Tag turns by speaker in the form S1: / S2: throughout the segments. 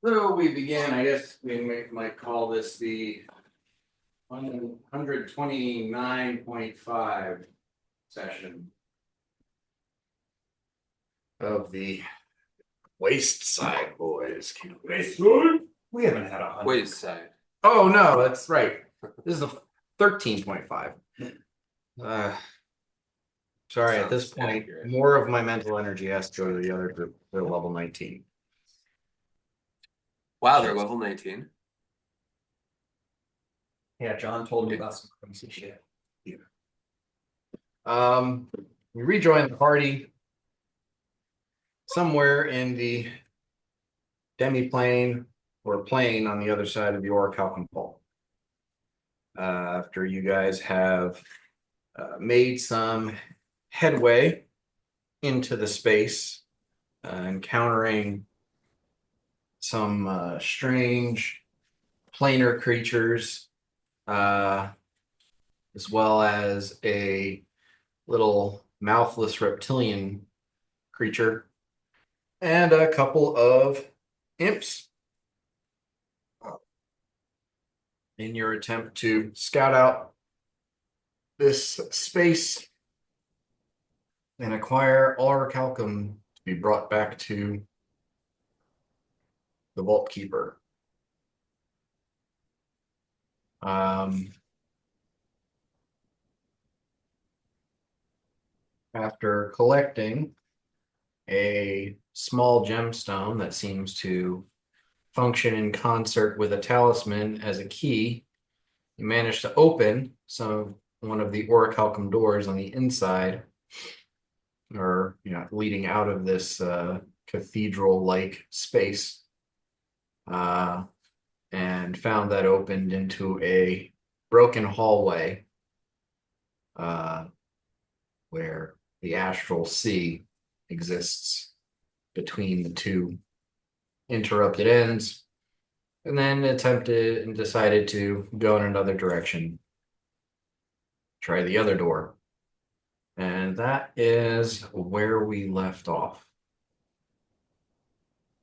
S1: So we begin, I guess might call this the 129.5 session of the Waste Side Boys. Waste Side? We haven't had 100.
S2: Waste side.
S1: Oh, no, that's right. This is the 13.5. Sorry, at this point,
S2: accurate.
S1: more of my mental energy has to go to the other group. They're level 19.
S2: Wow, they're level 19.
S3: Yeah, John told me about some crazy shit.
S1: We rejoin the party somewhere in the demi-plane or plane on the other side of the orichalcum fault. After you guys have made some headway into the space, encountering some strange planar creatures, as well as a little mouthless reptilian creature, and a couple of imps. In your attempt to scout out this space and acquire orichalcum to be brought back to the Vault Keeper. After collecting a small gemstone that seems to function in concert with a talisman as a key, you manage to open one of the orichalcum doors on the inside, or leading out of this cathedral-like space, and found that opened into a broken hallway, where the astral sea exists between the two interrupted ends, and then attempted and decided to go in another direction, try the other door. And that is where we left off.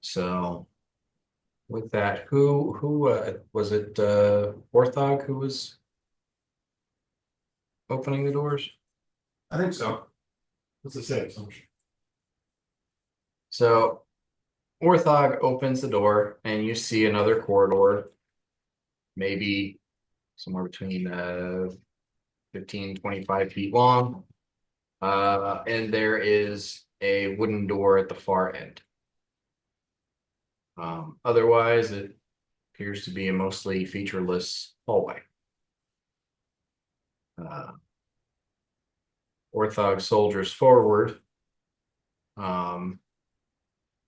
S1: So with that, who was it, Orthog who was opening the doors?
S3: I think so. What's the safe assumption?
S1: So Orthog opens the door and you see another corridor, maybe somewhere between 15, 25 feet long. And there is a wooden door at the far end. Otherwise, it appears to be a mostly featureless hallway. Orthog soldiers forward,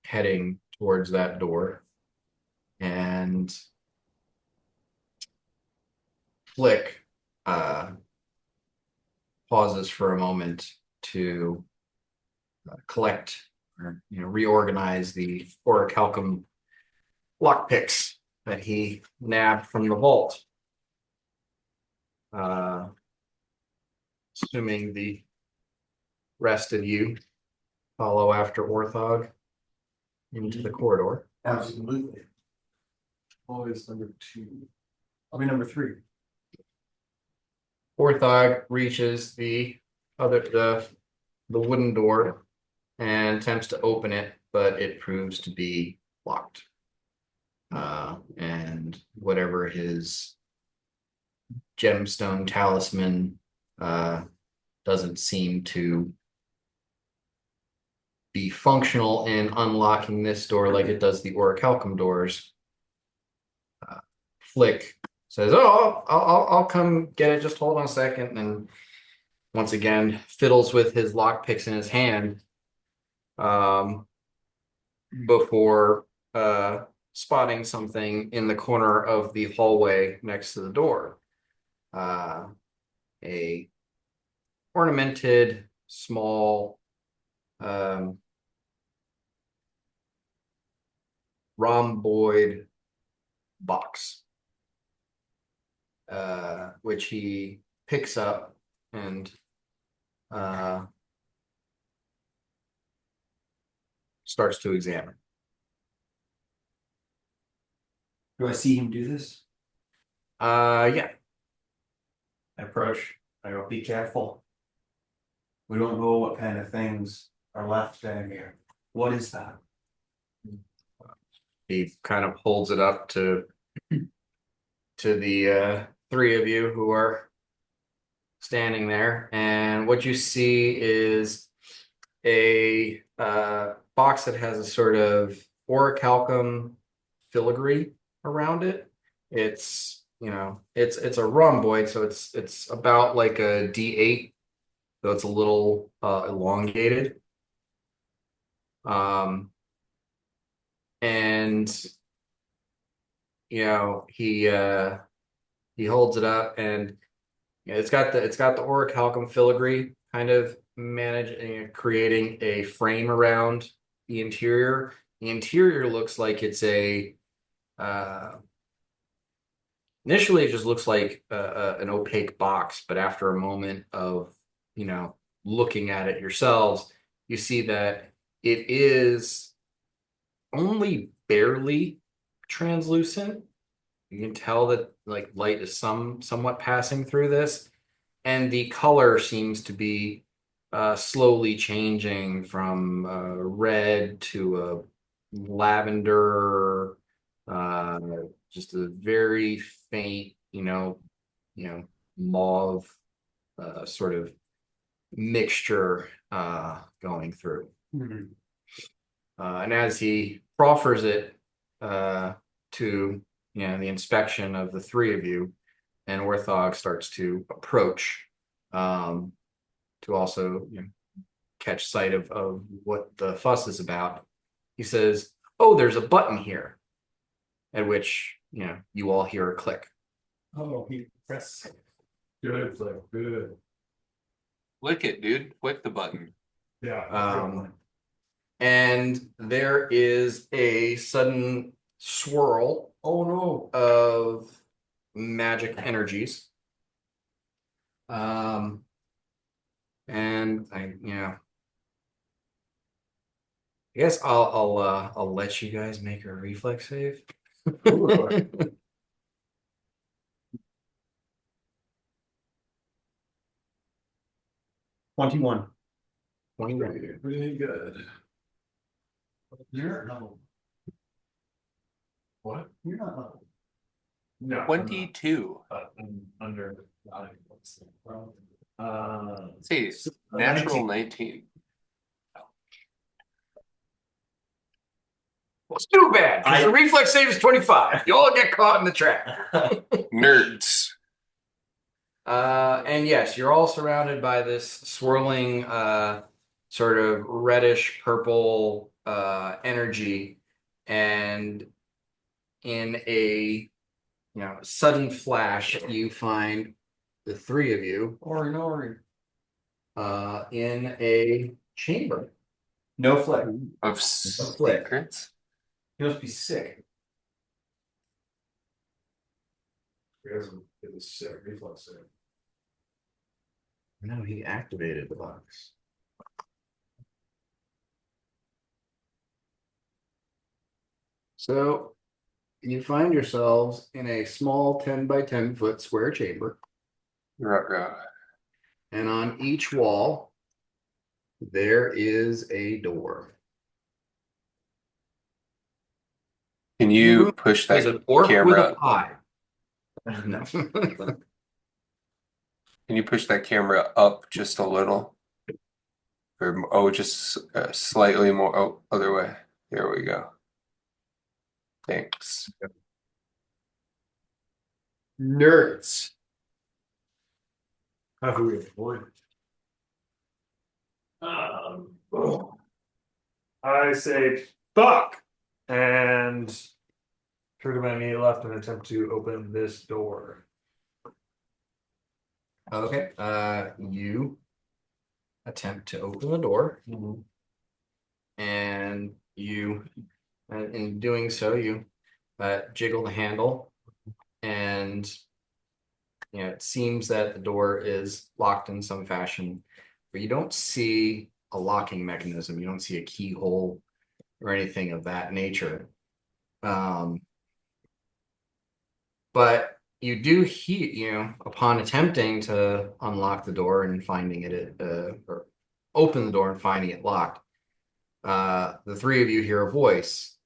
S1: heading towards that door, and Flick pauses for a moment to collect or reorganize the orichalcum lockpicks that he nabbed from the vault. Assuming the rest of you follow after Orthog into the corridor.
S3: Absolutely. Always number 2. I'll be number 3.
S1: Orthog reaches the wooden door and attempts to open it, but it proves to be locked. And whatever his gemstone talisman doesn't seem to be functional in unlocking this door like it does the orichalcum doors. Flick says, "Oh, I'll come get it. Just hold on a second." And once again, fiddles with his lockpicks in his hand, before spotting something in the corner of the hallway next to the door. A ornamented small rhomboid box, which he picks up and starts to examine.
S2: Do I see him do this?
S1: Yeah.
S2: I approach. I go, be careful. We don't know what kind of things are left down here. What is that?
S1: He kind of holds it up to the three of you who are standing there, and what you see is a box that has a sort of orichalcum filigree around it. It's it's a rhomboid, so it's about like a D8, so it's a little elongated. Um, and he holds it up, and it's got the orichalcum filigree kind of managing creating a frame around the interior. The interior looks like it's a uh, initially it just looks like an opaque box, but after a moment of looking at it yourselves, you see that it is only barely translucent. You can tell that like light is somewhat passing through this, and the color seems to be slowly changing from red to a lavender, uh, just a very faint, mauve sort of mixture going through.
S2: Mhm.
S1: And as he proffers it to the inspection of the three of you, and Orthog starts to approach um, to also catch sight of what the fuss is about. He says, "Oh, there's a button here," at which you all hear a click.
S2: Oh, he press.
S3: Good, like good.
S4: Click it, dude. Click the button.
S3: Yeah.
S1: And there is a sudden swirl
S2: Oh no.
S1: of magic energies. And I guess I'll let you guys make a reflex save.
S2: 21.
S1: 21.
S3: Pretty good.
S2: You're not level.
S3: What?
S2: You're not level.
S3: No.
S4: 22.
S3: Under.
S4: See, natural 19.
S1: Well, it's too bad because the reflex save is 25. You all get caught in the trap.
S4: Nerds.
S1: And yes, you're all surrounded by this swirling, sort of reddish purple energy, and in a sudden flash, you find the three of you
S2: Ori.
S1: in a chamber.
S2: No flick.
S4: Of
S1: flick.
S4: secrets.
S2: He must be sick.
S3: He doesn't get a sick reflex save.
S1: No, he activated the box. So you find yourselves in a small 10 by 10 foot square chamber,
S4: Ruh-roh.
S1: and on each wall there is a door.
S4: Can you push
S1: There's
S4: that
S1: an orc with a
S4: camera?
S1: pie. No.
S4: Can you push that camera up just a little? Or just slightly more. Oh, other way. There we go. Thanks.
S1: Nerds.
S3: How do we avoid it? I say fuck and turn to my immediate left and attempt to open this door.
S1: Okay. You attempt to open the door, and in doing so, you jiggle the handle, and it seems that the door is locked in some fashion, but you don't see a locking mechanism. You don't see a keyhole or anything of that nature. But you do hear, upon attempting to unlock the door and finding it, or open the door and finding it locked, the three of you hear a voice,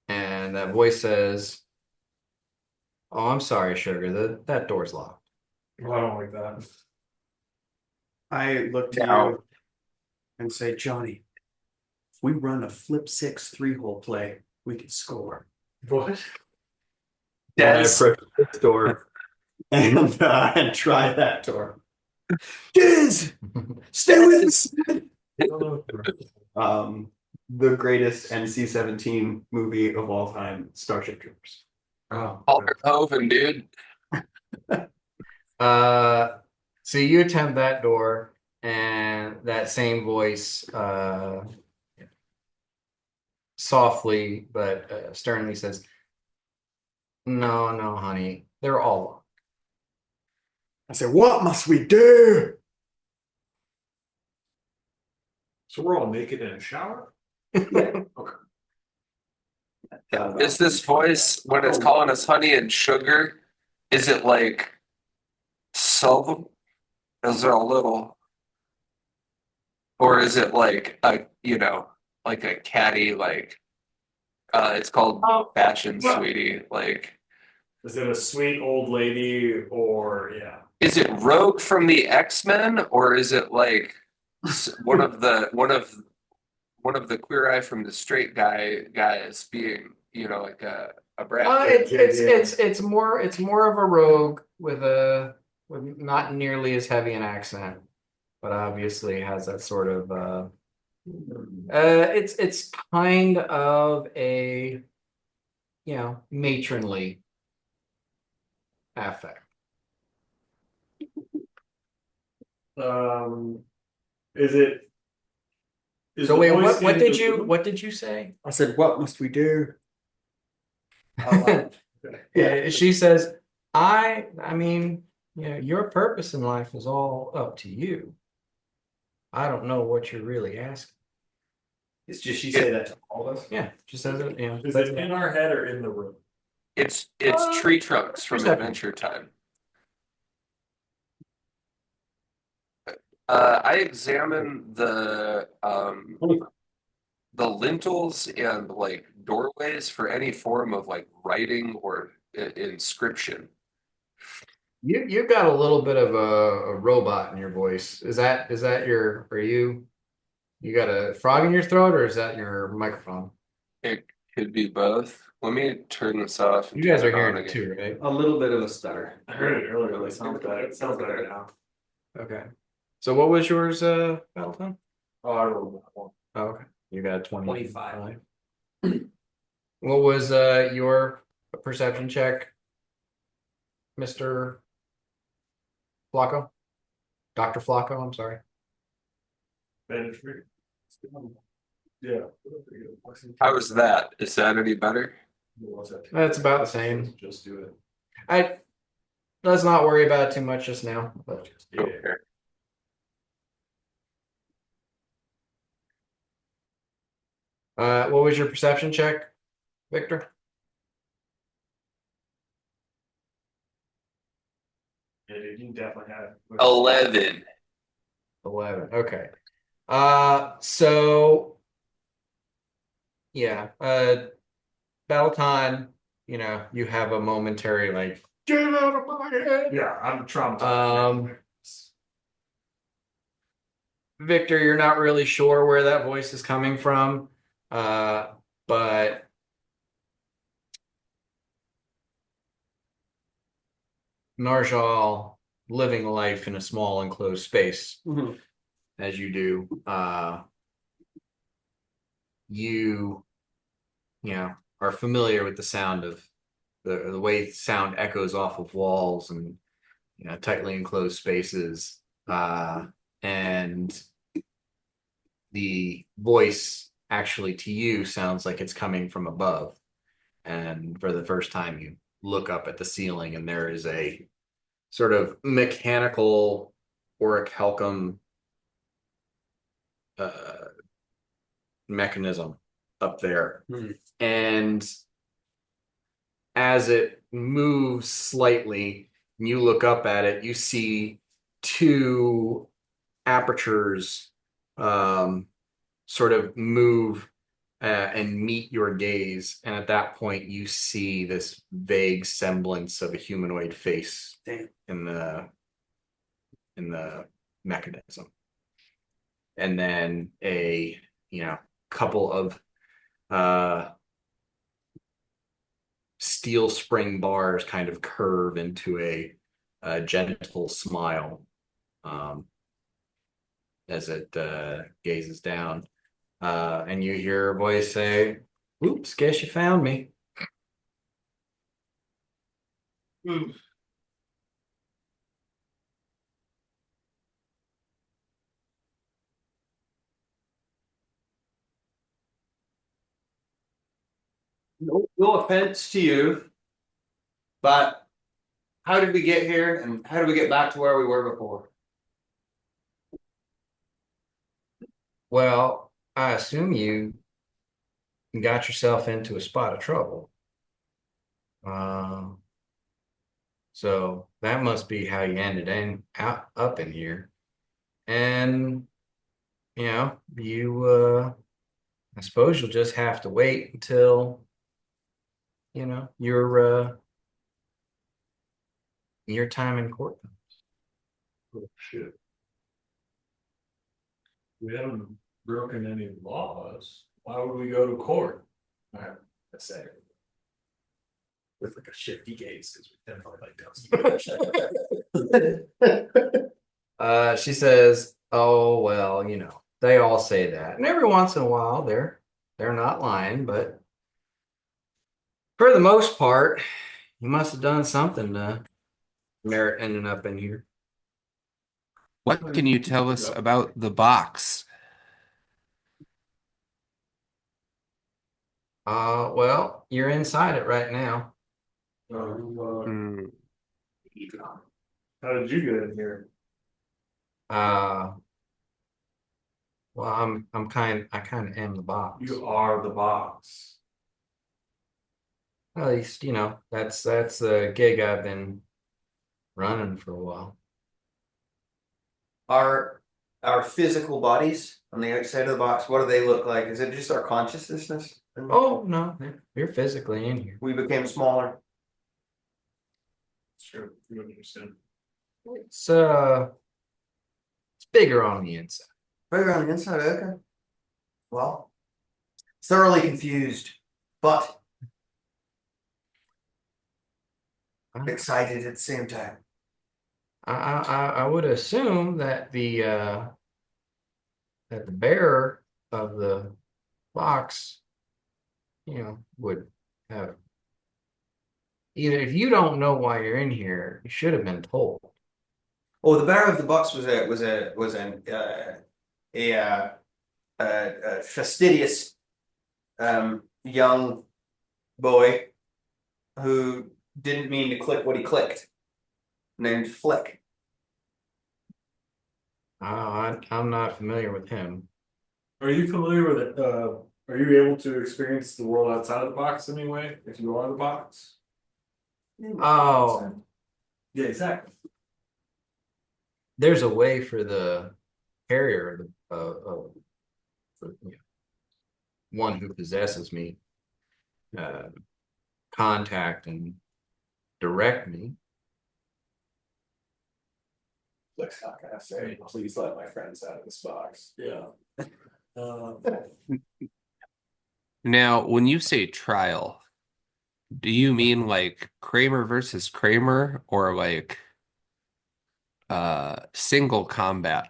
S1: and that voice says, "Oh, I'm sorry, Sugar. That door's locked."
S3: Well, I don't like that.
S2: I look to
S4: Now-
S2: you and say, Johnny, if we run a flip 6 3-hole play, we can score.
S3: What?
S1: And I
S4: Des,
S1: approach this door.
S2: And try that door. Diz, stay with us. The greatest NC-17 movie of all time, Starship Troopers.
S3: Oh,
S4: Paul Verhoeven, dude.
S1: So you attempt that door, and that same voice, softly but sternly says, "No, no, honey, they're all locked."
S2: I said, what must we do?
S3: so we're all naked in a shower?
S2: Yeah.
S4: Is this voice when it's calling us honey and sugar? Is it like some? Is there a little, or is it like a like a catty it's called fashion, sweetie. Like,
S3: Is it a sweet old lady or yeah?
S4: is it Rogue from the X-Men, or is it like one of the queer eye from the straight guys being like a brat?
S1: It's more of a rogue with not nearly as heavy an accent, but obviously has that sort of it's kind of a matronly affect.
S3: Is it? Is
S1: So
S3: the
S1: wait,
S3: voice
S1: what
S3: in
S1: did
S3: the
S1: you
S3: room?
S1: what did you say?
S2: I said, what must we do?
S1: She says, I mean, your purpose in life is all up to you. I don't know what you're really asking.
S2: It's just she say that to all of us.
S1: Yeah, she says it,
S3: Is it in our head or in the room?
S4: It's tree trunks from
S1: perception.
S4: Adventure Time. I examine the lintels and like doorways for any form of like writing or inscription.
S1: You've got a little bit of a robot in your voice. Is that are you got a frog in your throat, or is that your microphone?
S4: It could be both. Let me turn this off and
S1: You guys
S4: turn
S1: are
S4: it on
S1: hearing it
S4: again.
S1: too, right?
S2: A little bit of a stutter.
S3: I heard it earlier. But it sounds better. It sounds better now.
S1: Okay. So what was yours, Battletone?
S3: Oh, I rolled that one.
S1: Oh, okay. You got
S2: 25.
S1: What was your perception check, Mr. Flacco? Dr. Flacco, I'm sorry.
S3: Bandage free. Yeah.
S4: How was that? Is that any better?
S1: That's about the same.
S3: Just do it.
S1: Let's not worry about it too much just now. But
S3: Yeah.
S4: Okay.
S1: what was your perception check, Victor?
S3: Yeah, dude, you definitely have
S4: 11.
S1: 11. Okay. So yeah, Battleton, you have a momentary like, get out of my head.
S3: Yeah, I'm traumatized.
S1: Victor, you're not really sure where that voice is coming from, but Narjal living life in a small enclosed space as you do, you are familiar with the sound of the way sound echoes off of walls and tightly enclosed spaces, and the voice actually to you sounds like it's coming from above. And for the first time, you look up at the ceiling, and there is a sort of mechanical orichalcum mechanism up there. And as it moves slightly, and you look up at it, you see two apertures sort of move and meet your gaze. And at that point, you see this vague semblance of a humanoid face in the mechanism. And then a couple of steel spring bars kind of curve into a gentle smile as it gazes down. And you hear a voice say, "Oops, guess you found me."
S2: No offense to you, but how did we get here and how did we get back to where we were before?
S1: Well, I assume you got yourself into a spot of trouble. So that must be how you ended up in here. And I suppose you'll just have to wait until your time in court.
S3: Oh, shit. We haven't broken any laws. Why would we go to court? I say. With like a shifty gaze because we definitely like
S1: She says, "Oh well, they all say that, and every once in a while they're not lying, but for the most part, you must have done something to merit ending up in here."
S4: What can you tell us about the box?
S1: Well, you're inside it right now.
S4: Hmm.
S3: How did you get in here?
S1: Uh, well, I kind of am the box.
S3: You are the box.
S1: At least, that's a gig I've been running for a while.
S2: Our physical bodies on the outside of the box, what do they look like? Is it just our consciousness?
S1: Oh no, you're physically in here.
S2: We became smaller.
S3: Sure, you understand.
S1: It's bigger on the inside.
S2: Bigger on the inside, okay. Well, thoroughly confused, but excited at the same time.
S1: I would assume that the bearer of the box, would have either if you don't know why you're in here, you should have been told.
S2: Oh, the bearer of the box was a fastidious young boy who didn't mean to click what he clicked, named Flick.
S1: I'm not familiar with him.
S3: Are you familiar with it? Are you able to experience the world outside of the box anyway? If you are the box?
S1: Oh,
S3: Yeah, exactly.
S1: there's a way for the carrier one who possesses me contact and direct me.
S3: Flick's not gonna say, please let my friends out of this box. Yeah.
S4: Now, when you say trial, do you mean like Kramer versus Kramer or like single combat?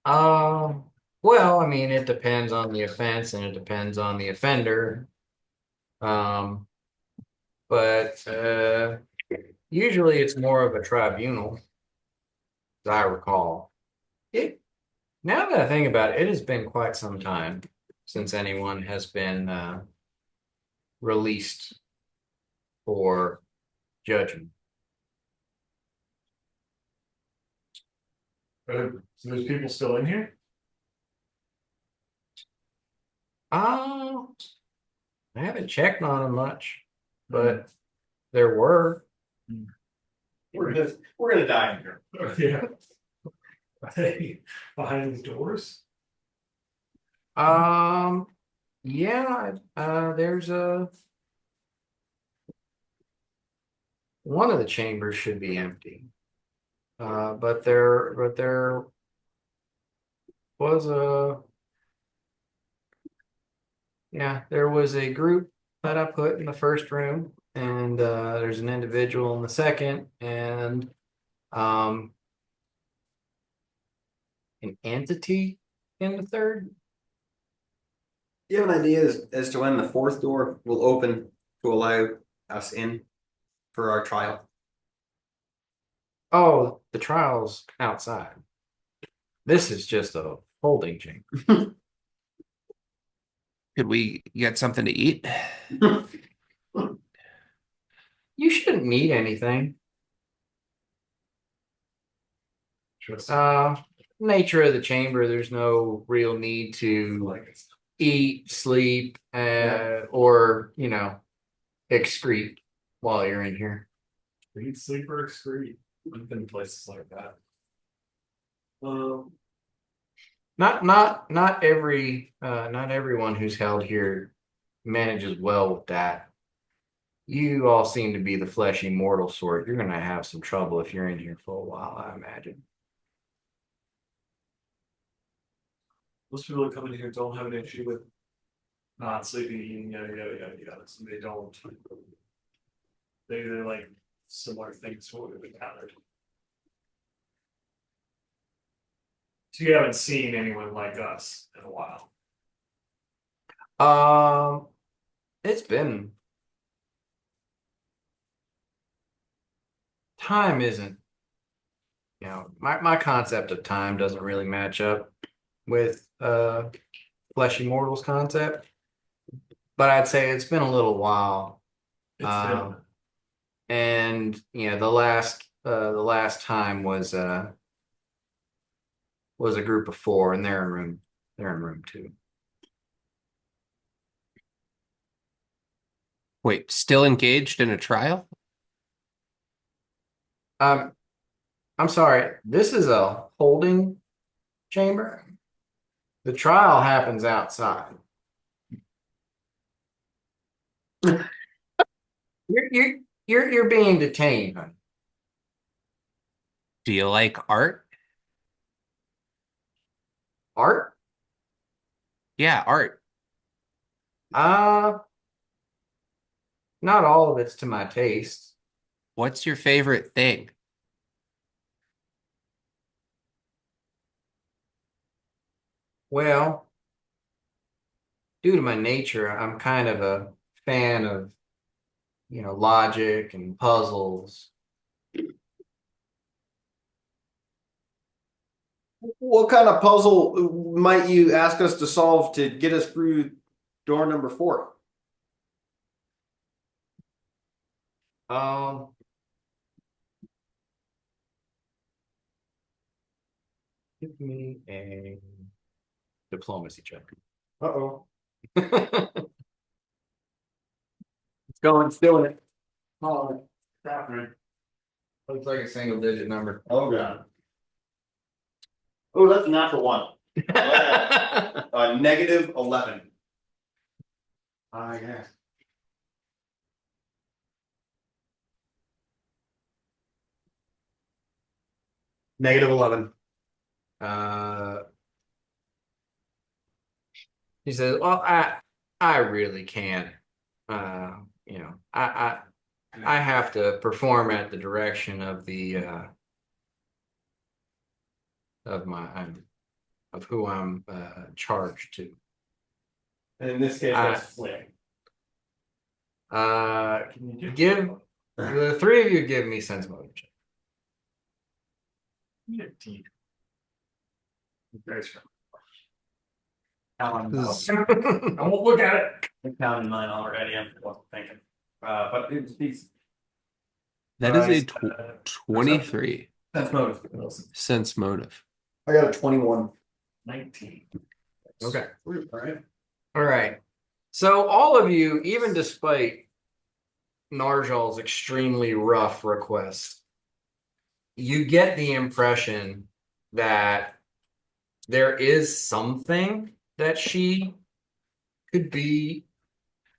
S1: Well, I mean, it depends on the offense and it depends on the offender. Um, but usually it's more of a tribunal, as I recall. Now that I think about it, it has been quite some time since anyone has been released for judgment.
S3: So there's people still in here?
S1: I haven't checked on them much. but there were.
S2: We're gonna die in here.
S3: Yeah. Are they behind the doors?
S1: Yeah, there's one of the chambers should be empty. But there was there was a group that I put in the first room, and there's an individual in the second, and um an entity in the third.
S2: Do you have an idea as to when the fourth door will open to allow us in for our trial?
S1: Oh, the trial's outside. This is just a holding chamber.
S4: Could we get something to eat?
S1: You shouldn't need anything.
S3: Just
S1: Nature of the chamber, there's no real need to
S3: like it's
S1: eat, sleep, or excrete while you're in here.
S3: eat, sleep, or excrete. I've been in places like that.
S1: Not everyone who's held here manages well with that. You all seem to be the fleshy mortal sort. You're gonna have some trouble if you're in here for a while, I imagine.
S3: Most people that come in here don't have an issue with not sleeping, eating, yada yada yada yada. So they don't. They're like similar things to what we've encountered. So you haven't seen anyone like us in a while.
S1: It's been time isn't, my concept of time doesn't really match up with fleshy mortals concept, but I'd say it's been a little while.
S3: It's been
S1: And the last time was a group of four, and they're in room 2.
S4: Wait, still engaged in a trial?
S1: I'm sorry, this is a holding chamber. The trial happens outside. You're being detained, honey.
S4: Do you like art?
S1: Art?
S4: Yeah, art.
S1: Uh, not all of it's to my taste.
S4: What's your favorite thing?
S1: Well, due to my nature, I'm kind of a fan of, logic and puzzles.
S2: What kind of puzzle might you ask us to solve to get us through door number 4?
S1: Um, give me a diplomacy check.
S2: Uh-oh.
S1: It's
S2: It's doing it. Oh, it's happening.
S1: looks like a single digit number.
S2: Oh, God. Oh, that's a natural 1. Negative 11. I guess. Negative 11.
S1: He says, "Well, I really can't. I have to perform at the direction of the of who I'm charged to.
S2: And in this case, that's fleeing.
S1: Give the 3 of you give me sense motive check.
S3: indeed. Guys,
S2: I won't
S3: I won't look at it.
S2: I'm counting mine already. I wasn't thinking. But it's these.
S4: That is a 23
S2: Sense motive.
S4: sense motive.
S2: I got a 21.
S3: 19.
S1: Okay.
S2: All right.
S1: All right. So all of you, even despite Narjal's extremely rough request, you get the impression that there is something that she could be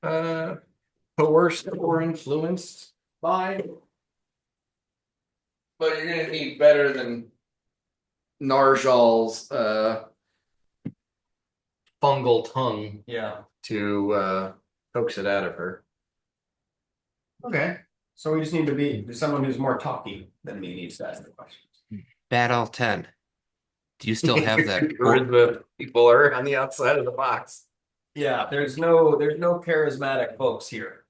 S1: coerced or influenced by. But you're gonna need better than Narjal's fungal tongue
S2: Yeah.
S1: to coax it out of her.
S2: Okay. So we just need to be someone who's more talky than me needs to ask the questions.
S4: Battle 10. Do you still have that?
S1: Charisma people are on the outside of the box.
S2: Yeah, there's no charismatic folks here.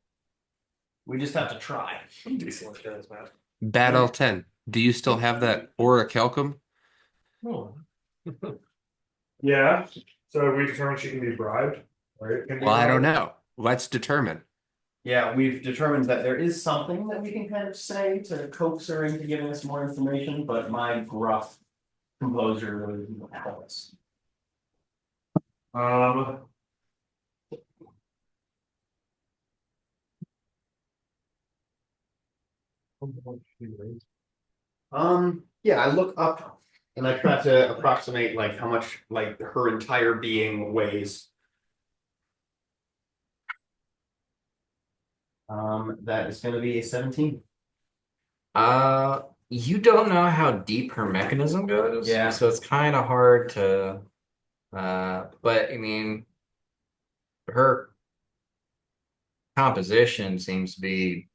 S2: We just have to try.
S3: Decent charismatic.
S4: Battle 10. Do you still have that orichalcum?
S3: Oh. Yeah. So we determined she can be bribed, right? Can be
S4: Well, I don't
S3: bribed?
S4: know. Let's determine.
S2: Yeah, we've determined that there is something that we can kind of say to coax her into giving us more information, but my gruff composure really won't help us.
S3: Um.
S2: Yeah, I look up and I try to approximate like how much like her entire being weighs. That is gonna be a 17.
S1: You don't know how deep her mechanism goes,
S2: Yeah.
S1: so it's kind of hard to. But I mean, her composition seems to be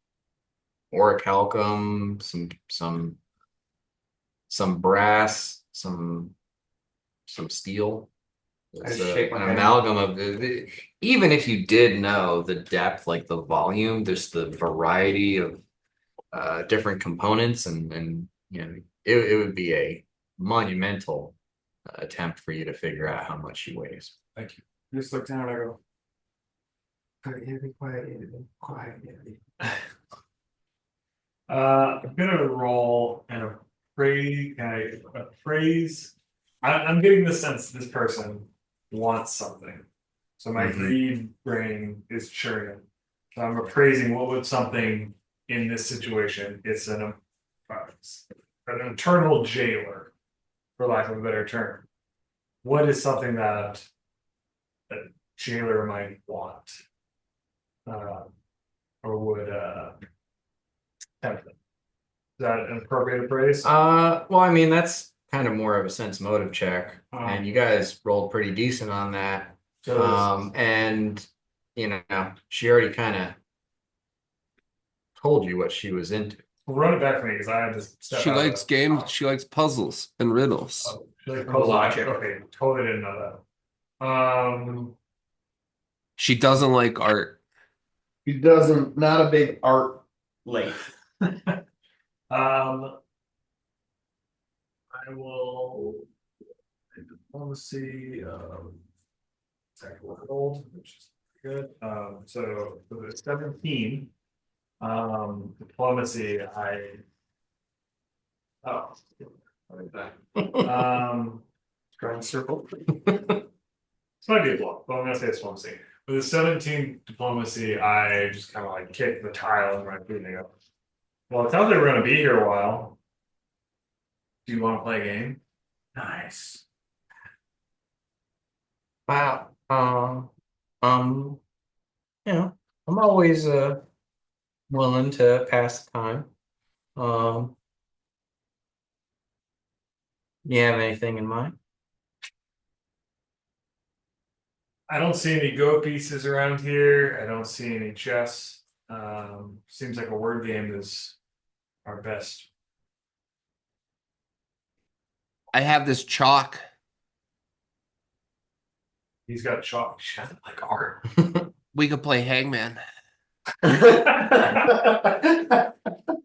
S1: orichalcum, some brass, some steel.
S2: I
S1: It's
S2: just shake my
S1: an
S2: head.
S1: amalgam of even if you did know the depth, like the volume, there's the variety of different components, and it would be a monumental attempt for you to figure out how much she weighs.
S2: Thank you. Just look down and I go. Quiet.
S3: I'm gonna roll and appraise. I'm getting the sense this person wants something. So my
S1: Mhm.
S3: greed brain is churning. So I'm appraising what would something in this situation. It's an eternal jailer, for lack of a better term. What is something that a jailer might want? Or would tempt them? Is that an appropriate appraise?
S1: Well, I mean, that's kind of more of a sense motive check, and you guys rolled pretty decent on that.
S3: So
S1: And she already kind of told you what she was into.
S3: run it back to me because I had to step
S4: She
S3: out
S4: likes
S3: of
S4: games. She likes puzzles and riddles.
S3: Oh, she likes
S2: Logic.
S3: Okay, totally didn't know that.
S4: She doesn't like art.
S2: He doesn't, not a big art late.
S3: I will diplomacy, old, which is good. So for the 17, diplomacy, oh,
S2: Drawing circle.
S3: this might be a bluff, but I'm gonna say it's diplomacy. With the 17 diplomacy, I just kind of like kick the tile in my food and I go, well, it sounds like we're gonna be here a while. Do you want to play a game?
S2: Nice.
S1: Wow. I'm always willing to pass the time. Um, you have anything in mind?
S3: I don't see any go pieces around here. I don't see any chess. Seems like a word game is our best.
S4: I have this chalk.
S3: He's got chalk. Shit, like art.
S4: We could play hangman.
S3: It's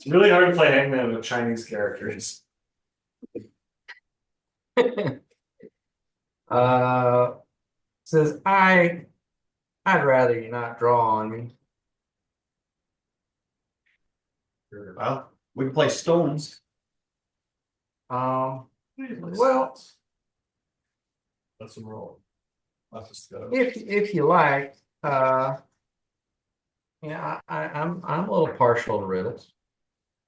S3: really hard to play hangman with Chinese characters.
S1: uh, says I'd rather you not draw on me.
S2: Well, we can play stones.
S1: Well,
S3: Let's roll. Let's just go.
S1: if you like, Yeah, I'm a little partial to riddles.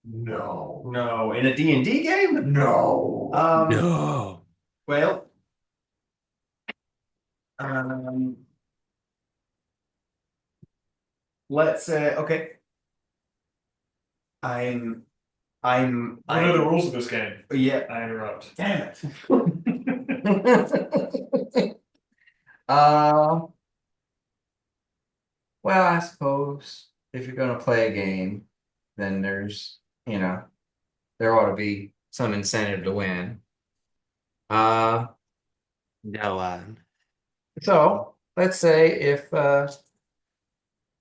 S3: No.
S2: No, in a D&D game?
S3: No.
S4: No.
S2: Well, um, let's say, okay. I'm,
S3: What are the rules of this game?
S2: yeah,
S3: I interrupt.
S2: damn it.
S1: Uh, well, I suppose if you're gonna play a game, then you know, there ought to be some incentive to win. Uh,
S4: Go on.
S1: so let's say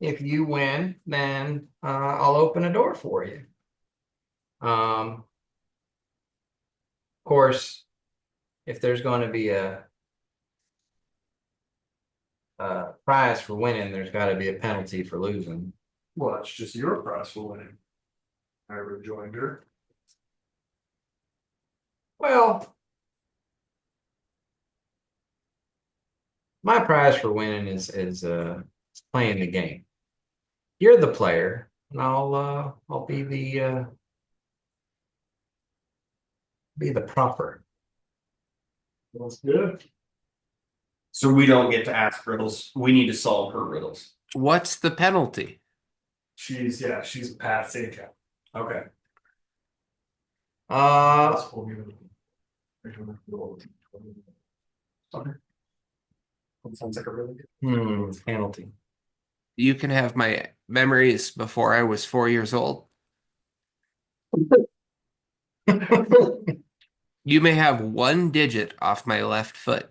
S1: if you win, then I'll open a door for you. Of course, if there's going to be a prize for winning, there's got to be a penalty for losing.
S3: Well, that's just your prize for winning. I rejoined her.
S1: Well, my prize for winning is playing the game. You're the player, and I'll be the propper.
S3: That's good.
S2: So we don't get to ask riddles. We need to solve her riddles.
S4: What's the penalty?
S3: She's Pat Sajak.
S2: Okay.
S1: Uh,
S3: Okay. That sounds like a really good.
S1: penalty.
S4: You can have my memories before I was 4 years old. You may have one digit off my left foot.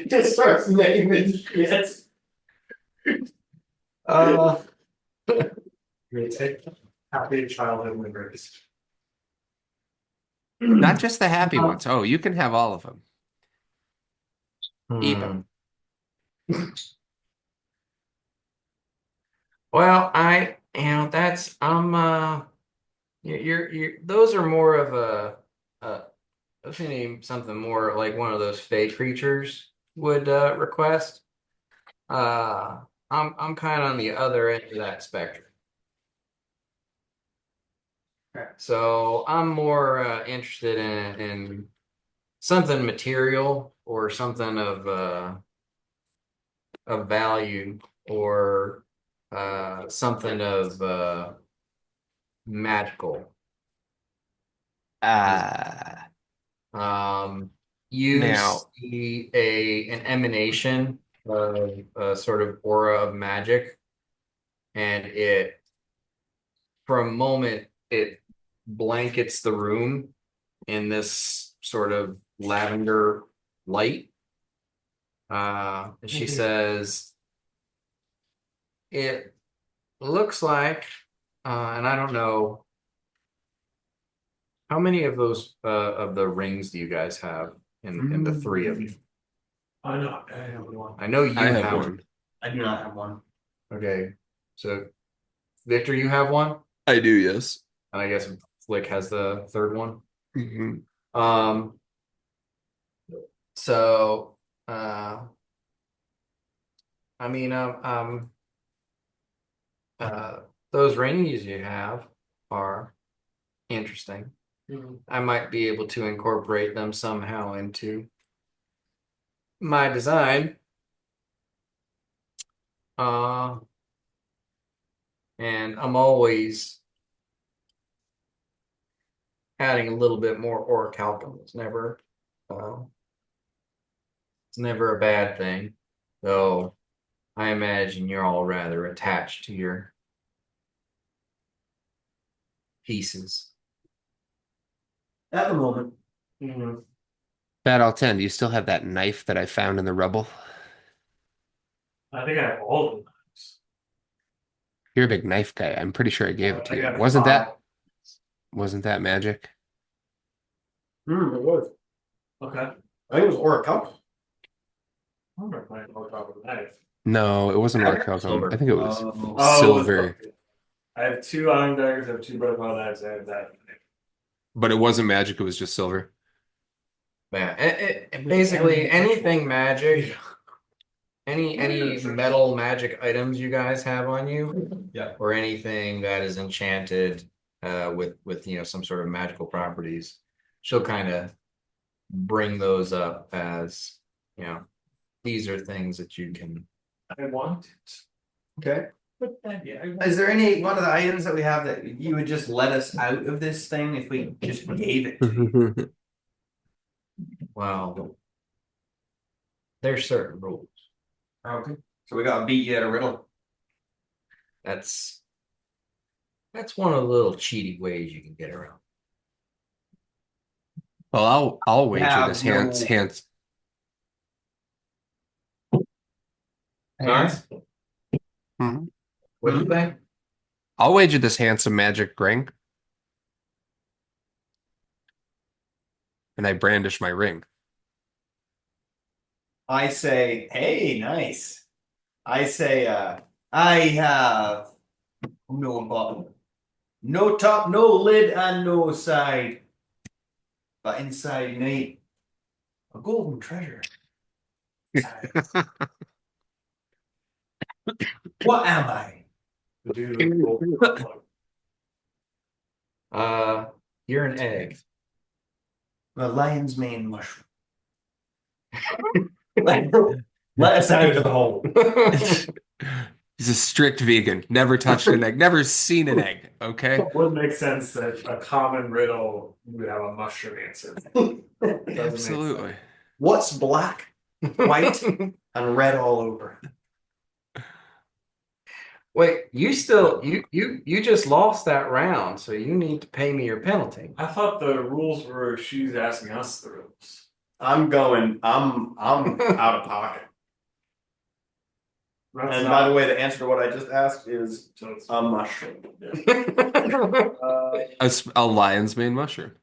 S2: Just starts naming shit.
S1: Uh,
S3: Great take. Happy childhood memories.
S4: Not just the happy ones. Oh, you can have all of them. Eat them.
S1: Well, that's you're those are more of I was thinking something more like one of those fake creatures would request. Uh, I'm kind of on the other end of that spectrum. So I'm more interested in something material or something of value or something of magical.
S4: Ah,
S1: You
S4: now,
S1: see an emanation of a sort of aura of magic, and it for a moment it blankets the room in this sort of lavender light. She says, it looks like, and I don't know how many of those of the rings do you guys have in the three of you?
S3: I know. I have one.
S1: I know you
S4: I have
S1: have
S4: one.
S2: I do not have one.
S1: Okay, so Victor, you have one,
S4: I do, yes.
S1: and I guess Flick has the third one.
S4: Mhm.
S1: Um, so uh, I mean, uh, those rings you have are interesting. I might be able to incorporate them somehow into my design. Uh, and I'm always adding a little bit more orichalcum. Uh, it's never a bad thing, though. I imagine you're all rather attached to your pieces.
S2: At the moment.
S4: Bad all 10. Do you still have that knife that I found in the rubble?
S3: I think I have all of them.
S4: You're a big knife guy. I'm pretty sure I gave it to
S3: I
S4: you.
S3: got
S4: Wasn't that magic?
S2: It was.
S3: Okay.
S2: I think it was orichalcum.
S3: I remember playing on top of the knife.
S4: No, it wasn't orichalcum.
S1: Silver.
S4: I think it was
S3: Oh,
S4: silver,
S3: I have two iron daggers, I have two butterfly knives, I have that.
S4: but it wasn't magic. It was just silver.
S1: Yeah, basically anything magic, any metal magic items you guys have on you,
S2: Yeah.
S1: or anything that is enchanted with some sort of magical properties, she'll kind of bring those up as these are things that you can.
S3: I want it.
S2: Okay.
S3: But yeah,
S2: Is there any one of the items that we have that you would just let us out of this thing if we just gave it to you?
S1: Well, there's certain rules.
S2: Okay. So we gotta beat you at a riddle.
S1: That's one of the little cheaty ways you can get around.
S4: Well, I'll wager
S2: Yeah,
S4: this
S2: no.
S4: hands.
S2: Hands?
S4: Mhm.
S1: What do you think?
S4: I'll wager this handsome magic ring. And I brandish my ring.
S2: I say, hey, nice. I say, I have no bottom, no top, no lid, and no side. But inside me, a golden treasure. What am I?
S1: You're an egg.
S2: The lion's mane mushroom. Let us out of the hole.
S4: He's a strict vegan. Never touched an egg. Never seen an egg. Okay.
S3: It would make sense that a common riddle would have a mushroom answer. Doesn't make
S4: Absolutely.
S3: sense.
S2: What's black, white, and red all over?
S1: Wait, you just lost that round, so you need to pay me your penalty.
S3: I thought the rules were she's asking us the rules.
S2: I'm out of pocket.
S3: That's
S2: And
S3: not-
S2: by the way, the answer to what I just asked is
S3: so it's-
S2: a mushroom.
S4: A lion's mane mushroom.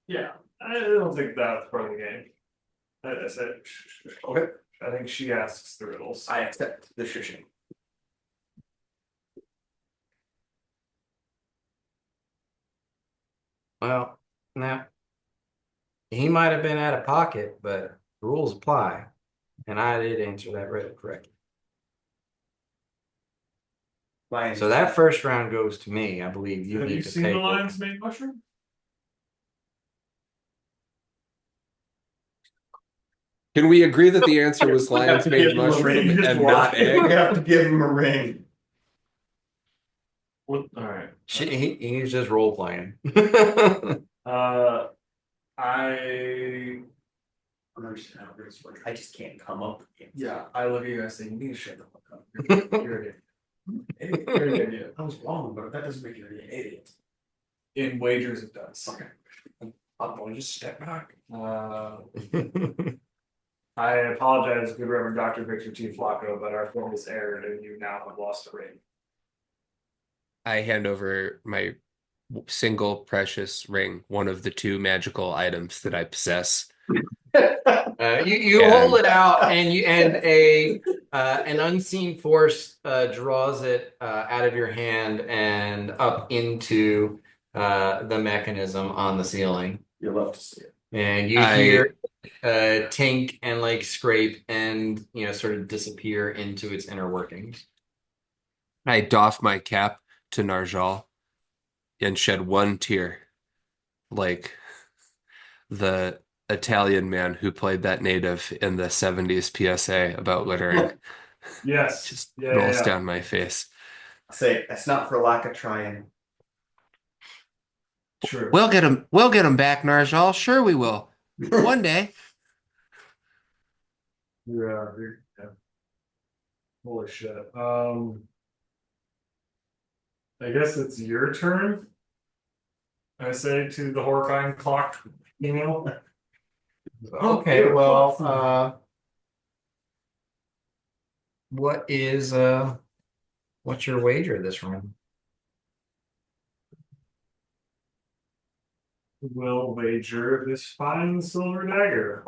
S3: yeah, I don't think that's part of the game. I said,
S2: Okay.
S3: I think she asks the riddles.
S2: I accept the shushing.
S1: Well, now he might have been out of pocket, but the rules apply, and I did answer that riddle correctly. So that first round goes to me. I believe you
S3: Have
S1: need
S3: you
S1: to
S3: seen
S1: pay
S3: the
S1: for
S3: lion's
S1: it.
S3: mane mushroom?
S4: Can we agree that the answer was lion's mane mushroom and not
S2: We
S4: egg?
S2: have to give him a ring.
S3: All right.
S1: He's just role playing.
S3: I
S2: Understand how this works. I just can't come up with it.
S3: yeah, I look at you guys saying you need to shut the fuck up. You're an idiot. You're an idiot.
S2: I was wrong, but that doesn't make you an idiot.
S3: In wagers, it does.
S2: Okay. I'm going to just step back.
S3: I apologize, good Reverend Dr. Victor T. Flacco, but our film is aired and you now have lost a ring.
S4: I hand over my single precious ring, one of the two magical items that I possess.
S1: You hold it out, and an unseen force draws it out of your hand and up into the mechanism on the ceiling,
S2: You'll love to see it.
S1: and you hear tink and like scrape and sort of disappear into its inner workings.
S4: I doff my cap to Narjal and shed one tear, like the Italian man who played that native in the 70s PSA about littering.
S3: Yes.
S4: Just
S3: Yeah,
S4: rolls
S3: yeah.
S4: down my face.
S2: Say, it's not for lack of trying.
S3: True.
S4: We'll get him back, Narjal. Sure we will. One day.
S3: Yeah. Holy shit. I guess it's your turn. I say to the horrifying clock email.
S1: Okay, well, what's your wager this round?
S3: Will wager this fine silver dagger.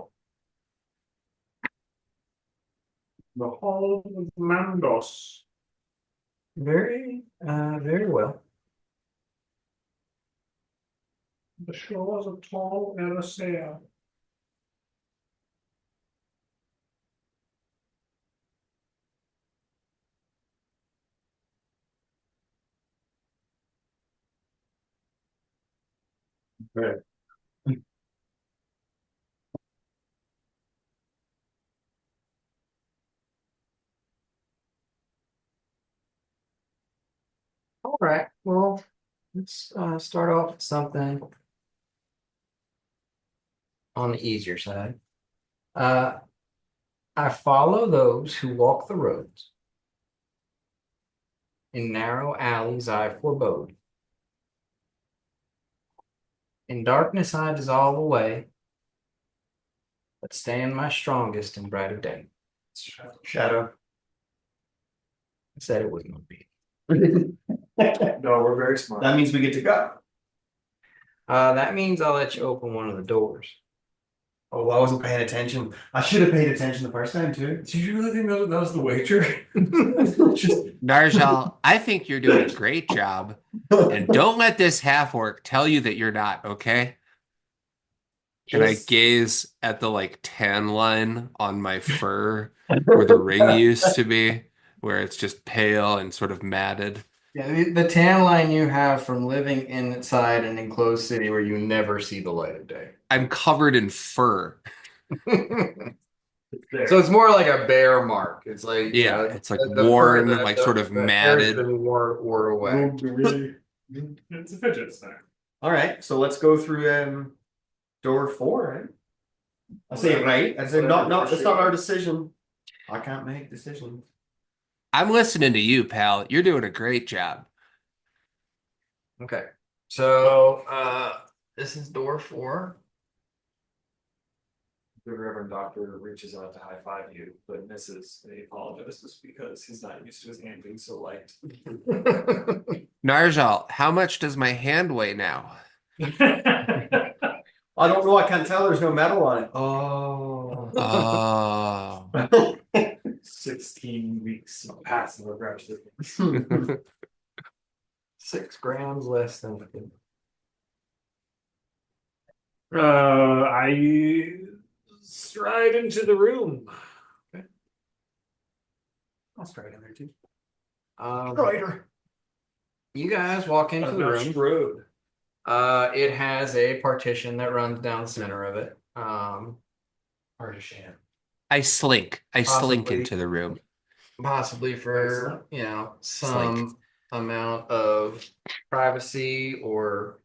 S3: The hall of Mandos.
S1: Very well.
S3: The shores of tall Erosea. Right.
S1: All right. Well, let's start off with something on the easier side. Uh, I follow those who walk the roads. In narrow alleys I forebode. In darkness I dissolve away, but stand my strongest in brighter day.
S2: Shadow.
S1: I said it was gonna be.
S3: No, we're very smart.
S2: That means we get to go.
S1: That means I'll let you open one of the doors.
S2: Oh, I wasn't paying attention. I should have paid attention the first time too.
S3: Did you really think that was the wager? Just
S5: Narjal, I think you're doing a great job. And don't let this half orc tell you that you're not, okay? And I
S2: Just-
S5: gaze at the like tan line on my fur where the ring used to be, where it's just pale and sort of matted.
S1: Yeah, the tan line you have from living inside an enclosed city where you never see the light of day.
S5: I'm covered in fur.
S3: there.
S1: So it's more like a bear mark. It's like, you
S5: Yeah,
S1: know,
S5: it's like
S1: the
S5: worn,
S1: fur,
S5: like sort of
S1: the hair's
S5: matted.
S1: been wore away.
S3: It's a fidget spinner.
S2: All right, so let's go through door 4. Right? I say right. I say not. It's not our decision. I can't make decisions.
S5: I'm listening to you, pal. You're doing a great job.
S1: Okay. So this is door 4.
S3: The Reverend Doctor reaches out to high five you, but misses. And he apologizes because he's not used to his hand being so light.
S5: Narjal, how much does my hand weigh now?
S2: I don't know. I can't tell. There's no metal on it.
S1: Oh.
S5: Oh.
S3: 16 weeks of passive aggressive.
S1: 6 grams less than.
S3: I stride into the room.
S2: I'll stride in there too.
S1: You guys walk into the room.
S3: Road.
S1: It has a partition that runs down the center of it.
S2: Partition.
S5: I slink
S1: Possibly.
S5: into the room.
S1: Possibly for, you know, some amount of privacy or,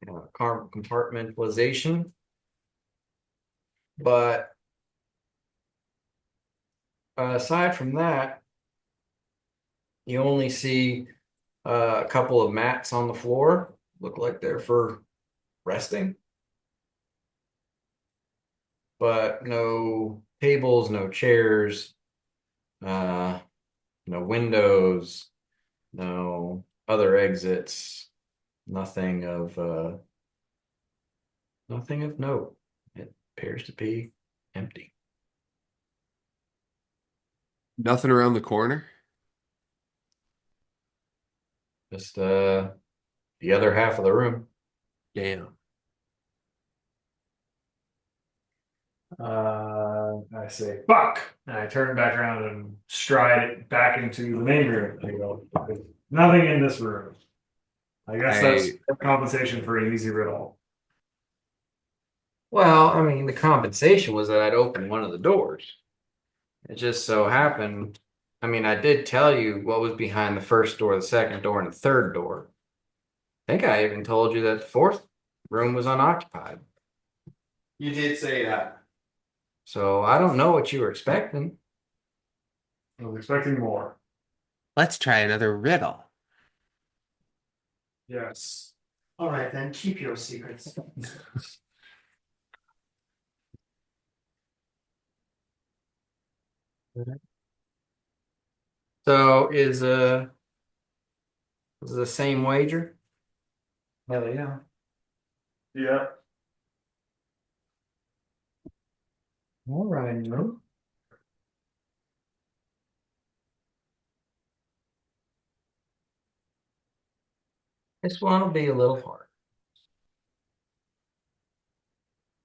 S1: you know, compartmentalization. But aside from that, you only see a couple of mats on the floor. Look like they're for resting. But no tables, no chairs, no windows, no other exits, nothing of note. It appears to be empty.
S5: Nothing around the corner?
S1: Just the other half of the room.
S5: Damn.
S3: I say, fuck! And I turn back around and stride back into the main room. I go, "There's nothing in this room. I guess that's compensation for an easy riddle.
S1: Well, I mean, the compensation was that I'd opened one of the doors. It just so happened, I mean, I did tell you what was behind the first door, the second door, and the third door. I think I even told you that the fourth room was unoccupied.
S2: You did say that.
S1: So I don't know what you were expecting.
S3: I was expecting more.
S5: Let's try another riddle.
S3: Yes.
S2: All right, then keep your secrets.
S1: So is the same wager?
S2: Hell yeah.
S3: Yeah.
S1: All right, no. This one will be a little hard.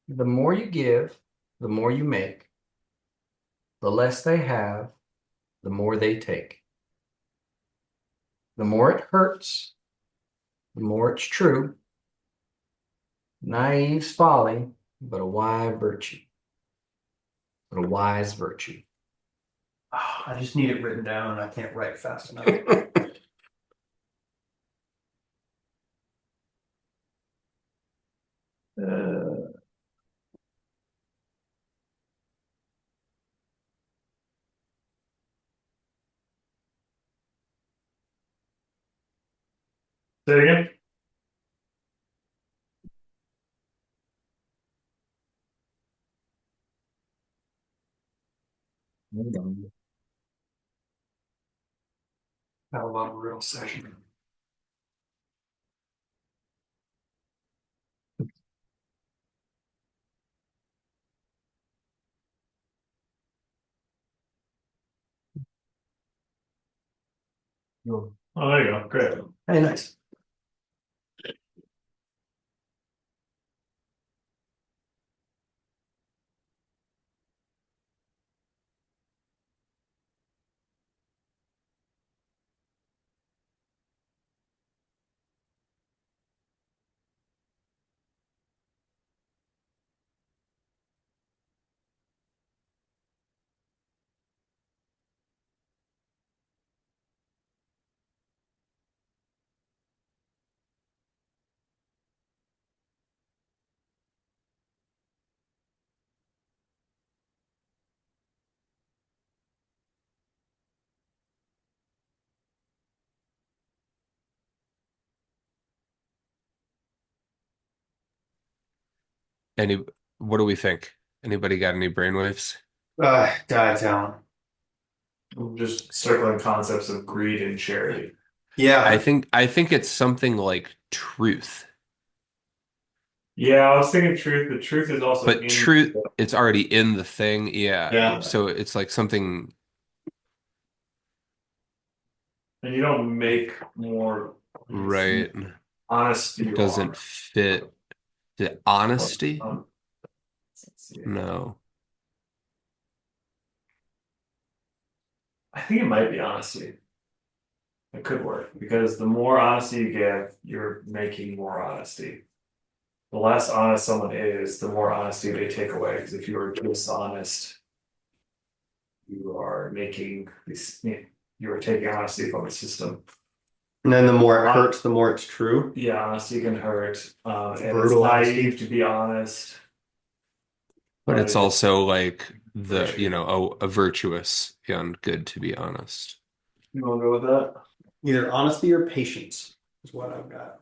S1: The more you give, the more you make. The less they have, the more they take. The more it hurts, the more it's true. Naive's folly, but a wise virtue. But a wise virtue.
S2: I just need it written down. I can't write fast enough. Uh,
S3: Say it again.
S2: Have a lot of real session.
S3: Oh, there you go. Great.
S2: Hey, nice.
S5: Any, what do we think? Anybody got any brainwaves?
S2: Died down.
S3: I'm just circling concepts of greed and charity.
S2: Yeah.
S5: I think it's something like truth.
S3: Yeah, I was thinking truth. The truth is also
S5: But
S3: in.
S5: truth, it's already in the thing. Yeah.
S2: Yeah.
S5: So it's like something,
S3: And you don't make more
S5: right,
S3: honesty
S5: doesn't fit the honesty.
S3: let's see.
S5: No.
S3: I think it might be honesty. It could work because the more honesty you give, you're making more honesty. The less honest someone is, the more honesty they take away. Because if you are dishonest, you are making this, you are taking honesty from a system.
S2: And then the more it hurts, the more it's true.
S3: Yeah, honesty can hurt. And it's
S2: Brutal honesty.
S3: naive to be honest.
S5: But it's
S3: But
S5: also like
S3: Virtue.
S5: a virtuous and good, to be honest.
S3: You want to go with that?
S2: Either honesty or patience is what I've got.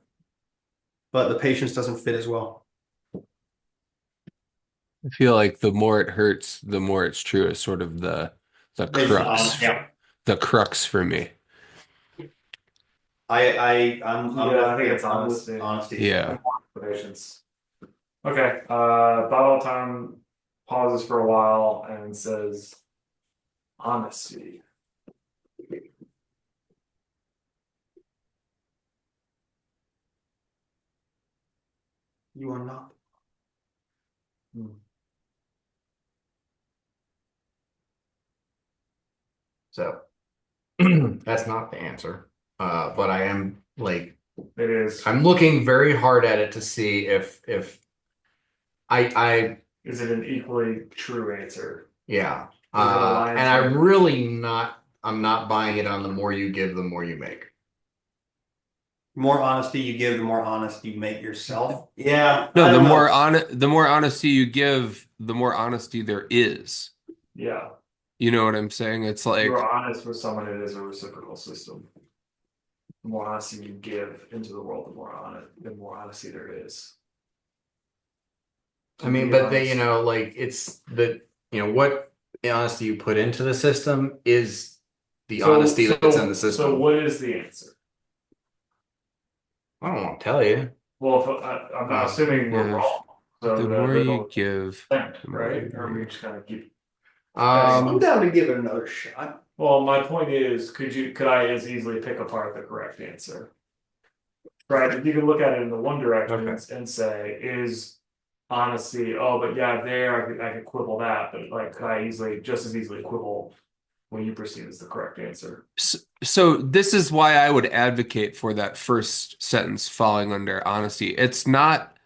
S2: But the patience doesn't fit as well.
S5: I feel like the more it hurts, the more it's true is sort of the crux.
S2: Yeah.
S5: The crux for me.
S2: I'm
S3: Yeah, I think it's honesty.
S2: Honesty.
S5: Yeah.
S3: Patience. Okay. Bottle time pauses for a while and says honesty.
S2: You are not.
S1: So that's not the answer. But I am like
S3: It is.
S1: I'm looking very hard at it to see if I
S3: Is it an equally true answer?
S1: yeah.
S3: Is it a line
S1: And
S3: from-
S1: I'm not buying it on the more you give, the more you make.
S2: The more honesty you give, the more honest you make yourself. Yeah.
S5: No,
S2: I
S5: the
S2: don't know.
S5: the more honesty you give, the more honesty there is.
S3: Yeah.
S5: You know what I'm saying? It's
S3: If
S5: like,
S3: you're honest with someone, it is a reciprocal system. The more honesty you give into the world, the more honesty there is.
S1: I mean, but they, like it's the, what honesty you put into the system is the honesty that's in the system.
S3: So what is the answer?
S1: I don't want to tell you.
S3: Well, I'm assuming we're
S5: yeah,
S3: wrong. So
S5: the more you give, the more
S3: right?
S5: you
S3: Or we
S5: make.
S3: just kind of keep.
S2: I'm down to give it another shot.
S3: Well, my point is, could I as easily pick apart the correct answer? Right, if you can look at it in the one direction and say, is honesty, oh, but yeah, I could quibble that, but like, could I just as easily quibble what you perceive as the correct answer?
S5: So this is why I would advocate for that first sentence falling under honesty. It's not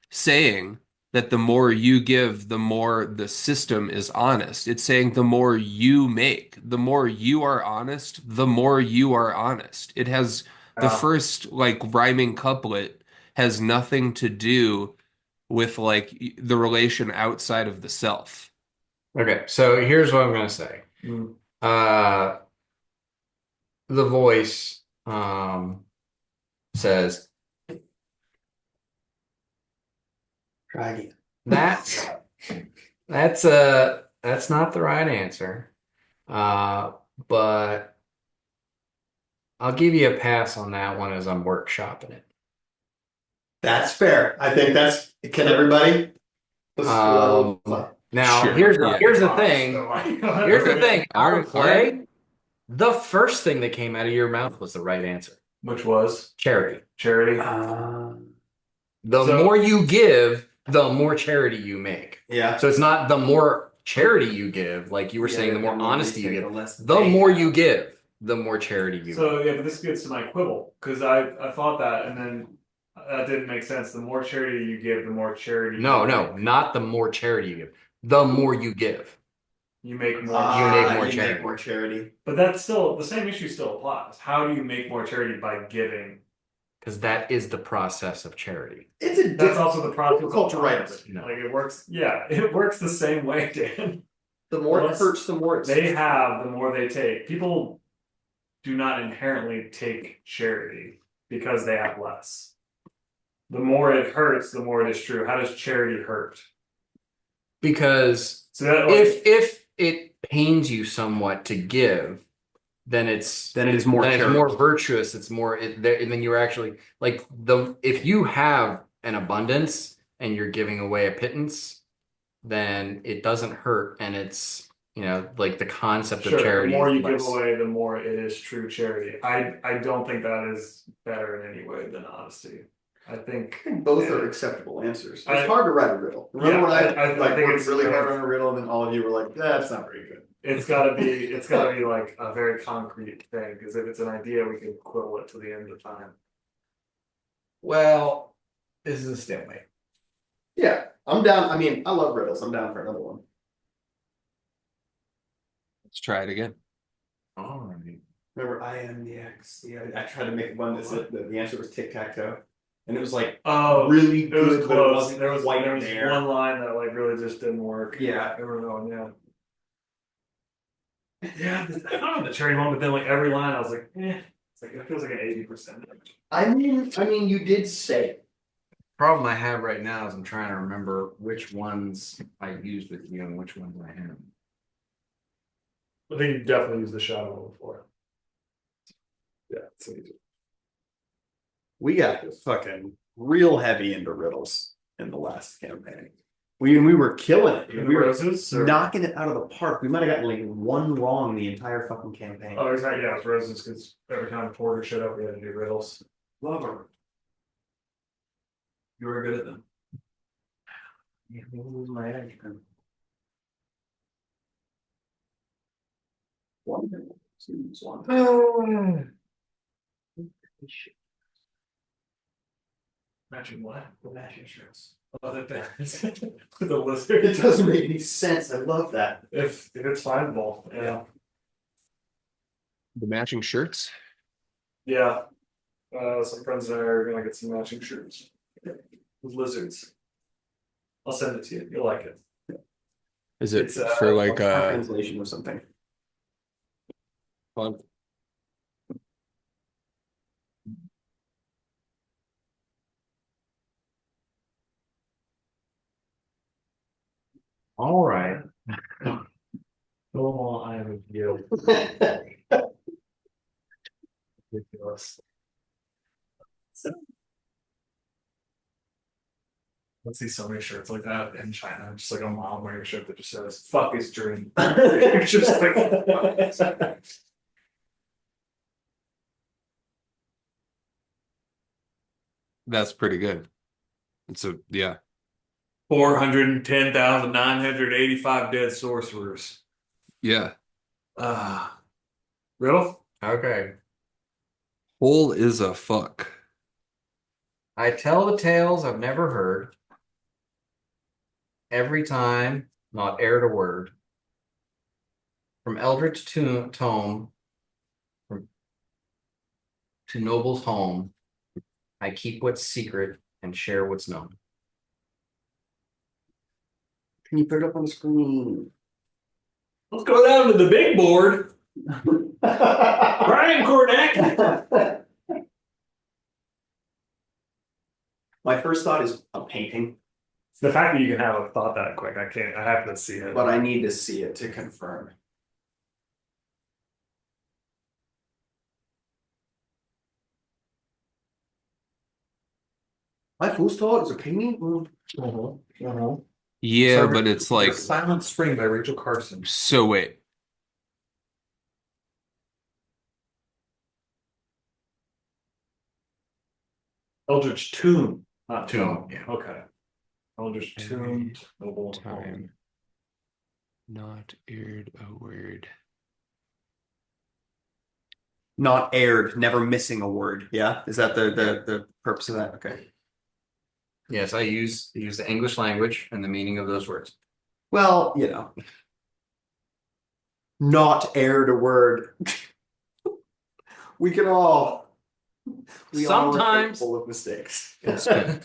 S5: saying that the more you give, the more the system is honest. It's saying the more you make, the more you are honest, the more you are honest. It has the
S3: Uh,
S5: first like rhyming couplet has nothing to do with like the relation outside of the self.
S1: Okay, so here's what I'm gonna say.
S3: mm,
S1: Uh, the voice says
S2: Try again.
S1: that's that's not the right answer. Uh, but I'll give you a pass on that one as I'm workshopping it.
S2: That's fair. I think that's. Can everybody? Let's do our little
S1: Um,
S2: fun.
S1: now
S5: Sure,
S1: here's
S5: yeah.
S1: here's the thing. Here's the thing.
S5: All
S1: Out
S5: right,
S1: of play, the first thing that came out of your mouth was the right answer.
S3: which was
S1: Charity.
S3: charity.
S1: The
S3: So-
S1: more you give, the more charity you make.
S2: Yeah.
S1: So it's not the more charity you give, like you were saying, the more honesty you give. The more you give, the more charity you make.
S3: So yeah, but this gets to my quibble because I thought that and then that didn't make sense. The more charity you give, the more charity.
S1: No,
S3: you
S1: no,
S3: make.
S1: not the more charity you give. The more you give.
S3: You make more.
S1: You make more
S2: you
S1: charity.
S2: make more charity.
S3: But that's still the same issue still applies. How do you make more charity by giving?
S1: Because that is the process of charity.
S2: It's a
S3: That's also the process.
S2: difficult to write.
S1: No.
S3: Like it works. Yeah, it works the same way, Dan.
S2: The more it
S3: Unless
S2: hurts, the more it's.
S3: They have, the more they take. People do not inherently take charity because they have less. The more it hurts, the more it is true. How does charity hurt?
S1: Because
S3: So that
S1: if it pains you somewhat to give, then it is more
S2: charity.
S1: it's more virtuous. It's more and then you're actually like if you have an abundance and you're giving away a pittance, then it doesn't hurt and it's like the concept
S3: sure,
S1: of charity
S3: the more
S1: is
S3: you give
S1: less.
S3: away, the more it is true charity. I don't think that is better in any way than honesty. I think
S2: Both are acceptable answers. It's
S3: I-
S2: hard to write a riddle. Remember
S3: Yeah,
S2: when
S3: I
S2: like
S3: think
S2: worked
S3: it's
S2: really
S3: very-
S2: hard on a riddle, and then all of you were like, "That's not very good."
S3: it's gotta be like a very concrete thing, because if it's an idea, we can quibble it to the end of time.
S1: Well, this is a stalemate.
S2: Yeah, I'm down. I mean, I love riddles. I'm down for another one.
S5: Let's try it again.
S1: All right.
S2: Remember, I am the X. Yeah, I tried to make one that said that the answer was tic tac toe, and it was like
S3: Oh,
S2: really
S3: it was
S2: good, but it
S3: close.
S2: wasn't
S3: There was
S2: quite
S3: there was
S2: there.
S3: one line that like really just didn't work.
S2: Yeah.
S3: I remember that one. Yeah, I don't know the charity one, but then like every line, I was like, it's like it feels like an 80%.
S2: I mean, you did say it.
S1: Problem I have right now is I'm trying to remember which ones I used with you and which ones I haven't.
S3: I think you definitely used the shadow one before. Yeah, it's easy.
S2: We got fucking real heavy into riddles in the last campaign. We were killing it.
S3: Even
S2: We were
S3: roses, or-
S2: knocking it out of the park. We might have gotten like one wrong the entire fucking campaign.
S3: Oh, exactly. Yeah, it's roses because every time Porter showed up, we had to do riddles.
S2: Love her.
S3: You were good at them.
S2: Yeah, maybe lose my edge. One thing. Choose one thing.
S3: Matching what?
S2: The matching shirts.
S3: Oh, the lizard.
S2: It doesn't make any sense. I love that.
S3: If it's findable, yeah.
S5: The matching shirts.
S3: Yeah. Some friends and I are gonna get some matching shirts with lizards. I'll send it to you. You'll like it.
S5: Is it
S3: It's,
S5: for like a
S2: translation of something.
S5: fun?
S1: All right.
S3: Oh, I am a guild. Ridiculous. I see so many shirts like that in China. Just like a mom wearing a shirt that just says "fuck his dream." It's just like
S5: That's pretty good. It's a yeah.
S3: 410,985 dead sorcerers.
S5: Yeah.
S3: Riddle?
S1: Okay.
S5: Hole is a fuck.
S1: I tell the tales I've never heard. every time, not erred a word. From eldritch tome, to noble's home, I keep what's secret and share what's known.
S2: Can you put it up on the screen?
S3: Let's go down to the big board. Brian Cornett.
S2: My first thought is a painting,
S3: It's the fact that you can have a thought that quick. I have to see it.
S2: but I need to see it to confirm. My first thought is a painting.
S5: Yeah, but it's like,
S3: Silent Spring by Rachel Carson.
S5: so wait.
S3: Eldritch Tomb, not
S1: Tomb,
S3: Tomb.
S1: yeah.
S3: Okay. Eldritch
S5: Every
S3: Tomb, Noble
S5: time. Not aired a word.
S2: Not aired, never missing a word. Yeah, is that the purpose of that? Okay.
S1: Yes, I use the English language and the meaning of those words.
S2: Well, you know, not aired a word. We can all. We all are
S1: Sometimes-
S2: capable of mistakes.
S5: It's good.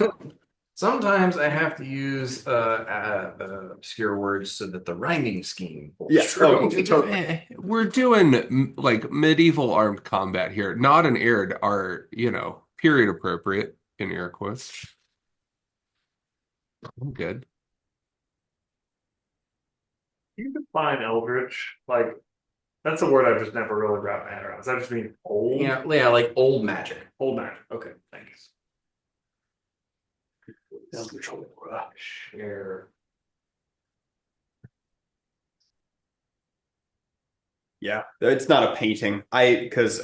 S1: Sometimes I have to use obscure words so that the rhyming scheme holds
S2: Yeah,
S1: true.
S2: oh, totally.
S5: We're doing like medieval armed combat here. Not an aired are, period appropriate in air quotes. I'm good.
S3: You define Eldritch, like that's a word I've just never really wrapped my head around. Does that just mean old?
S1: Yeah, like old magic.
S3: Old magic. Okay, thanks. Eldritch share.
S2: Yeah, it's not a painting. Because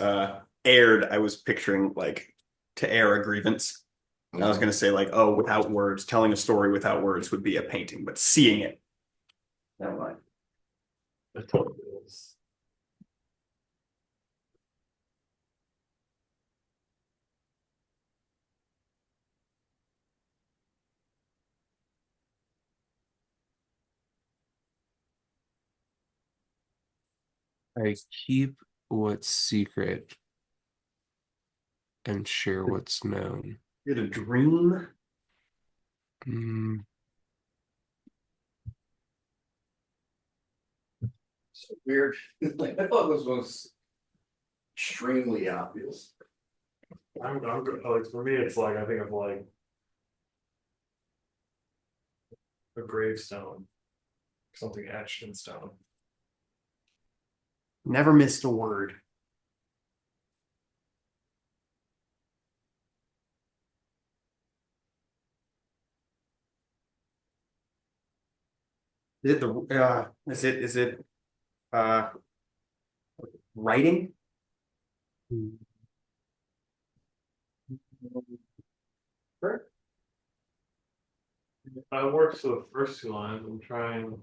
S2: aired, I was picturing like to air a grievance. And I was gonna say like, oh, without words, telling a story without words would be a painting, but seeing it. Never mind.
S3: It totally is.
S5: I keep what's secret and share what's known.
S2: You had a dream.
S5: Mm,
S1: So weird. Like I thought this was extremely obvious.
S3: I'm good. Like for me, it's like I think of like a gravestone, something etched in stone.
S2: Never missed a word. Is it writing?
S3: It works for the first two lines. I'm trying,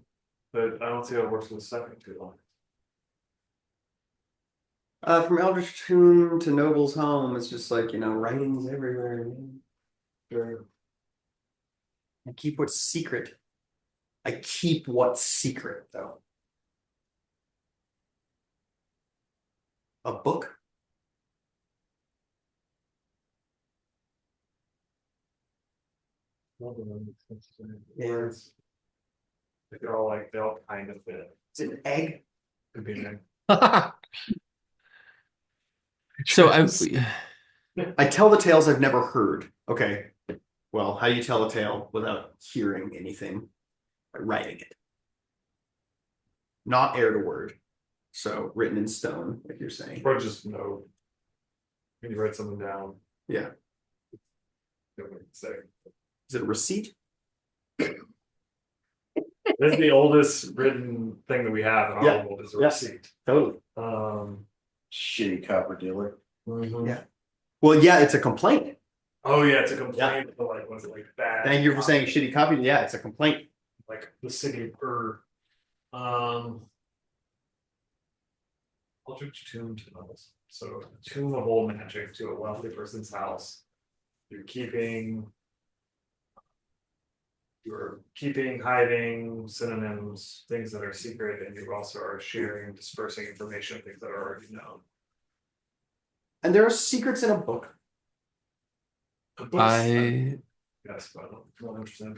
S3: but I don't see how it works for the second two lines.
S2: From Eldritch Tomb to Noble's home, it's just like, writings everywhere.
S3: Sure.
S2: I keep what's secret. I keep what's secret, though. A book? Yeah.
S3: They all kind of fit.
S2: It's an egg.
S3: Could be an
S5: So I'm
S2: I tell the tales I've never heard. Okay. Well, how do you tell a tale without hearing anything? By writing it. Not aired a word. So written in stone, like you're saying.
S3: or just no. When you write something down,
S2: Yeah.
S3: don't know what to say.
S2: Is it a receipt?
S3: This is the oldest written thing that we have in our
S2: Yeah.
S3: world is a
S2: Yeah.
S3: receipt.
S2: Totally.
S1: Shitty copper dealer.
S2: Yeah. Well, yeah, it's a complaint.
S3: Oh yeah, it's a complaint. But like, was it like bad?
S2: Thank you for saying shitty copy. Yeah, it's a complaint.
S3: Like the city of Ur. Eldritch Tomb tunnels. So a tomb of old magic to a wealthy person's house. You're keeping You're keeping, hiding, synonyms, things that are secret, and you also are sharing, dispersing information, things that are already known.
S2: And there are secrets in a book.
S5: I
S3: Yes, but I'm not interested.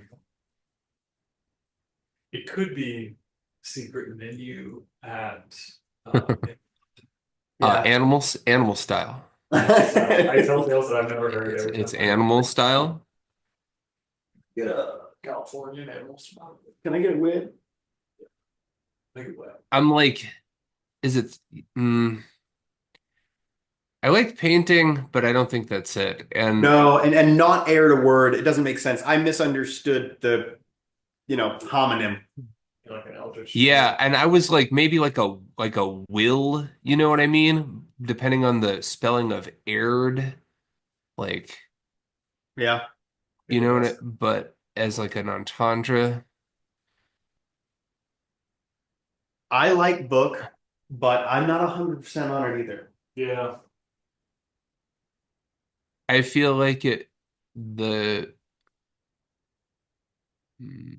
S3: It could be secret menu at
S5: animal style.
S3: I tell tales that I've never heard.
S5: It's,
S3: Every
S5: it's
S3: time.
S5: animal style.
S3: Get a Californian animal style.
S2: Can I get a win?
S3: Make it wet.
S5: I'm like, is it? Mm, I like painting, but I don't think that's it. And
S2: No, and not aired a word. It doesn't make sense. I misunderstood the, homonym.
S3: Like an eldritch.
S5: yeah, and I was like maybe like a will, you know what I mean? Depending on the spelling of aired, like
S2: Yeah.
S5: you know what it, but as like an entendre.
S2: I like book, but I'm not 100% on it either.
S3: Yeah.
S5: I feel like it the hmm,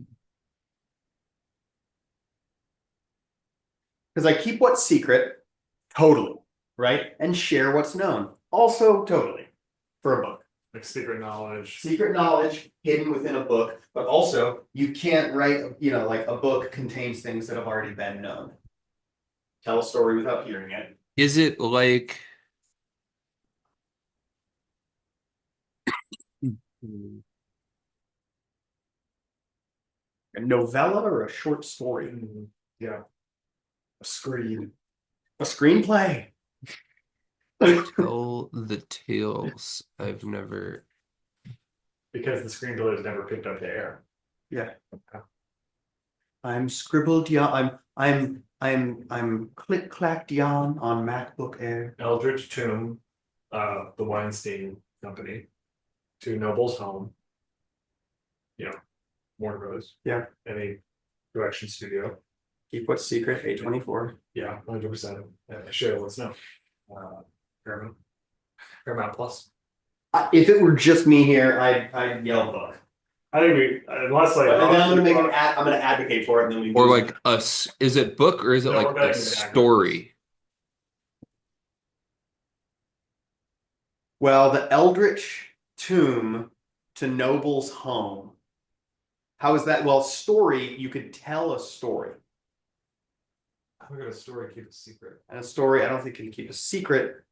S2: Because I keep what's secret, totally, right? And share what's known, also totally, for a book.
S3: Like secret knowledge.
S2: Secret knowledge hidden within a book, but also you can't write, like a book contains things that have already been known. Tell a story without hearing it.
S5: is it like
S2: A novella or a short story?
S3: Yeah. A screed.
S2: A screenplay.
S5: tell the tales I've never
S3: Because the screenplay has never picked up the air.
S2: Yeah. I'm scribbled yawn. I'm click clacked yawn on MacBook Air.
S3: Eldritch Tomb, the Weinstein Company, to Noble's Home, Warner Brothers.
S2: Yeah.
S3: Any direction studio.
S2: Keep what's secret. A24.
S3: Yeah, 100%. Share what's known. Paramount. Paramount Plus.
S2: If it were just me here, I'd yell book.
S3: I think we, unless like.
S2: But then I'm gonna make an ad. I'm gonna advocate for it, and then we.
S5: or
S2: lose
S5: like
S2: it.
S5: is it book or is it
S3: No,
S5: like
S3: we're betting
S5: a
S3: the back.
S5: story?
S2: Well, the Eldritch Tomb to Noble's Home. How is that? Well, story. You could tell a story,
S3: I'm gonna story keep it secret.
S2: and a story. I don't think can keep a secret.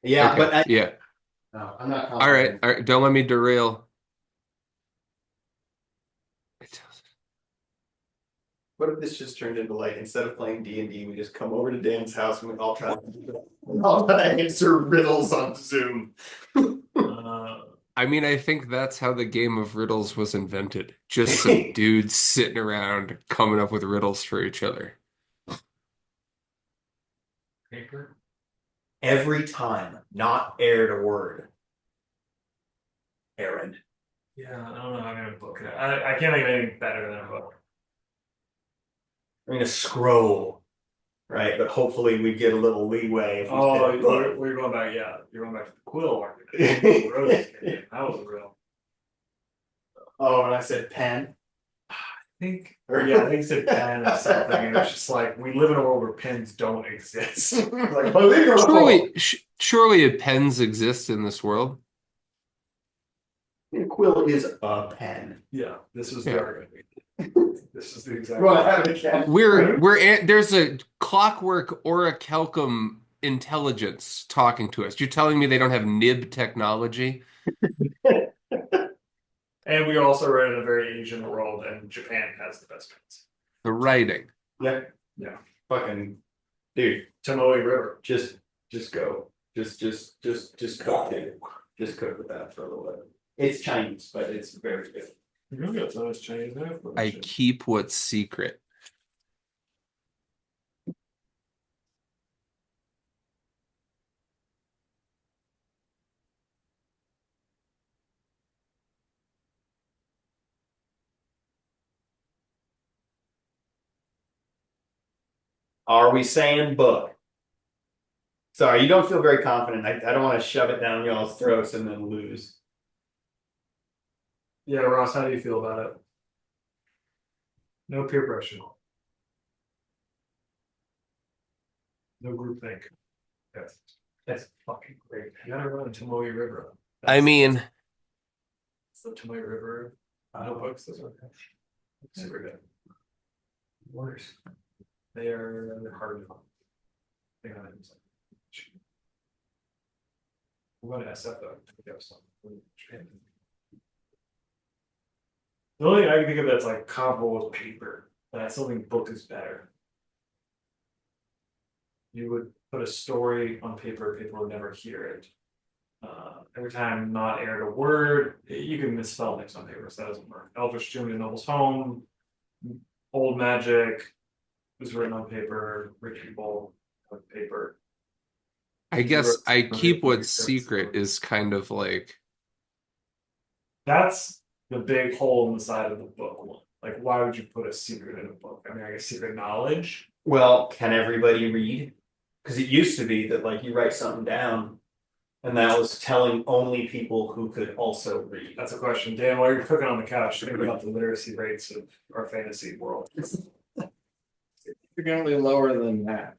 S2: Yeah,
S5: Okay,
S2: but
S5: yeah.
S2: no, I'm not.
S5: All right, don't let me derail.
S2: What if this just turned into like instead of playing D&D, we just come over to Dan's house and we all try to answer riddles on Zoom.
S5: I mean, I think that's how the game of riddles was invented. Just some dudes sitting around coming up with riddles for each other.
S3: Paper.
S2: Every time, not aired a word. Aaron.
S3: Yeah, I don't know how I'm gonna book it. I can't think of anything better than a book.
S2: I mean, a scroll, right? But hopefully we get a little leeway. If we
S3: Oh,
S2: said book.
S3: we're going back. Yeah, you're going back to the quill argument. Roses game. That was real.
S2: Oh, and I said pen.
S3: I think, or yeah, I think it said pen or something, and it's just like we live in a world where pens don't exist.
S2: Like, oh, they go
S5: Surely pens exist in this world.
S2: A quill is a pen.
S3: Yeah, this was the
S5: Yeah.
S3: argument. This is the exact.
S2: You want to have it again?
S5: There's a clockwork orichalcum intelligence talking to us. You're telling me they don't have nib technology?
S3: And we also are in a very Asian world, and Japan has the best pens.
S5: The writing.
S2: Yeah.
S3: Yeah.
S2: Fucking dude.
S3: Tomoe River.
S2: Just go. Just cook it. Just cook with that for a little bit. It's Chinese, but it's very good.
S3: You got so much Chinese there.
S5: I keep what's secret.
S2: Are we saying book? Sorry, you don't feel very confident. I don't want to shove it down y'all's throats and then lose.
S3: Yeah, Ross, how do you feel about it? No peer pressure. No group think. That's fucking great. You gotta run Tomoe River.
S5: I mean,
S3: It's the Tomoe River notebooks. Those are super good. Worse. They are hard to find. They got it. We're going to SF though. We have some. The only thing I can think of that's like comparable with paper, but I still think book is better. You would put a story on paper, people would never hear it. Every time not aired a word, you can misspell things on paper, so that doesn't work. Eldritch Tomb in Noble's Home, Old Magic was written on paper, rich people on paper.
S5: I guess I keep what's secret is kind of like,
S3: That's the big hole in the side of the book. Like, why would you put a secret in a book? I mean, I guess secret knowledge.
S2: Well, can everybody read? Because it used to be that like you write something down, and that was telling only people who could also read.
S3: That's a question. Dan, while you're cooking on the couch, think about the literacy rates of our fantasy world.
S1: Significantly lower than that.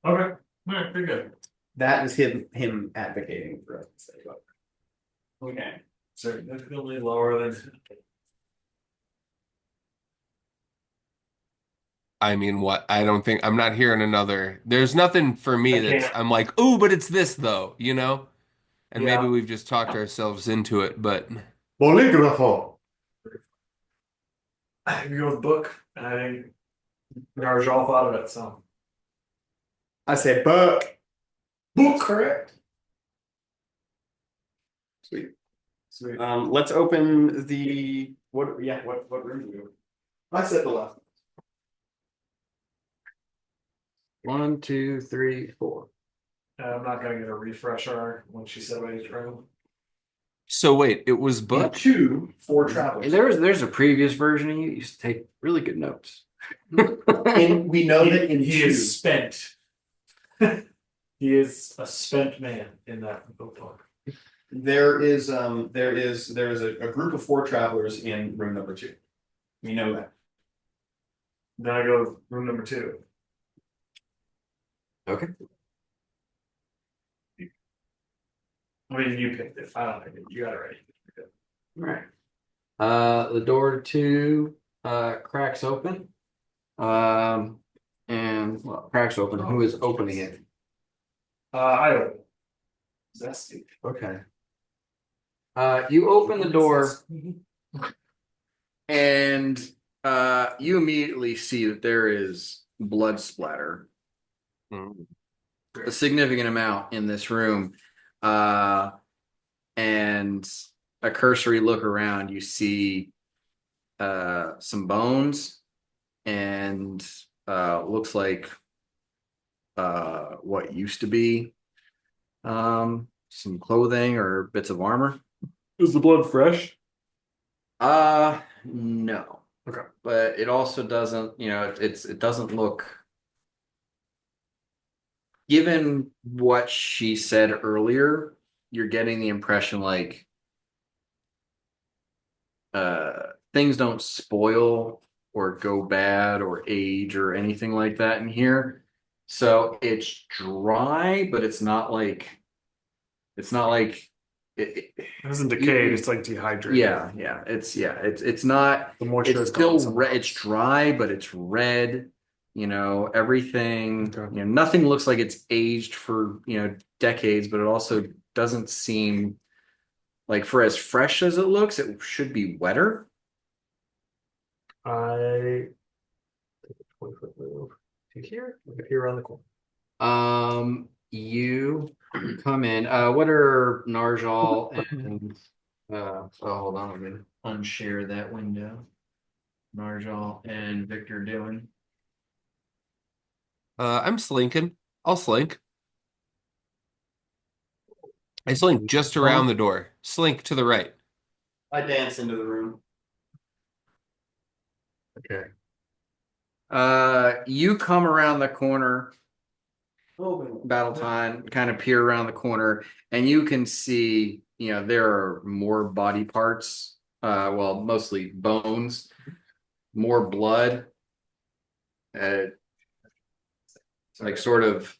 S3: Okay, all right, pretty good.
S2: That is him advocating for us to say about.
S3: Okay, significantly lower than.
S5: I mean, what? I don't think I'm not hearing another. There's nothing for me
S3: I
S5: that's
S3: can't.
S5: I'm like, oh, but it's this though, you know? And maybe
S3: Yeah.
S5: we've just talked ourselves into it, but
S2: Bolígrafo.
S3: I think we go with book, and I think Narjal thought of it, so.
S2: I said book. Book, correct. Sweet.
S3: Sweet.
S2: Let's open the what? Yeah, what room do we open? I said the left.
S1: 1, 2, 3, 4.
S3: I'm not gonna get a refresher when she said what he's room.
S5: so wait, it was
S2: And
S5: book?
S2: 2 for travelers.
S1: There's a previous version of you used to take really good notes.
S2: And we know that in
S3: He
S2: 2.
S3: is spent. He is a spent man in that book.
S2: There is a group of 4 travelers in room number 2. We know that.
S3: Then I go with room number 2.
S1: Okay.
S3: I mean, you picked it. I don't know. You got it right.
S1: All right. The door to cracks open. And well, cracks open. Who is opening it?
S3: I open. Zesty.
S1: Okay. You open the door and you immediately see that there is blood splatter,
S5: Mm.
S1: a significant amount in this room. And a cursory look around, you see some bones and looks like what used to be some clothing or bits of armor.
S3: Is the blood fresh?
S1: No.
S3: Okay.
S1: But it also doesn't, it doesn't look, given what she said earlier, you're getting the impression like things don't spoil or go bad or age or anything like that in here. So it's dry, but it's not like it,
S3: It hasn't decayed. It's like dehydrated.
S1: it's not,
S3: The moisture
S1: it's
S3: is gone
S1: still
S3: somewhere
S1: it's
S3: else.
S1: dry, but it's red. Everything,
S3: Okay.
S1: nothing looks like it's aged for, decades, but it also doesn't seem like, for as fresh as it looks, it should be wetter.
S3: I take a 20-foot move to here. Look at here around the corner.
S1: You come in. What are Narjal and hold on, I'm gonna unshare that window. Narjal and Victor doing.
S5: I'm slinking. I'll slink. I slink just around the door. Slink to the right.
S2: I dance into the room.
S1: Okay. You come around the corner, battle time, kind of peer around the corner, and you can see, there are more body parts well, mostly bones, more blood, uh, like sort of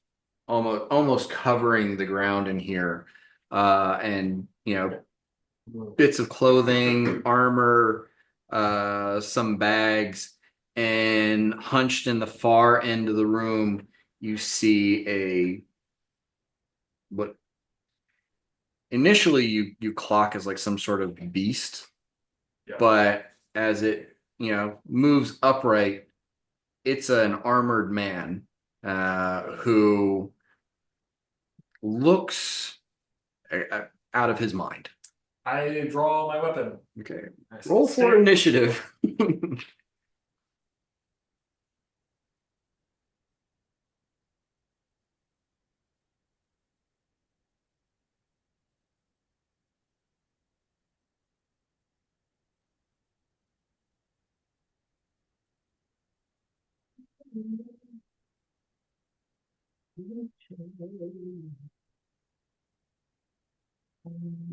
S1: almost covering the ground in here, and bits of clothing, armor, some bags, and hunched in the far end of the room, you see what initially you clock as like some sort of beast,
S3: Yeah.
S1: but as it moves upright, it's an armored man who looks out of his mind.
S3: I draw my weapon.
S1: Okay,
S3: I say,
S1: roll for initiative.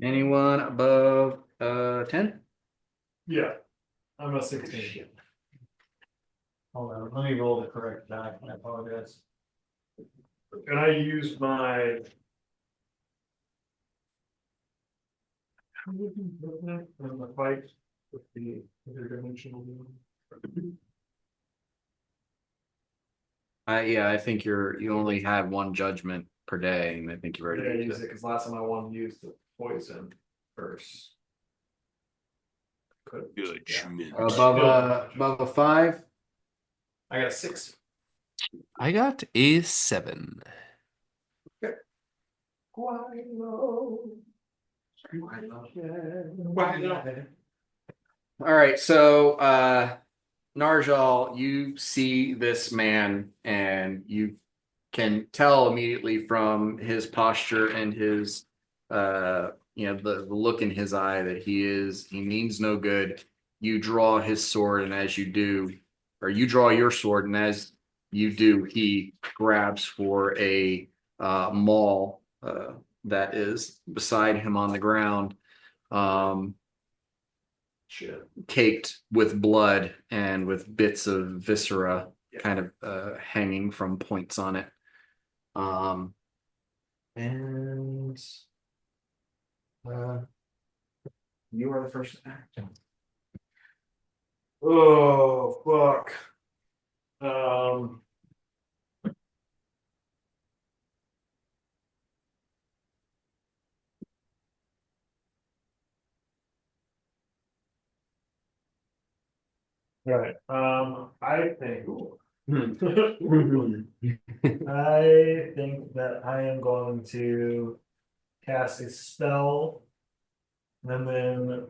S1: Anyone above 10?
S3: Yeah, I'm a 16.
S2: Hold on, let me roll the correct die. I apologize.
S3: And I use my in the fight with the interdimensional being.
S1: I think you only have one judgment per day, and I think you've
S3: Yeah, I
S1: already
S3: use
S1: used
S3: it
S1: it.
S3: because last time I wanted to use the poison first. Could
S5: Judgment.
S1: Above a 5?
S2: I got a 6.
S5: I got a 7.
S1: All right, so Narjal, you see this man, and you can tell immediately from his posture and his the look in his eye that he means no good. You draw his sword, and as you do, or you draw your sword, and as you do, he grabs for a maul that is beside him on the ground. Um, Caked with blood and with bits of viscera kind of hanging from points on it. And uh, you are the first to act.
S3: Oh fuck. Right. I think I think that I am going to cast a spell and then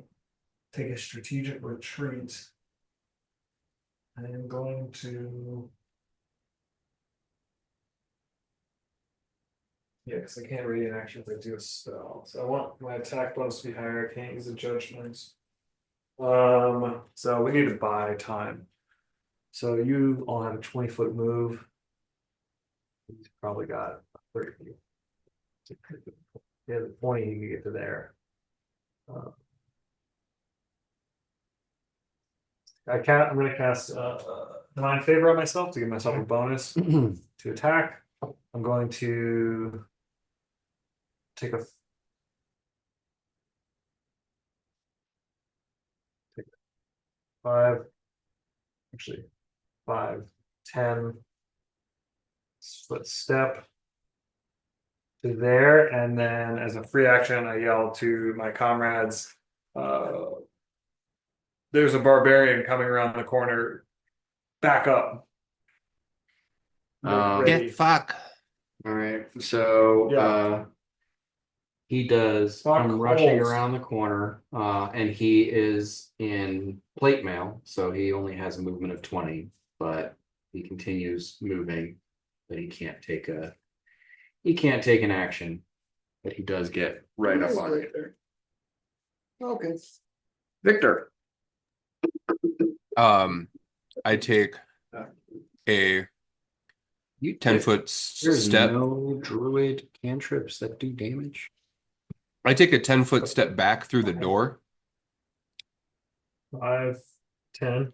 S3: take a strategic retreat. I am going to. Yeah, because I can't read an action if I do a spell. So I want my attack bonus to be higher. I can't use a judgment. So we need to buy time. So you all have a 20-foot move. He's probably got 30. Yeah, the 20 you can get to there. I'm gonna cast Divine Favor on myself to give myself a bonus to attack. I'm going to take a 5, actually 5, 10 split step to there, and then as a free action, I yell to my comrades, there's a barbarian coming around the corner. Back up. Make ready.
S5: Get fuck.
S1: All right, so
S3: Yeah.
S1: he does
S3: Fuck
S1: come rushing
S3: holes.
S1: around the corner, and he is in plate mail, so he only has a movement of 20, but he continues moving, but he can't take an action, but he does get right up on it.
S2: Okay.
S1: Victor.
S5: I take a
S1: You
S5: 10-foot
S1: There's
S5: step.
S1: no druid cantrips that do damage.
S5: I take a 10-foot step back through the door.
S3: 5, 10.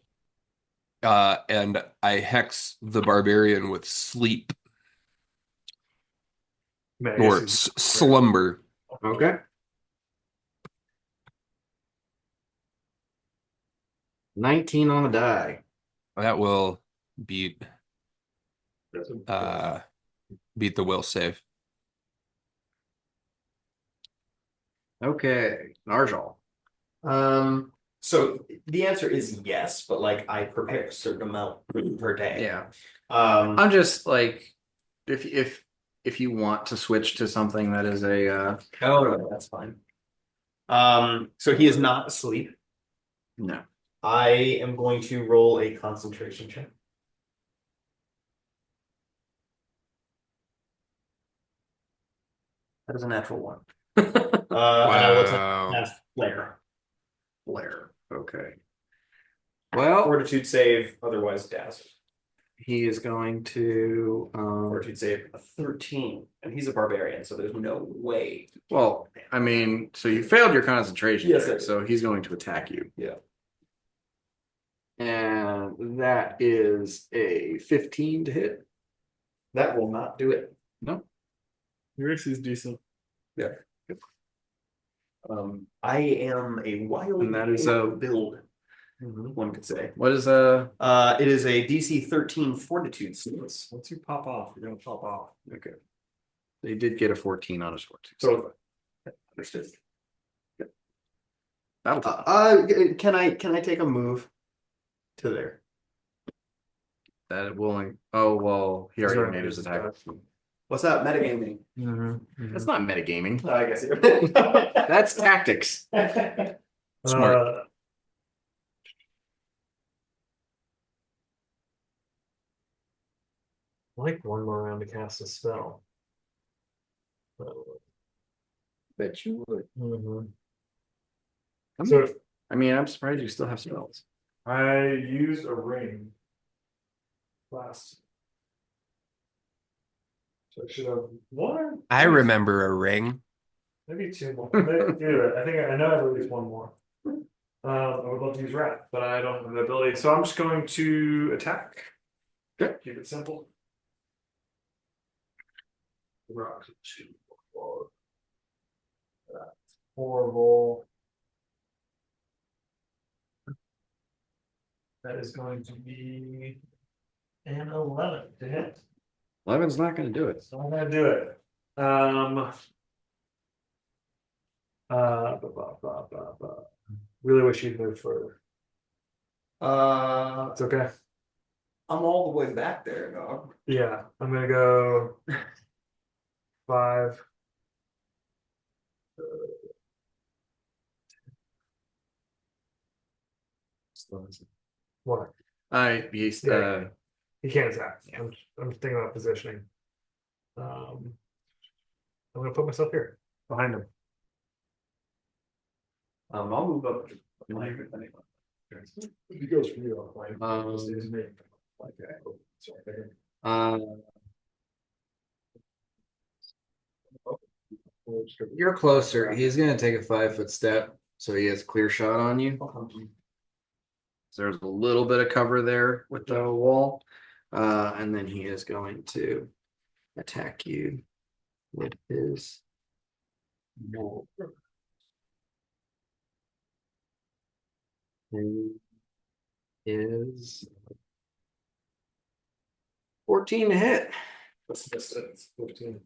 S5: And I hex the barbarian with sleep
S3: Man, I
S5: or
S3: guess
S5: slumber.
S1: Okay. 19 on the die.
S5: That will beat
S3: he's-
S5: beat the will save.
S1: Okay, Narjal.
S2: So the answer is yes, but like I prepare a certain amount per day.
S1: Yeah.
S2: Um,
S1: I'm just like if you want to switch to something that is a
S2: oh no, that's fine. So he is not asleep.
S1: no.
S2: I am going to roll a concentration check. That is a natural one. And I will
S5: Wow.
S2: cast Flare.
S1: Blair. Okay. Well,
S2: Fortitude save, otherwise dazzle.
S1: he is going to
S2: Fortitude save a 13, and he's a barbarian, so there's no way.
S1: well, I mean, so you failed your concentration
S2: Yes, I
S1: check,
S2: did.
S1: so he's going to attack you.
S2: Yeah.
S1: And that is a 15 to hit.
S2: That will not do it.
S1: No.
S3: Your AC is decent.
S2: I am a wily
S1: And that is a-
S2: build, one could say.
S1: What is
S2: It is a DC 13 Fortitude save.
S3: Once you pop off, you're gonna pop off.
S1: okay. They did get a 14 on his fortitude.
S2: So understood.
S1: That'll do.
S2: Can I take a move to there?
S1: That will. Oh well, he already
S3: Sorry,
S1: made his attack.
S2: What's that metagaming?
S1: That's not metagaming.
S2: I guess you're
S1: That's tactics. Smart.
S3: Like one more round to cast a spell.
S1: Bet you would.
S3: So
S1: I mean, I'm surprised you still have spells.
S3: I used a ring last. So I should have one.
S5: I remember a ring.
S3: Maybe 2 more. Dude, I think I know I have at least one more. I would love to use Wrath, but I don't have the ability. So I'm just going to attack.
S1: Okay.
S3: Keep it simple. Rock, 2, 4. That's horrible. That is going to be an 11 to hit.
S1: 11's not going to do it.
S3: So I'm gonna do it. Ba, ba, ba, ba, ba. Really wish you'd moved further. It's okay.
S2: I'm all the way back there, dog.
S3: Yeah, I'm gonna go 5. What?
S1: He's
S3: Yeah. He can't attack.
S1: Yeah.
S3: I'm thinking about positioning. I'm gonna put myself here behind him.
S2: I'll move up.
S3: He goes for you.
S1: You're closer. He's going to take a 5-foot step, so he has clear shot on you. So there's a little bit of cover there with the wall, and then he is going to attack you with his. Is 14 to hit.
S3: What's the distance? 15.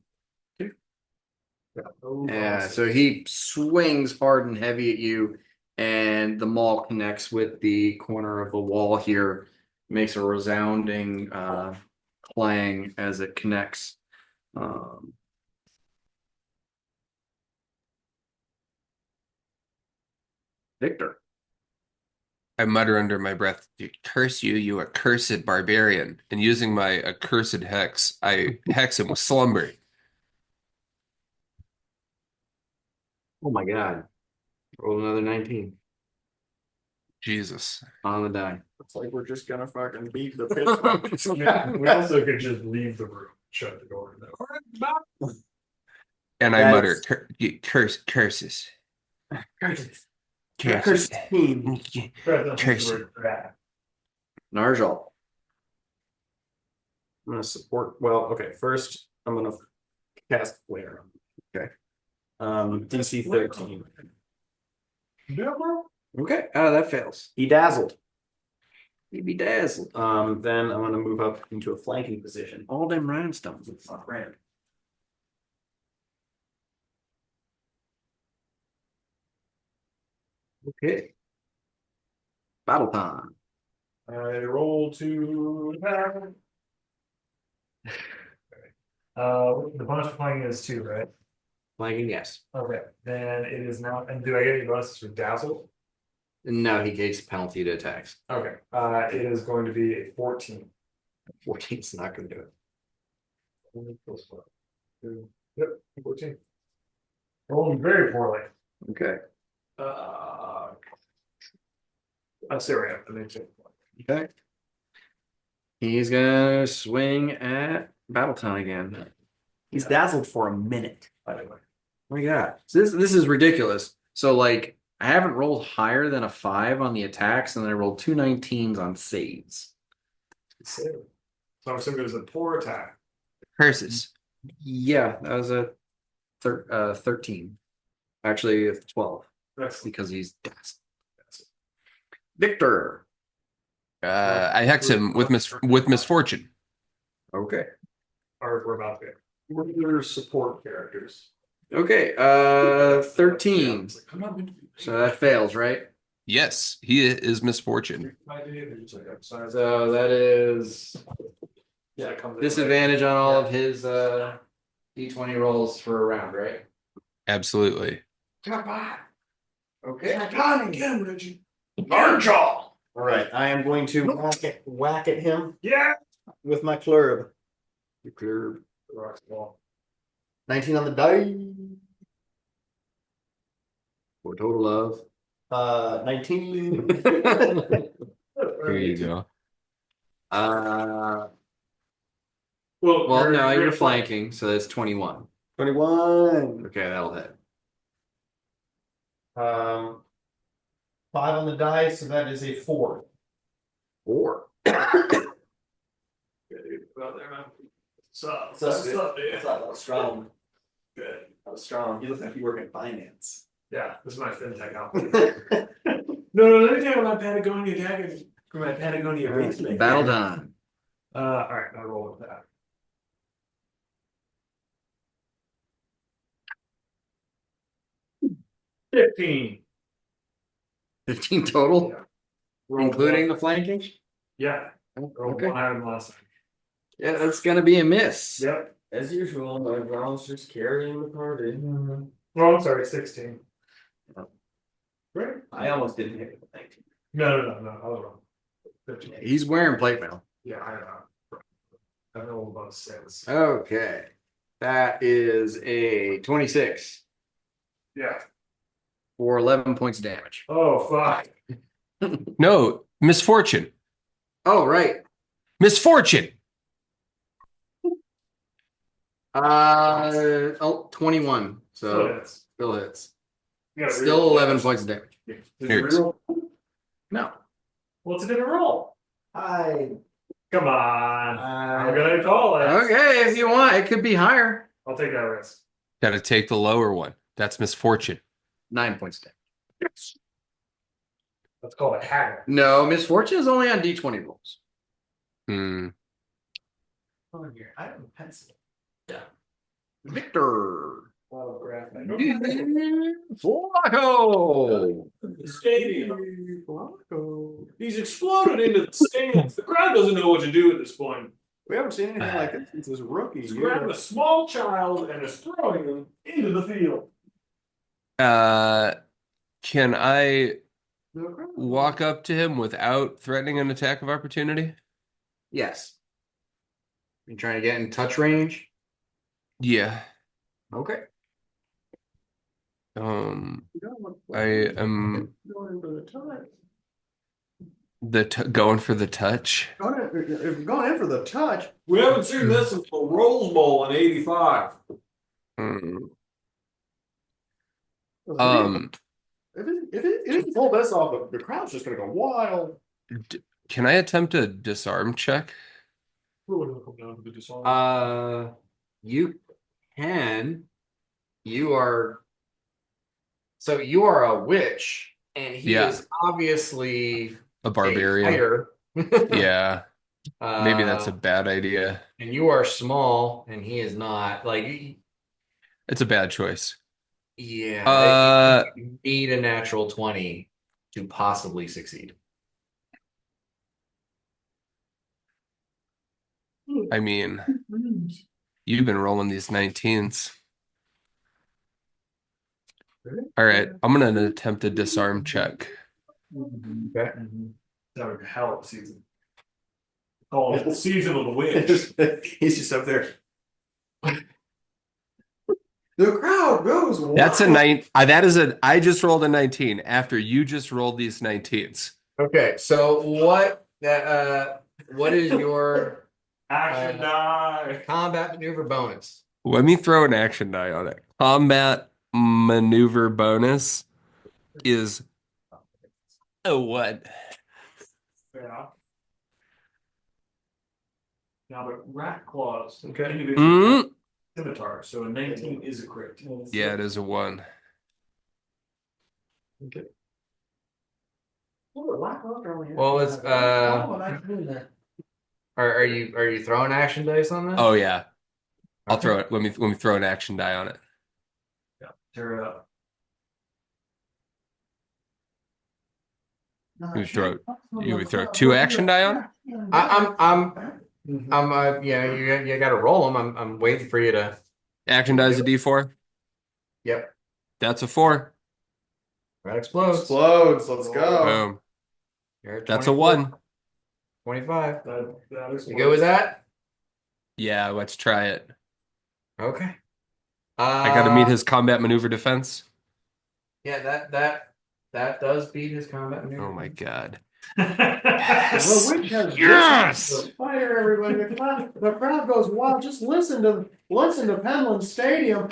S1: Yeah, so he swings hard and heavy at you, and the maul connects with the corner of the wall here, makes a resounding clang as it connects. Victor.
S5: I mutter under my breath, curse you, you accursed barbarian. And using my accursed hex, I hex him with slumber.
S1: Oh my God. Roll another 19
S5: Jesus.
S1: on the die.
S2: It's like we're just gonna fucking beat the piss.
S3: We also could just leave the room, shut the door.
S5: And I mutter,
S2: That's-
S5: curses.
S2: Christine.
S5: Curse.
S2: Narjal. I'm gonna support. Well, okay. First, I'm gonna cast Flare. Okay. DC 13. Okay. That fails. He dazzled. He be dazzled. Then I'm gonna move up into a flanking position. All them rhinestones. It's not random. Okay. Battle time.
S3: I roll to the bonus for playing is 2, right?
S2: Flanking, yes.
S3: Okay, then it is now. And do I get any bonuses for dazzle?
S2: No, he takes penalty to attacks.
S3: Okay, it is going to be a 14.
S2: 14 is not gonna do it.
S3: Yep, 14. Rolling very poorly.
S2: Okay.
S3: Let's see where I am.
S2: Okay. He's gonna swing at Battletown again. He's dazzled for a minute, by the way. Oh my god. So this is ridiculous. So like I haven't rolled higher than a 5 on the attacks, and then I rolled 2 19s on saves.
S3: So I'm assuming it was a poor attack.
S5: Curses.
S2: Yeah, that was a 13. Actually, it's 12
S3: That's
S2: because he's dazzled. Victor.
S5: I hex him with misfortune.
S2: Okay.
S3: or we're about to get. What are your support characters?
S2: Okay. 13. So that fails, right?
S5: Yes, he is misfortune.
S2: So that is
S3: Yeah, it comes in.
S2: disadvantage on all of his D20 rolls for a round, right?
S5: Absolutely.
S2: Okay.
S3: again, Reggie.
S2: Marjaw. All right, I am going to whack at him
S3: Yeah.
S2: with my club. Your club.
S3: Rocks ball.
S2: 19 on the die. For a total of 19.
S5: Here you go.
S2: Well, no, you're flanking, so that's 21. 21. Okay, that'll hit. 5 on the dice, so that is a 4. 4.
S3: Well, there, man. What's up?
S2: What's
S3: up, dude?
S2: That was strong.
S3: Good.
S2: That was strong. You look like you work in finance.
S3: Yeah, this is my fintech outfit. No, let me tell you my Patagonia jacket for my Patagonia basement.
S2: Battle done.
S3: All right, I'll roll with that. 15.
S2: 15 total,
S3: Yeah. Roll
S2: including
S3: one.
S2: the flanking?
S3: Yeah. Roll
S2: Okay.
S3: one higher than last time.
S2: Yeah, that's gonna be a miss.
S3: Yep.
S2: As usual, my Brown's just carrying the party.
S3: Oh, I'm sorry, 16.
S2: Oh.
S3: Right?
S2: I almost didn't hit it with 19.
S3: No, I was wrong. 15.
S2: He's wearing plate mail.
S3: Yeah, I know. I rolled about 6.
S2: Okay. That is a 26
S3: Yeah.
S2: for 11 points of damage.
S3: Oh, fuck.
S5: No, misfortune.
S2: Oh, right.
S5: Misfortune.
S2: 21.
S3: Still
S2: So
S3: hits.
S2: still hits.
S3: You gotta
S2: Still
S3: reroll.
S2: 11 points of damage.
S3: Did you
S5: Hits.
S3: reroll?
S2: No.
S3: Well, it's a different roll. Come on. I'm
S2: Okay,
S3: gonna call it.
S2: if you want, it could be higher.
S3: I'll take that risk.
S5: Got to take the lower one. That's misfortune.
S2: 9 points of damage.
S3: Let's call it haggle.
S2: No, misfortune is only on D20 rolls.
S5: Hmm.
S2: On here, I have a pencil. Yeah. Victor. Flacco.
S6: Stadium. He's exploded into the stands. The crowd doesn't know what to do at this point.
S2: We haven't seen anything like this since his rookie.
S6: He's grabbed a small child and is throwing him into the field.
S5: Can I walk up to him without threatening an attack of opportunity?
S2: Yes. You trying to get in touch range?
S5: Yeah.
S2: Okay.
S5: I am going for the touch.
S2: If you're going in for the touch.
S6: We haven't seen this since the Rose Bowl in '85.
S5: Hmm.
S6: If it pull this off, the crowd's just gonna go wild.
S5: Can I attempt a disarm check?
S6: We're gonna come down to the disarm.
S1: You can. You are. So you are a witch, and he
S5: Yeah.
S1: is obviously
S5: A
S1: a
S5: barbarian.
S1: fighter.
S5: Yeah. Maybe that's a
S1: Uh,
S5: bad idea.
S1: and you are small, and he is not. Like,
S5: It's a bad choice.
S1: yeah,
S5: Uh,
S1: you need a natural 20 to possibly succeed.
S5: I mean, you've been rolling these 19s. All right, I'm gonna attempt a disarm check.
S1: Okay.
S3: That would help season. Oh, the season of the witch.
S6: He's just up there. The crowd goes wild.
S5: That's a nine. That is a. I just rolled a 19 after you just rolled these 19s.
S1: Okay, so what is your
S3: Action die.
S1: combat maneuver bonus?
S5: Let me throw an action die on it. Combat maneuver bonus is a what?
S3: Yeah. Now the rat claws.
S1: Okay.
S3: Individual scimitar. So a 19 is a crit.
S5: Yeah, it is a 1.
S1: Okay.
S6: Well,
S1: it's are you throwing action dice on this?
S5: Oh yeah, I'll
S1: Okay.
S5: throw it. Let me throw an action die on it.
S3: Yeah. Tear it up.
S5: You would throw 2 action die on it.
S1: Yeah, you got to roll them. I'm waiting for you to.
S5: Action die is a D4.
S1: Yep,
S5: That's a 4.
S1: that explodes.
S6: Explodes. Let's go.
S5: Boom.
S1: You're at
S5: That's a
S1: 24,
S5: 1.
S1: 25.
S3: That is
S1: You go with that?
S5: Yeah, let's try it.
S1: Okay.
S5: I got to meet his combat maneuver defense.
S1: Yeah, that does beat his combat maneuver.
S5: Oh my god.
S6: The witch has
S5: Yes!
S6: fire, everybody. The crowd goes wild. Just listen to Penland Stadium.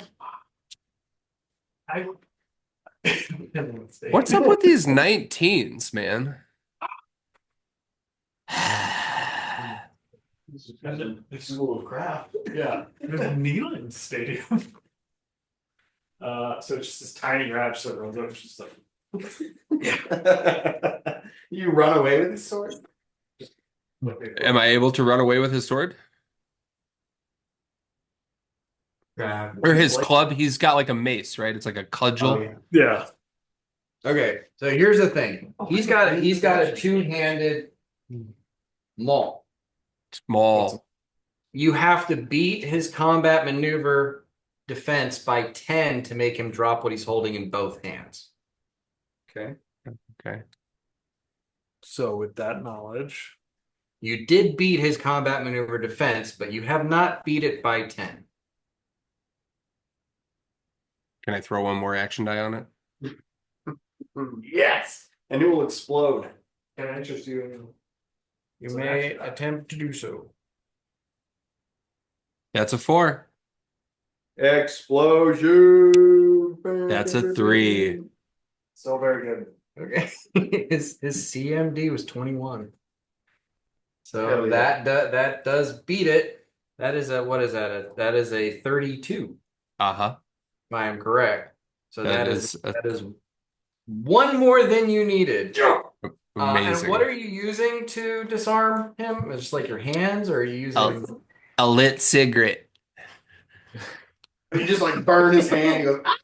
S5: What's up with these 19s, man?
S3: It's full of crap. Yeah. There's a Neyland Stadium. So it's just this tiny ranch that runs up, just like.
S6: You run away with his sword?
S5: Am I able to run away with his sword? Or his club? He's got like a mace, right? It's like a cudgel.
S1: Oh, yeah.
S3: Yeah.
S1: Okay, so here's the thing. He's got a two-handed maul.
S5: Small.
S1: You have to beat his combat maneuver defense by 10 to make him drop what he's holding in both hands. Okay.
S5: Okay.
S3: So with that knowledge,
S1: You did beat his combat maneuver defense, but you have not beat it by 10.
S5: Can I throw one more action die on it?
S6: Yes, and it will explode.
S3: can I interest you in
S1: You may attempt to do so.
S5: That's a 4.
S6: Explosion.
S5: That's a 3.
S3: still very good?
S1: Okay. His CMD was 21. So
S6: Hell yeah.
S1: that does beat it. That is a what is that? That is a 32.
S5: Uh-huh.
S1: If I am correct. So
S5: That
S1: that is one more than you needed. And
S5: amazing.
S1: what are you using to disarm him? It's just like your hands, or are you using?
S5: A lit cigarette.
S6: You just like burn his hand. He goes, ah!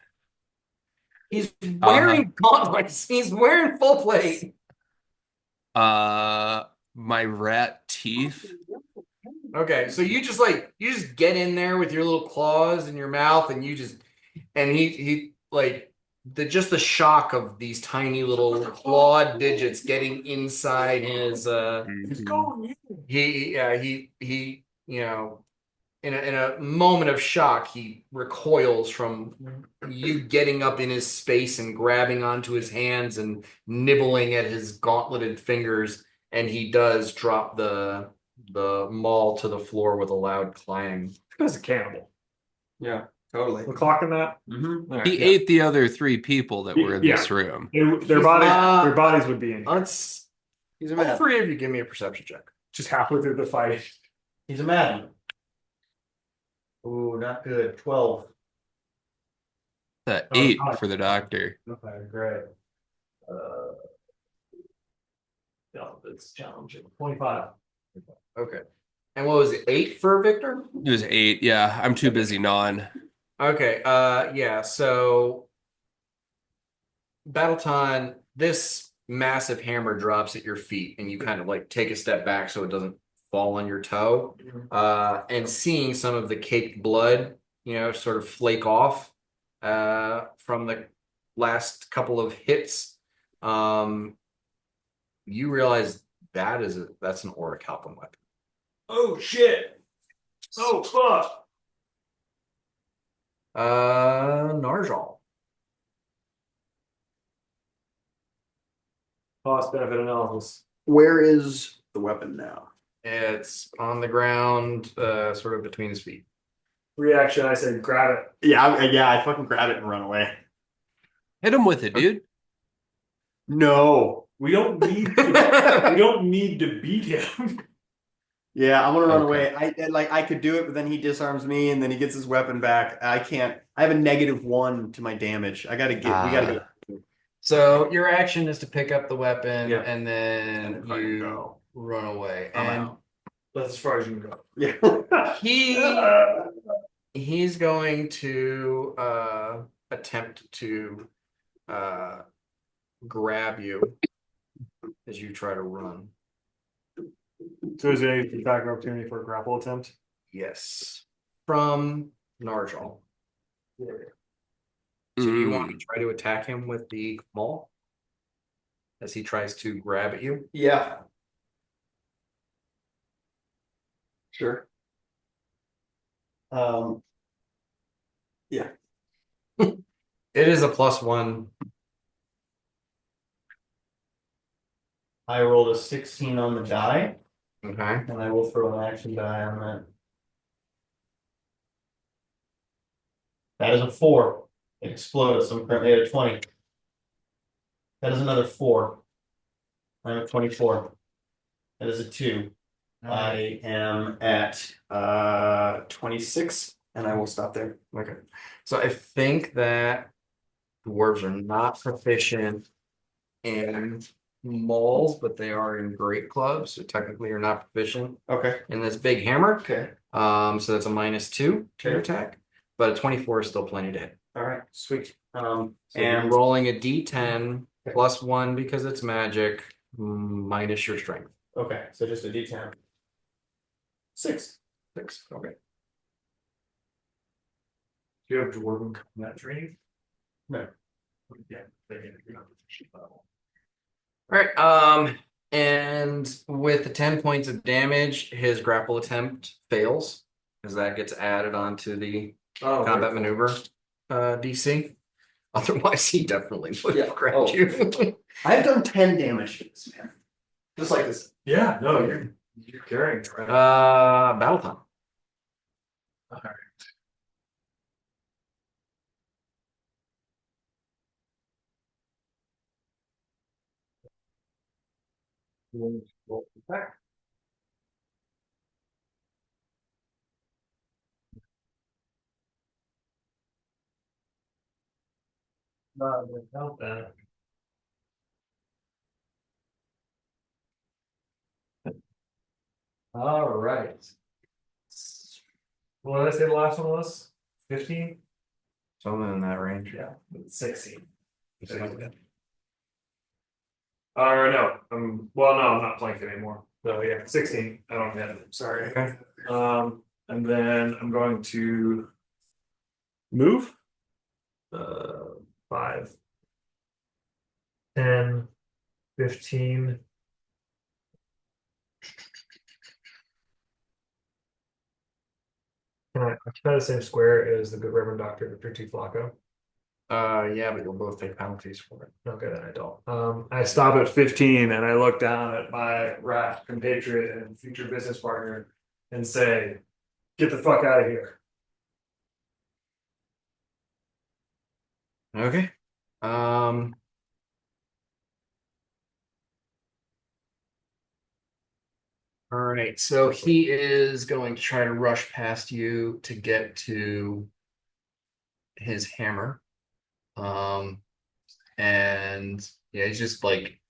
S1: He's wearing gauntlets. He's wearing full plate.
S5: My rat teeth.
S1: Okay, so you just get in there with your little claws in your mouth, and he like the shock of these tiny little clawed digits getting inside his
S3: It's going in.
S1: he in a moment of shock he recoils from you getting up in his space and grabbing onto his hands and nibbling at his gauntleted fingers, and he does drop the maul to the floor with a loud clang.
S3: This guy's a cannibal.
S1: Yeah.
S2: Totally.
S3: We're clocking that.
S2: Mm-hmm.
S3: All right,
S5: He
S3: yeah.
S5: ate the other three people that were in this room.
S3: Their bodies would be in here.
S1: Let's
S2: He's a
S1: all
S2: man.
S1: three of you give me a perception check.
S3: Just halfway through the fight.
S2: He's a madman. Ooh, not good. 12.
S5: The
S3: Oh,
S5: 8
S3: God.
S5: for the doctor.
S3: Okay, great. Yeah, it's challenging. 25.
S1: Okay. And what was it? 8 for Victor?
S5: It was 8. Yeah, I'm too busy gnawing.
S1: Okay. Yeah. So Battleton, this massive hammer drops at your feet, and you kind of like take a step back so it doesn't fall on your toe. And seeing some of the caked blood, sort of flake off from the last couple of hits, you realize that's an orichalcum weapon.
S3: Oh, shit. Oh, fuck.
S1: Narjal.
S3: Cost benefit analysis.
S2: Where is the weapon now?
S1: It's on the ground, sort of between his feet.
S3: Reaction, I say grab it.
S2: I fucking grab it and run away.
S5: Hit him with it, dude.
S2: No.
S3: We don't need to beat him.
S2: Yeah, I'm gonna run
S5: Okay.
S2: away. I could do it, but then he disarms me, and then he gets his weapon back. I can't. I have a -1 to my damage. We gotta get.
S1: So your action is to pick up the weapon,
S2: Yeah.
S1: and then
S2: fucking
S1: you
S2: go.
S1: run away.
S2: I'm
S1: And
S2: out.
S3: That's as far as you can go.
S2: Yeah.
S1: he's going to attempt to grab you as you try to run.
S3: So is there any attack or opportunity for a grapple attempt?
S1: Yes. From Narjal.
S3: Yeah.
S1: So you want to
S5: Mm.
S1: try to attack him with the maul as he tries to grab at you?
S2: Yeah. Sure. Yeah.
S1: It is a +1.
S2: I rolled a 16 on the die,
S1: Okay.
S2: and I will throw an action die on that. That is a 4. It explodes. I'm currently at a 20. That is another 4. I'm at 24. That is a 2. I am at 26, and I will stop there.
S1: Okay. So I think that dwarves are not proficient in mauls, but they are in great clubs. So technically you're not proficient
S2: Okay.
S1: in this big hammer.
S2: Okay.
S1: So that's a -2 to your
S2: Okay.
S1: attack. But a 24 is still plenty to hit.
S2: All right. Sweet.
S1: So you're
S2: And
S1: rolling a D10 +1 because it's magic, minus your strength.
S2: okay, so just a D10. 6.
S1: 6. Okay.
S3: Do you have dwarven combat training?
S2: No.
S3: Yeah, you're not proficient level.
S1: All right. And with the 10 points of damage, his grapple attempt fails, because that gets added onto the combat maneuver DC. Otherwise, he definitely would have grabbed you.
S2: I've done 10 damage to this man. Just like this.
S3: Yeah, no, you're carrying it, right?
S1: Battle time.
S3: All right. Roll attack. Not without that. All right. What did I say the last one was? 15?
S1: Something in that range.
S3: Yeah, 16.
S1: Okay.
S3: Or no, well, no, I'm not flanked anymore. So yeah, 16. I don't get it. Sorry. And then I'm going to move. 5, 10, 15. Can I occupy the same square as the good Reverend Dr. Victor T. Flacco?
S1: Yeah, but you'll both take penalties for it.
S3: Okay, then I don't. I stop at 15 and I look down at my rat compatriot and future business partner and say, get the fuck out of here.
S1: Okay. All right, so he is going to try to rush past you to get to his hammer. Um, and yeah, he's just like,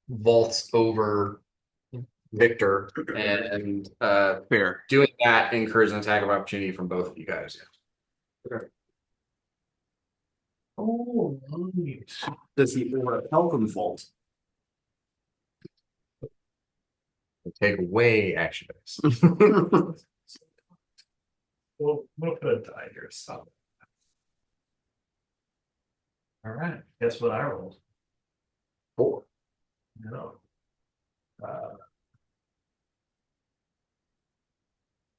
S1: vaults over Victor and
S5: Fair.
S1: doing that incurs an attack of opportunity from both of you guys.
S6: Oh, right.
S2: Does he help him vault?
S1: Take away action dice.
S3: We'll put a die here. Stop. All right. Guess what I rolled?
S1: 4.
S3: No.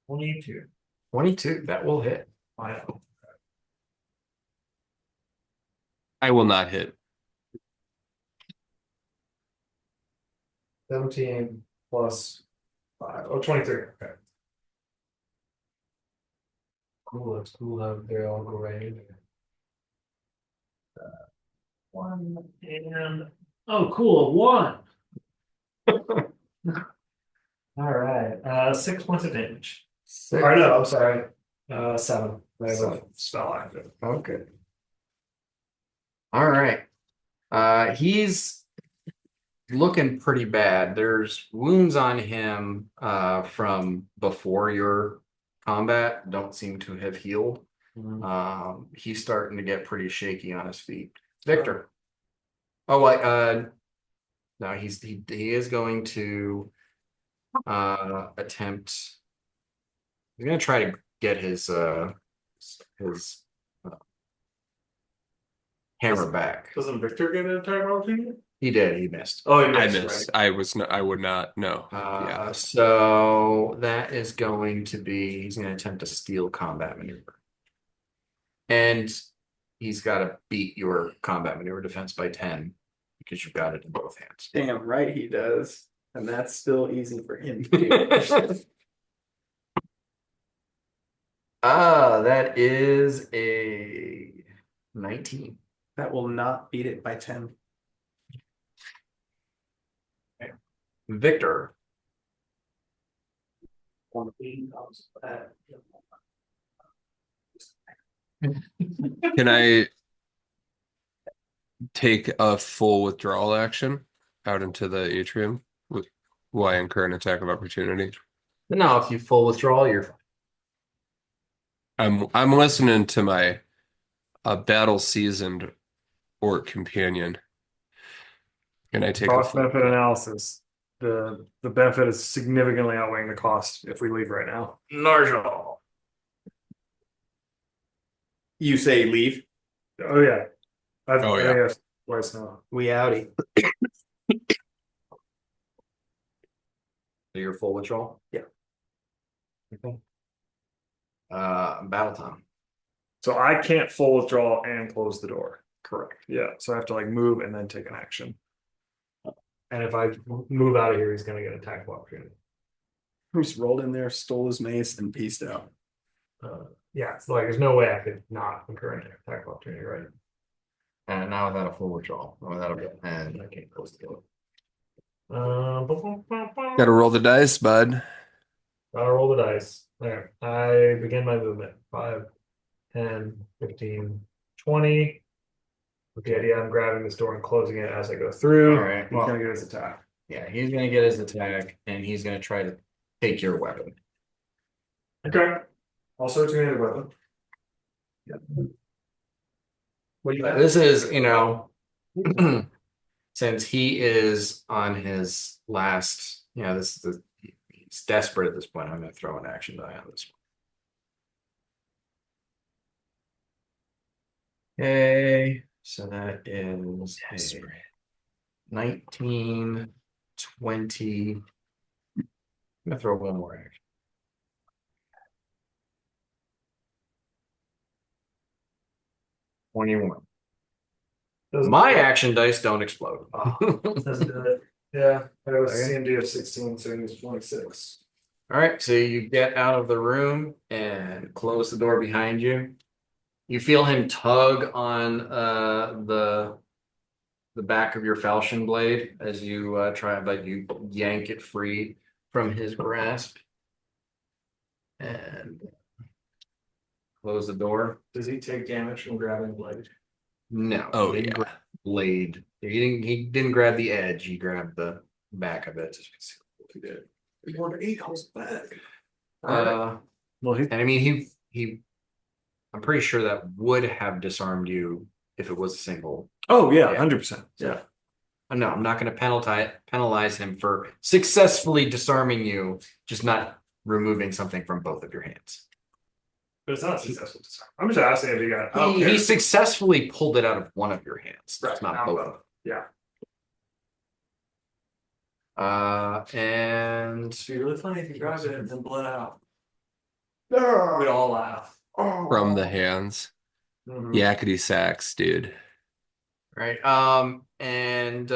S3: 22.
S1: 22, that will hit.
S3: Wow.
S5: I will not hit.
S3: 17 plus 5. Oh, 23. Okay.
S6: Cool. It's cool how they all go right in there. 1 and oh, cool, a 1. All right. 6 points of damage.
S1: Six.
S3: Or no, I'm sorry. 7. I have a
S1: Seven.
S3: spell active.
S1: Okay. All right. He's looking pretty bad. There's wounds on him from before your combat, don't seem to have healed. He's starting to get pretty shaky on his feet. Victor. Oh, wait, no, he is going to attempt. He's gonna try to get his hammer back.
S6: Doesn't Victor get an attack opportunity?
S1: He did, he missed.
S6: Oh, he
S5: I
S6: missed,
S5: missed.
S6: right.
S5: I would not. No. Yeah.
S1: So that is going to be, he's going to attempt a steal combat maneuver. And he's got to beat your combat maneuver defense by 10 because you've got it in both hands.
S2: Damn right he does. And that's still easy for him to do.
S1: That is a 19.
S2: That will not beat it by 10.
S1: Victor.
S5: Can I take a full withdrawal action out into the atrium with while I incur an attack of opportunity?
S1: No, if you full withdrawal, you're fine.
S5: I'm listening to my battle seasoned orc companion. Can I take a
S3: Cost
S5: full
S3: benefit analysis. The benefit is significantly outweighing the cost if we leave right now.
S1: Narjal.
S2: You say leave?
S3: Oh yeah.
S5: Oh,
S3: I
S5: yeah.
S3: think that's twice now.
S2: We outie.
S1: Your full withdrawal?
S2: Yeah.
S1: Okay. Battle time.
S3: So I can't full withdraw and close the door.
S1: Correct.
S3: Yeah. So I have to like move and then take an action. And if I move out of here, he's gonna get an attack of opportunity.
S2: Bruce rolled in there, stole his mace, and pieced out.
S3: Yeah, it's like there's no way I could not incur an attack of opportunity, right?
S1: And now without a full withdrawal. Without a, and I can't close the door.
S5: Gotta roll the dice, bud.
S3: Gotta roll the dice. There. I begin my movement. 5, 10, 15, 20. With the idea I'm grabbing this door and closing it as I go through.
S1: All right,
S3: He's
S1: well-
S3: gonna get his attack.
S1: Yeah, he's gonna get his attack and he's gonna try to take your weapon.
S3: Okay. Also a two-handed weapon. What do you have?
S1: This is, since he is on his last, he's desperate at this point. I'm gonna throw an action die on this one. Okay, so that is a 19, 20. I'm gonna throw one more action. 21. My action dice don't explode.
S3: Doesn't do it. Yeah, I was
S1: Okay.
S3: CMD of 16, so he's 26.
S1: All right, so you get out of the room and close the door behind you. You feel him tug on the back of your falchion blade as you try, but you yank it free from his grasp and close the door.
S3: Does he take damage from grabbing blade?
S1: No,
S5: Oh,
S1: he didn't
S5: yeah.
S1: grab the blade. He didn't grab the edge. He grabbed the back of it.
S3: He did. He wanted 8 holes back.
S1: Well, and I mean, he. I'm pretty sure that would have disarmed you if it was a single.
S3: Oh yeah,
S1: Yeah.
S3: 100%. Yeah.
S1: No, I'm not going to penalize him for successfully disarming you, just not removing something from both of your hands.
S3: But it's not successful disarm. I'm just asking if you got. I don't
S1: He
S3: care.
S1: successfully pulled it out of one of your hands.
S3: Right,
S1: It's not
S3: not
S1: both.
S3: both. Yeah.
S1: And
S3: It'd be really funny if you grabbed it and then bled out. We'd all laugh.
S5: From the hands.
S3: Mhm.
S5: Yakety sax, dude.
S1: right. And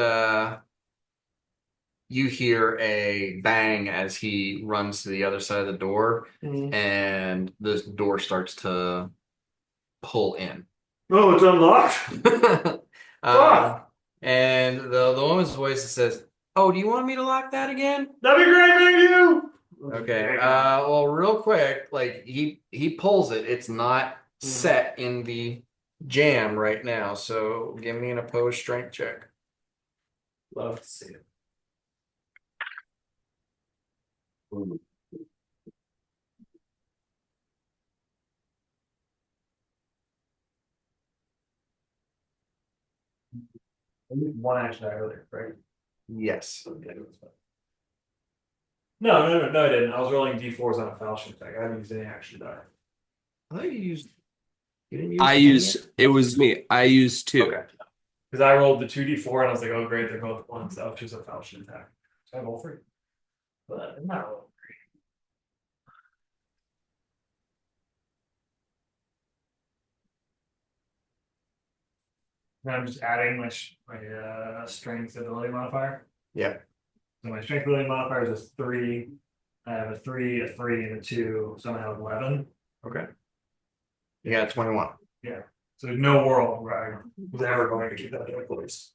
S1: you hear a bang as he runs to the other side of the door,
S3: Mhm.
S1: and the door starts to pull in.
S3: Oh, it's unlocked.
S1: And the woman's voice says, "Oh, do you want me to lock that again?"
S3: That'd be great, thank you.
S1: Okay. Well, real quick, like he pulls it. It's not set in the jam right now. So give me an opposed strength check.
S3: Love to see it. One action earlier, right?
S1: Yes.
S3: No, I didn't. I was rolling d4s on a falchion attack. I haven't used any action die.
S1: I thought you didn't use
S5: I
S1: any?
S5: used, it was me. I used 2.
S1: Okay.
S3: Because I rolled the 2d4 and I was like, oh great, they're both ones. That was just a falchion attack. So I roll 3. But I'm not rolling 3. And I'm just adding my strength ability modifier.
S1: Yeah.
S3: So my strength ability modifier is a 3. I have a 3, a 3, and a 2. So I'm gonna have 11.
S1: Okay. You got 21.
S3: Yeah. So there's no world where I was ever going to keep that in place.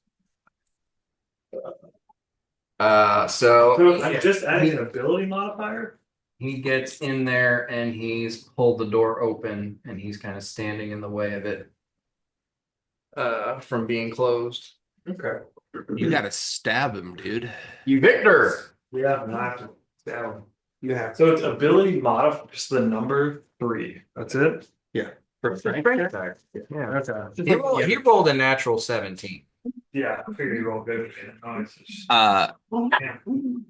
S3: So I'm just adding an ability modifier.
S1: he gets in there and he's pulled the door open and he's kind of standing in the way of it from being closed.
S3: Okay.
S5: You gotta stab him, dude.
S1: You Victor.
S3: Yeah, and I have to stab him.
S2: You have
S3: So it's ability modifier, just the number 3. That's it.
S1: For strength check. Yeah.
S3: Okay.
S1: He rolled a natural 17.
S3: Yeah, I figured you rolled good. Oh, it's just-
S5: Uh,
S3: yeah.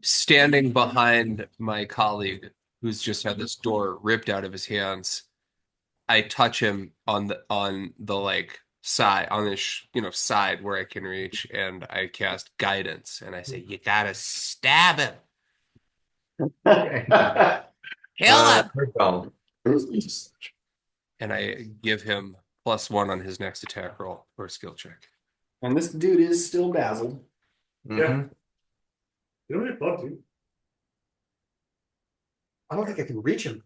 S5: standing behind my colleague who's just had this door ripped out of his hands, I touch him on the like side on this side where I can reach, and I cast guidance, and I say, "You gotta stab him, kill him," and I give him +1 on his next attack roll or skill check.
S2: And this dude is still dazzled.
S1: Mhm.
S3: You don't need blood, dude.
S2: I don't think I can reach him.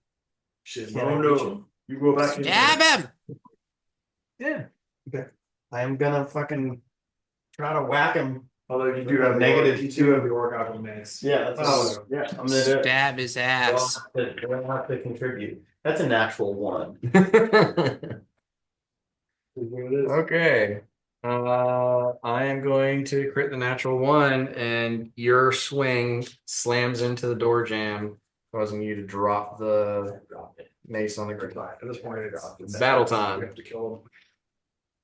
S3: Shit,
S2: Can I reach him?
S3: no. You go back.
S5: Stab him.
S2: Yeah. Okay. I'm gonna fucking try to whack him.
S3: Although you do have
S2: Negative
S3: you do have the orc out of mace.
S2: Yeah, that's
S3: Oh,
S2: yeah. I'm gonna do it.
S5: Stab his ass.
S2: Don't have to contribute. That's a natural 1.
S1: Okay. I am going to crit the natural 1, and your swing slams into the door jam, causing you to drop the mace on the ground.
S3: At this point, it's
S1: Battle time.
S3: We have to kill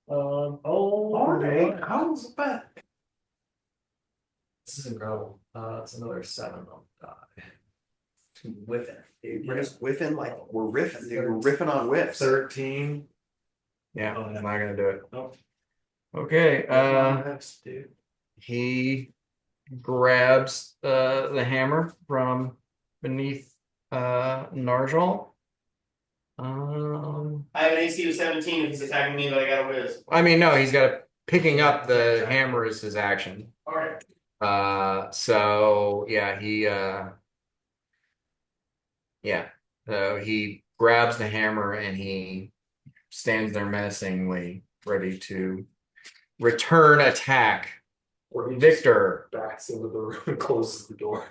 S3: him.
S2: How's that?
S3: This is incredible. It's another 7 on the die. With it.
S2: We're just whiffing like we're riffing, dude. We're riffing on whiffs.
S3: 13.
S1: Yeah,
S3: Oh, yeah.
S1: I'm not gonna do it.
S3: Oh.
S1: Okay.
S3: Dude.
S1: He grabs the hammer from beneath Narjal.
S2: I have an AC of 17 if he's attacking me, but I got a whiz.
S1: I mean, no, he's got picking up the hammer is his action.
S2: Alright.
S1: So yeah, so he grabs the hammer and he stands there menacingly, ready to return attack.
S6: Or he
S1: Victor,
S6: just backs into the room and closes the door.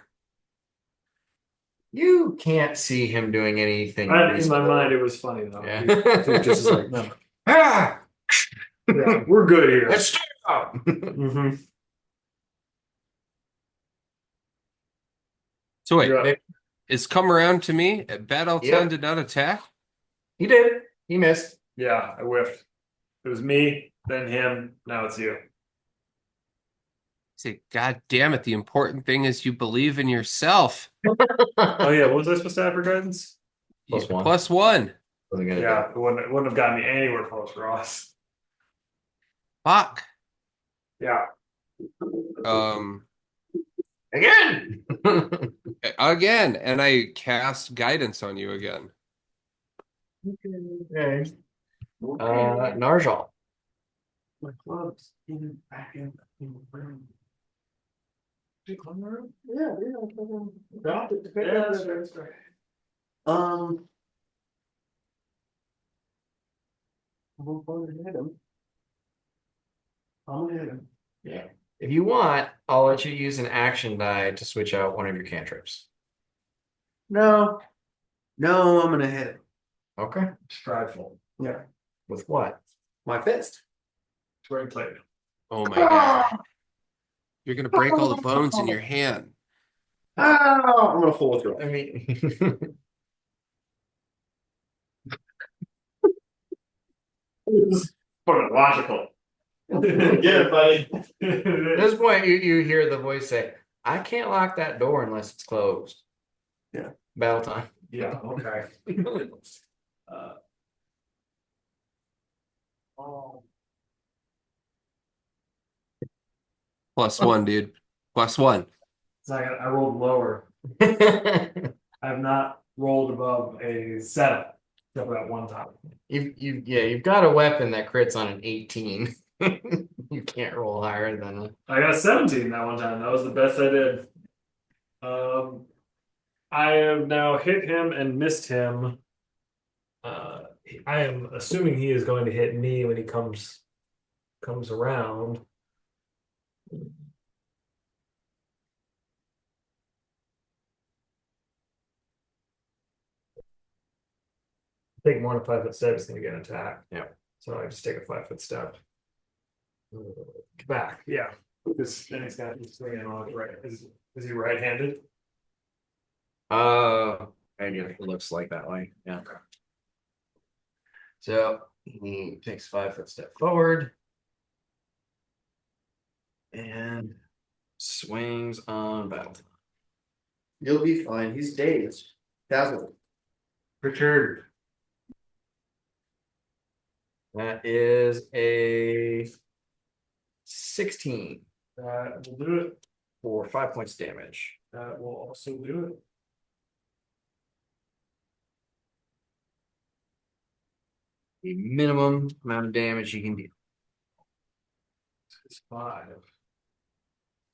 S1: you can't see him doing anything.
S6: In my
S1: reasonable.
S6: mind, it was funny though.
S1: Yeah.
S6: He just is like, no,
S1: Ah!
S6: yeah, we're good here.
S1: Let's stop.
S6: Mm-hmm.
S5: So wait,
S6: Yeah.
S5: it's come around to me. Battle 10
S1: Yep.
S5: did not attack.
S1: He did. He missed.
S6: Yeah, I whiffed. It was me, then him, now it's you.
S5: Say, God damn it! The important thing is you believe in yourself.
S6: Oh yeah, what was I supposed to have for guidance?
S1: +1.
S5: +1.
S1: Wasn't gonna
S6: Yeah, it wouldn't have gotten me anywhere close, Ross.
S5: Fuck.
S6: Yeah.
S5: Um.
S1: do. Again.
S5: Again, and I cast guidance on you again.
S1: Okay. Narjal.
S6: My clubs back in the room. Did you climb the room? Yeah. Yeah, that's right.
S2: I'm gonna hit him. I'm gonna hit him.
S1: Yeah. If you want, I'll let you use an action die to switch out one of your cantrips.
S2: No. No, I'm gonna hit him.
S1: Okay.
S6: Strideful.
S2: Yeah.
S1: With what?
S2: My fist.
S6: Twig plate.
S5: Oh my god! You're gonna break all the bones in your hand.
S2: Oh, I'm gonna full withdraw.
S1: I mean,
S6: It's fucking logical.
S2: Get it, buddy.
S1: at this point, you hear the voice say, "I can't lock that door unless it's closed."
S2: Yeah.
S1: Battle time.
S6: Yeah, okay. Oh.
S5: +1, dude. +1.
S6: So I rolled lower. I have not rolled above a 7, except for that one time.
S1: You've got a weapon that crits on an 18. You can't roll higher than a.
S6: I got 17 that one time. That was the best I did. I have now hit him and missed him. I am assuming he is going to hit me when he comes around. Take more than 5-foot step, it's going to get an attack.
S1: Yeah.
S6: So I just take a 5-foot step. Back, yeah. This then he's got he's swinging on it right. Is he right-handed?
S1: I guess it looks like that way. Yeah. So he takes 5-foot step forward and swings on battle.
S2: You'll be fine. He's dazed. Dazzled.
S6: Richard.
S1: That is a 16
S6: That will do it.
S1: for 5 points damage.
S6: That will also do it.
S1: The minimum amount of damage you can do.
S6: It's 5.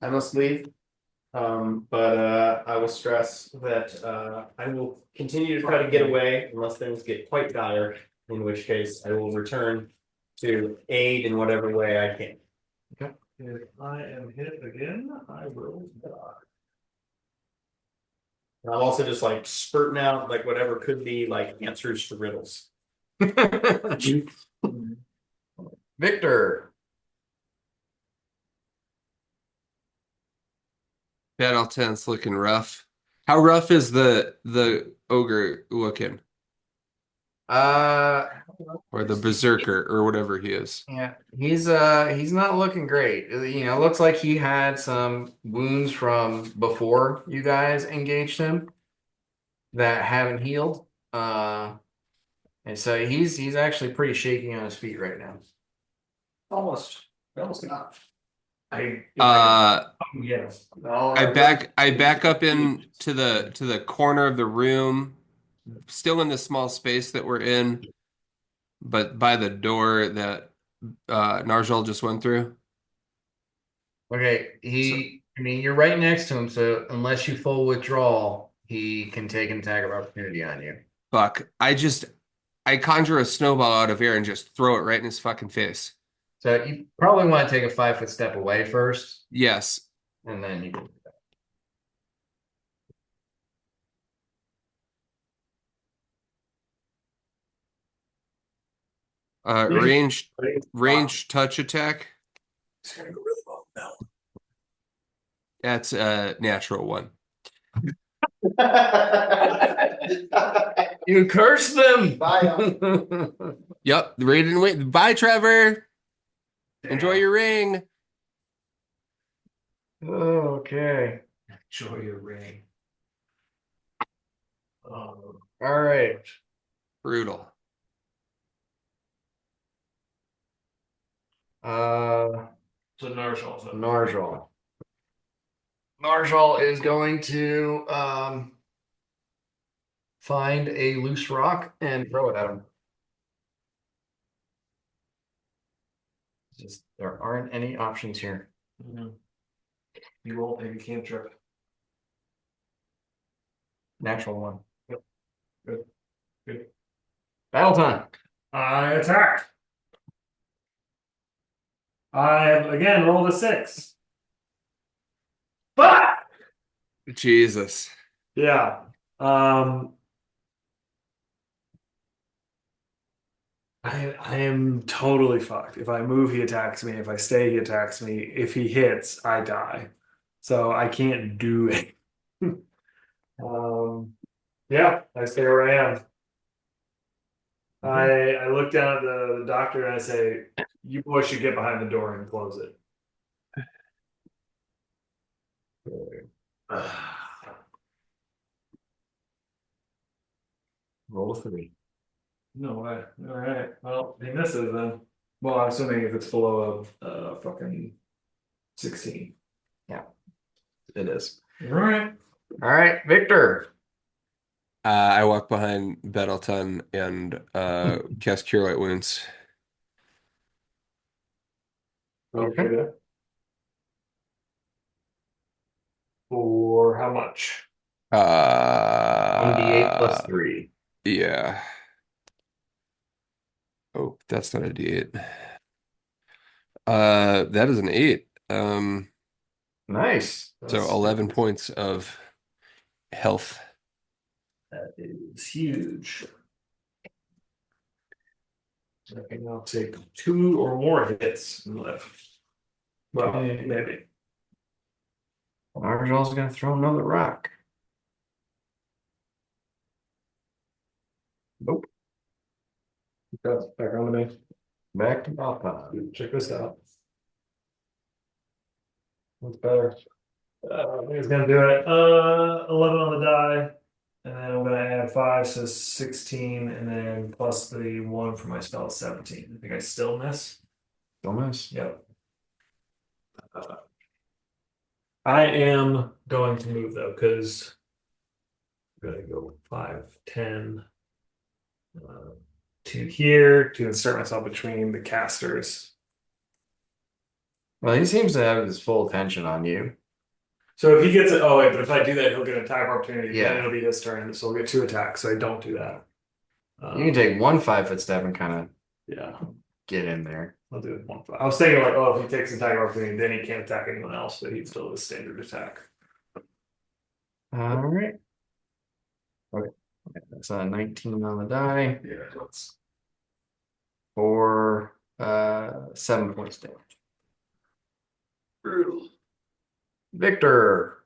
S2: I must leave. But I will stress that I will continue to try to get away unless things get quite dire, in which case I will return to aid in whatever way I can.
S6: If I am hit again, I will die.
S2: And I'm also just like spurting out like whatever could be like answers to riddles.
S1: Victor.
S5: Battle 10's looking rough. How rough is the ogre looking? Or the berserker or whatever he is?
S1: Yeah, he's not looking great. You know, looks like he had some wounds from before you guys engaged him that haven't healed. And so he's actually pretty shaky on his feet right now.
S2: Almost not.
S6: Yes.
S5: I back up in to the corner of the room, still in the small space that we're in, but by the door that Narjal just went through.
S1: Okay, I mean, you're right next to him, so unless you full withdrawal, he can take an attack of opportunity on you.
S5: Fuck. I conjure a snowball out of air and just throw it right in his fucking face.
S1: So you probably want to take a 5 foot step away first,
S5: Yes.
S1: and then you can.
S5: Range
S6: Wow.
S5: touch attack.
S2: It's gonna go really well. No.
S5: That's a natural one.
S1: You curse them.
S2: Bye.
S5: Yep, raid and wait. Bye, Trevor. Enjoy your ring.
S1: Okay.
S3: Enjoy your ring.
S1: All right.
S5: Brutal.
S3: So Narshal.
S1: Narjal. Narjal is going to find a loose rock and throw it at him. Just there aren't any options here.
S3: You won't maybe cantrip.
S1: Natural one.
S3: Yep. Good. Good.
S1: Battle time.
S6: I attack. I have again rolled a 6. But
S5: Jesus.
S6: yeah. I am totally fucked. If I move, he attacks me. If I stay, he attacks me. If he hits, I die. So I can't do it. Yeah, I stay where I am. I look down at the doctor and I say, "You boys should get behind the door and close it."
S1: Roll a 3.
S6: No way. All right. Well, he misses then. Well, I'm assuming if it's below a fucking 16.
S1: It is.
S6: All right.
S1: All right, Victor.
S5: I walk behind Battleton and cast Cure Light Wounds.
S6: Okay. For how much?
S1: 1d8 plus
S5: Uh,
S1: 3.
S5: yeah. Oh, that's not a D8. That is an 8.
S1: Nice.
S5: So 11 points of health.
S6: That is huge. I can now take 2 or more hits and live. Well,
S1: Okay.
S6: maybe.
S1: Narjal's going to throw another rock. Nope.
S6: That's back on to me.
S1: Back to Papa.
S6: Check this out. What's better? I think it's gonna do it. 11 on the die. And then I'm gonna add 5, so 16, and then plus the 1 for my spell is 17. I think I still miss.
S1: Don't miss.
S6: Yep. I am going to move though, because I'm gonna go 5, 10 to here to insert myself between the casters.
S1: Well, he seems to have his full attention on you.
S6: So if he gets it, oh wait, but if I do that, he'll get an attack opportunity.
S1: Yeah.
S6: Then it'll be his turn, so he'll get 2 attacks. So I don't do that.
S1: You can take one 5 foot step and kind of
S6: Yeah,
S1: get in there.
S6: I'll do it 1. I was thinking like, oh, if he takes an attack opportunity, then he can't attack anyone else, but he'd still have a standard attack.
S1: All right. Okay. That's a 19 on the die
S6: Yeah, that's
S1: for 7 points damage.
S6: brutal.
S1: Victor.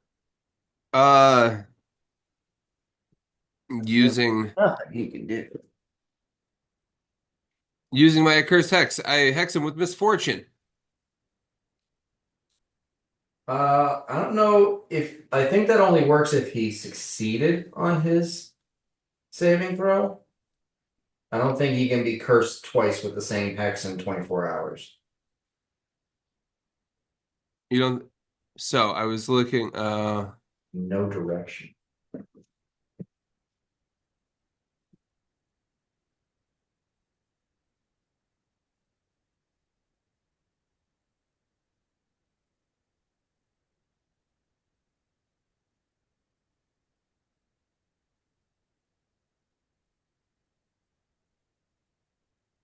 S5: Using
S2: Nothing he can do.
S5: using my accursed hex, I hex him with misfortune.
S1: I don't know if I think that only works if he succeeded on his saving throw. I don't think he can be cursed twice with the same hex in 24 hours.
S5: You don't. So I was looking.
S1: No direction.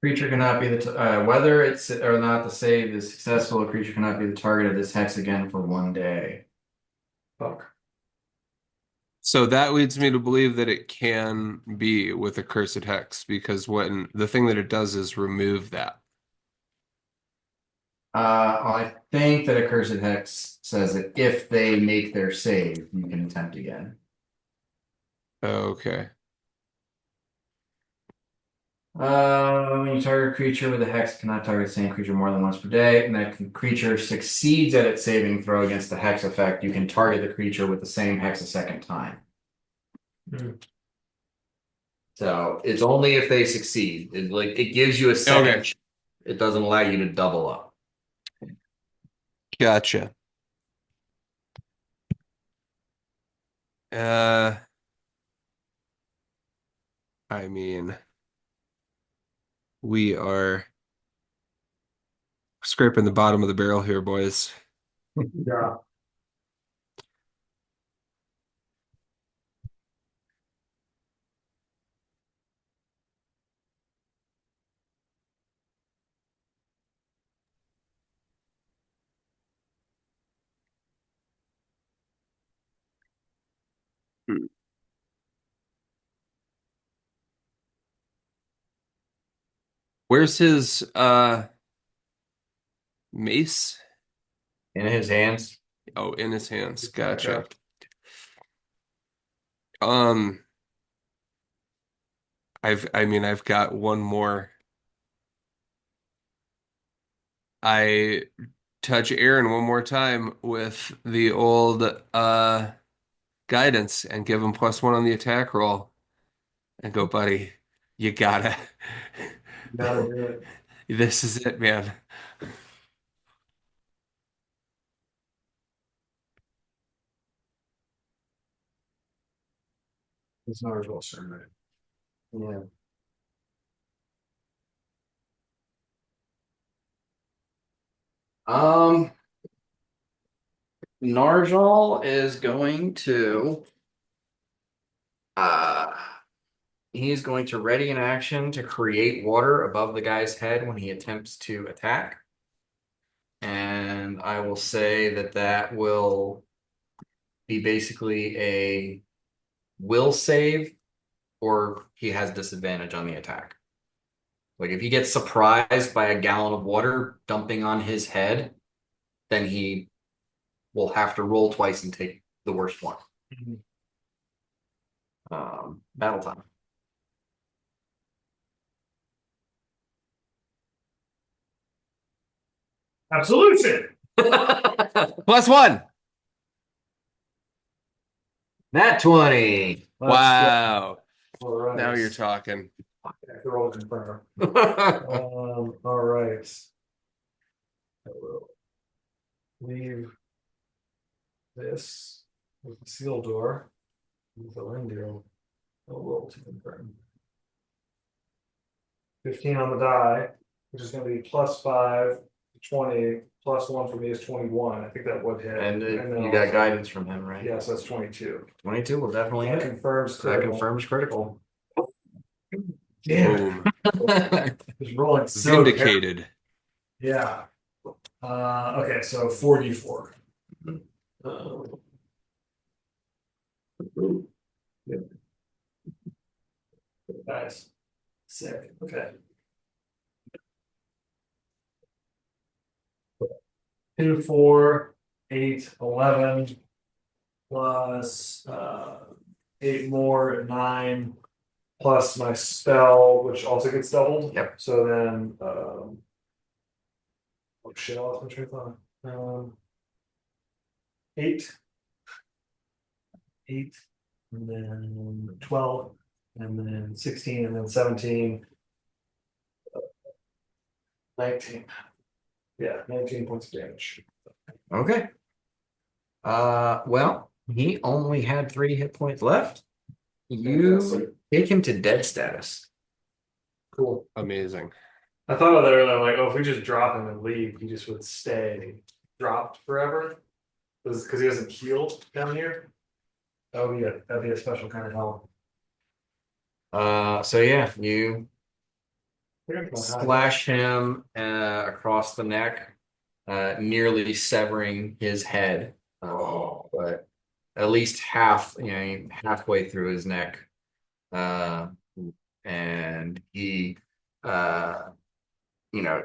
S1: Creature cannot be whether it's or not the save is successful. A creature cannot be the target of this hex again for 1 day.
S6: Fuck.
S5: So that leads me to believe that it can be with a cursed hex because when the thing that it does is remove that.
S1: I think that a cursed hex says that if they make their save, you can attempt again.
S5: Okay.
S1: When you target a creature with a hex, it cannot target the same creature more than once per day, and that creature succeeds at its saving throw against the hex effect, you can target the creature with the same hex a second time. So it's only if they succeed. It gives you a second.
S5: Okay.
S1: It doesn't allow you to double up.
S5: Gotcha. I mean, we are scraping the bottom of the barrel here, boys.
S6: Yeah.
S5: Where's his mace?
S1: In his hands.
S5: Oh, in his hands. Gotcha.
S6: Okay.
S5: I've got one more. I touch Aaron one more time with the old guidance and give him +1 on the attack roll and go, buddy, you gotta.
S6: Gotta do it.
S5: This is it, man.
S6: It's not as well served.
S1: Yeah. Narjal is going to he's going to ready an action to create water above the guy's head when he attempts to attack. And I will say that that will be basically a will save, or he has disadvantage on the attack. Like if he gets surprised by a gallon of water dumping on his head, then he will have to roll twice and take the worst one. Battle time.
S6: Absolution.
S5: +1.
S1: Nat 20.
S5: Wow.
S6: All right.
S5: Now you're talking.
S6: Roll confirm. All right. I will leave this with the seal door. With the Lindale. I'll roll to confirm. 15 on the die, which is going to be +5, 20, +1 for me is 21. I think that would hit.
S1: And
S6: then
S1: you got
S6: also-
S1: guidance from him, right?
S6: Yeah, so that's 22.
S1: 22 will definitely
S6: That
S1: hit.
S6: confirms
S1: That
S6: critical.
S1: confirms critical.
S6: Damn,
S5: Boom.
S6: just rolling so terrible.
S5: Vindicated.
S6: Yeah. Okay, so 44. Nice. Sick. Okay. 2, 4, 8, 11 plus 8 more, 9 plus my spell, which also gets doubled.
S1: Yep.
S6: So then, oh shit, I lost my train of thought. 8, 8, and then 12, and then 16, and then 17, 19. Yeah, 19 points of damage.
S1: Okay. Well, he only had 3 hit points left. You take him to dead status.
S6: Cool.
S5: Amazing.
S6: I thought of that earlier, like, oh, if we just drop him and leave, he just would stay dropped forever. Because he hasn't healed down here. That'd be a special kind of hell.
S1: So yeah, you slash him across the neck, nearly severing his head. But at least half, halfway through his neck. Uh, and he, uh, you know,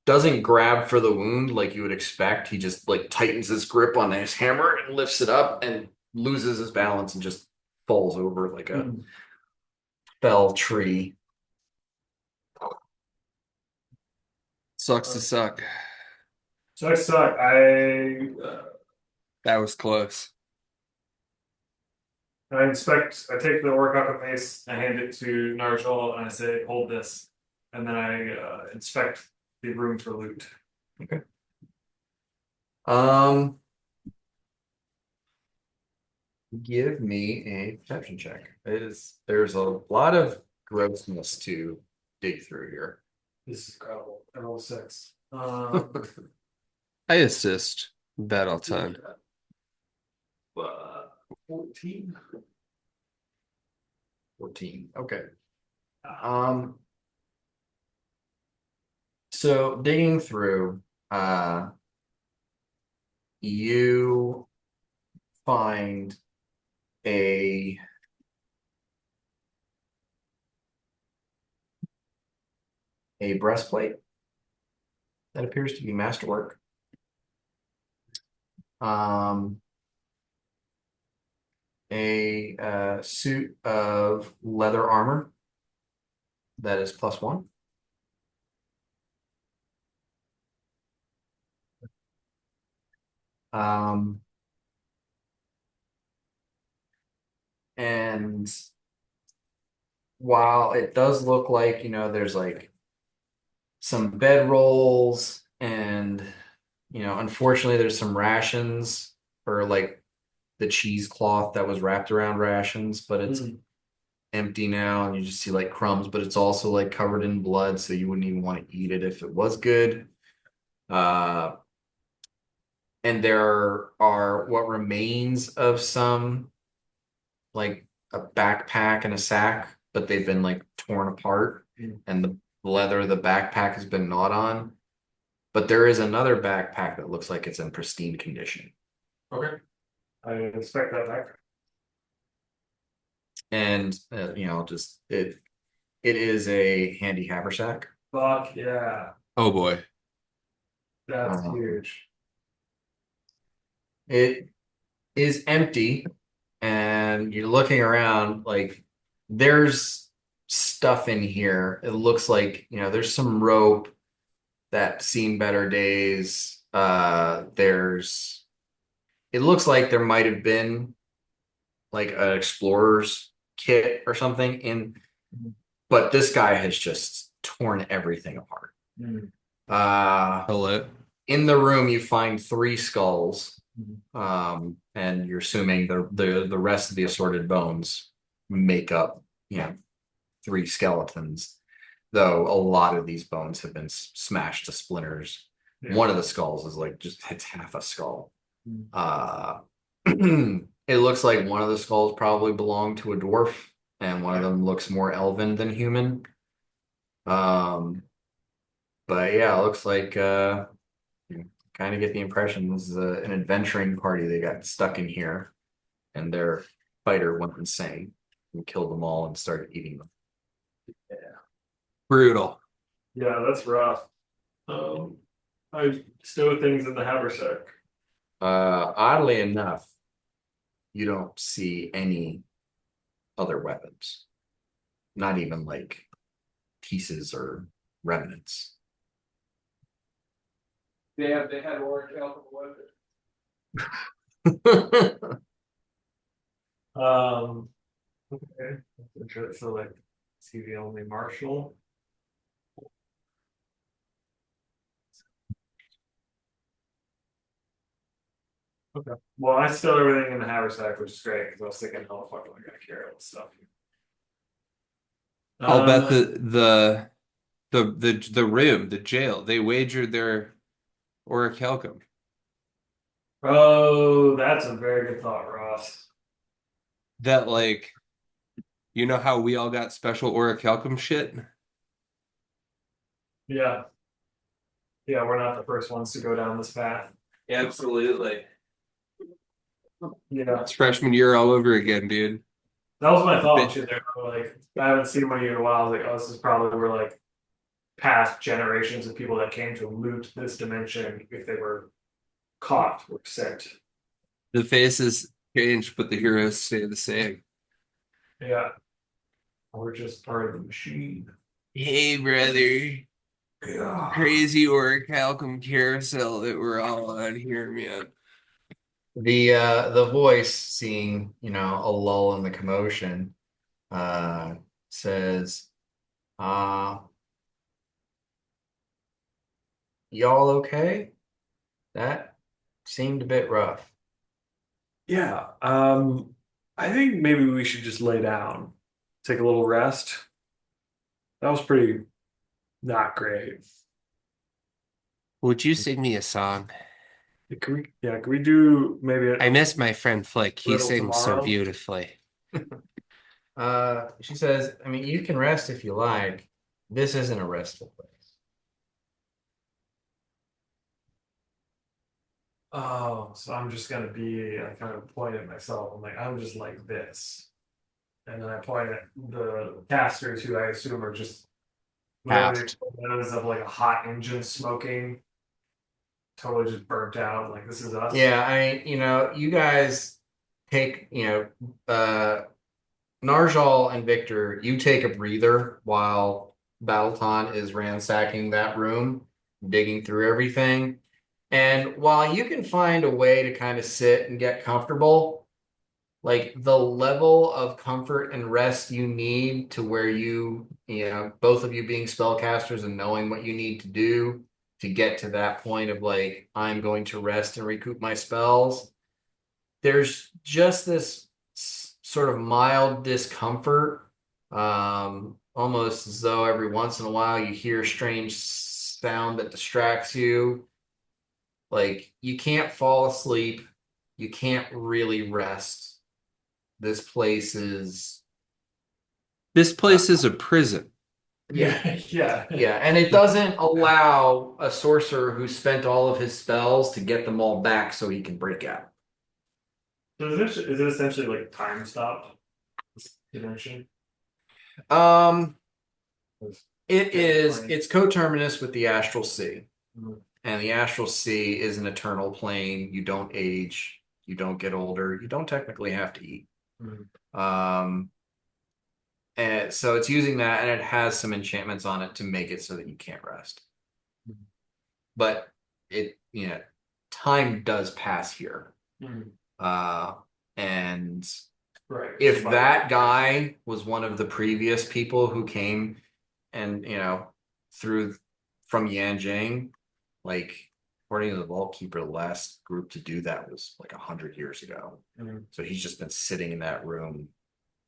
S1: doesn't grab for the wound like you would expect. He just like tightens his grip on his hammer and lifts it up and loses his balance and just falls over like a fell tree.
S5: Sucks to suck.
S6: So I suck.
S5: That was close.
S6: I inspect. I take the workout mace. I hand it to Narjal, and I say, "Hold this." And then I inspect the room for loot.
S1: Um, give me a perception check. There's a lot of grossness to dig through here.
S6: This is incredible. I rolled 6.
S5: I assist battle time.
S6: 14.
S1: 14. Okay. Um, so digging through, you find a breastplate that appears to be masterwork. A suit of leather armor that is +1. And while it does look like, there's like some bed rolls and, unfortunately there's some rations for like the cheesecloth that was wrapped around rations, but it's empty now and you just see like crumbs, but it's also like covered in blood, so you wouldn't even want to eat it if it was good. And there are what remains of some like a backpack and a sack, but they've been like torn apart and the leather of the backpack has been gnawed on. But there is another backpack that looks like it's in pristine condition.
S6: Okay. I inspect that back.
S1: And just it is a handy haversack.
S6: Fuck yeah.
S5: Oh boy.
S6: That's huge.
S1: It is empty, and you're looking around like there's stuff in here. It looks like, there's some rope that's seen better days. It looks like there might have been like an explorer's kit or something in, but this guy has just torn everything apart.
S5: Hello.
S1: In the room you find 3 skulls. And you're assuming the rest of the assorted bones make up, 3 skeletons, though a lot of these bones have been smashed to splinters.
S6: Yeah.
S1: One of the skulls is like it's half a skull. It looks like one of the skulls probably belonged to a dwarf, and one of them looks more elven than human. But yeah, it looks like kind of get the impression this is an adventuring party. They got stuck in here and their fighter went insane and killed them all and started eating them.
S5: Brutal.
S6: Yeah, that's rough. I stow things in the haversack.
S1: Oddly enough, you don't see any other weapons, not even like pieces or remnants.
S5: They had orange alcohol.
S6: Okay. That's interesting. So like, is he the only marshal? Okay. Well, I stowed everything in the haversack, which is great because I was thinking, how the fuck am I gonna carry all this stuff?
S5: I'll bet the room, the jail, they wagered their orichalcum.
S6: Oh, that's a very good thought, Ross.
S5: That like, you know how we all got special orichalcum shit?
S6: Yeah. Yeah, we're not the first ones to go down this path.
S5: Absolutely.
S6: Yeah.
S5: It's freshman year all over again, dude.
S6: That was my thought
S5: Bit-
S6: too. There, like I haven't seen one of you in a while. I was like, oh, this is probably where like past generations of people that came to loot this dimension, if they were caught, were sent.
S5: The faces change, but the heroes stay the same.
S6: Yeah, we're just part of the machine.
S5: Hey, brother.
S6: Yeah.
S5: Crazy orichalcum carousel that we're all on here, man.
S1: The voice, seeing, a lull in the commotion, says, uh, y'all okay? That seemed a bit rough.
S6: Yeah. I think maybe we should just lay down, take a little rest. That was pretty not great.
S5: Would you sing me a song?
S6: Can we do maybe
S5: I miss my friend Flick. He
S6: little
S5: sings so
S6: tomorrow?
S5: beautifully.
S1: She says, I mean, you can rest if you like. This isn't a restful place.
S6: Oh, so I'm just gonna be, I kind of point at myself. I'm like, I'm just like this. And then I point at the casters who I assume are just whatever
S5: Aft.
S6: it is of like a hot engine smoking, totally just burnt out. Like this is us.
S1: Yeah, I mean, you guys take, Narjal and Victor, you take a breather while Battleton is ransacking that room, digging through everything. And while you can find a way to kind of sit and get comfortable, like the level of comfort and rest you need to where both of you being spellcasters and knowing what you need to do to get to that point of like, I'm going to rest and recoup my spells. There's just this sort of mild discomfort, almost as though every once in a while you hear a strange sound that distracts you. Like you can't fall asleep, you can't really rest. This place is
S5: This place is a prison.
S6: Yeah, yeah.
S1: yeah, and it doesn't allow a sorcerer who spent all of his spells to get them all back so he can break out.
S6: So is it essentially like time stop? This dimension?
S1: Um,
S6: Was-
S1: it's coterminous with the astral sea.
S6: Mhm.
S1: And the astral sea is an eternal plane. You don't age, you don't get older, you don't technically have to eat.
S6: Mhm.
S1: And so it's using that, and it has some enchantments on it to make it so that you can't rest.
S6: Mhm.
S1: But time does pass here.
S6: Mhm.
S1: And
S6: Right.
S1: if that guy was one of the previous people who came and through from Yanjing, like according to the Vault Keeper, the last group to do that was like 100 years ago.
S6: Mhm.
S1: So he's just been sitting in that room,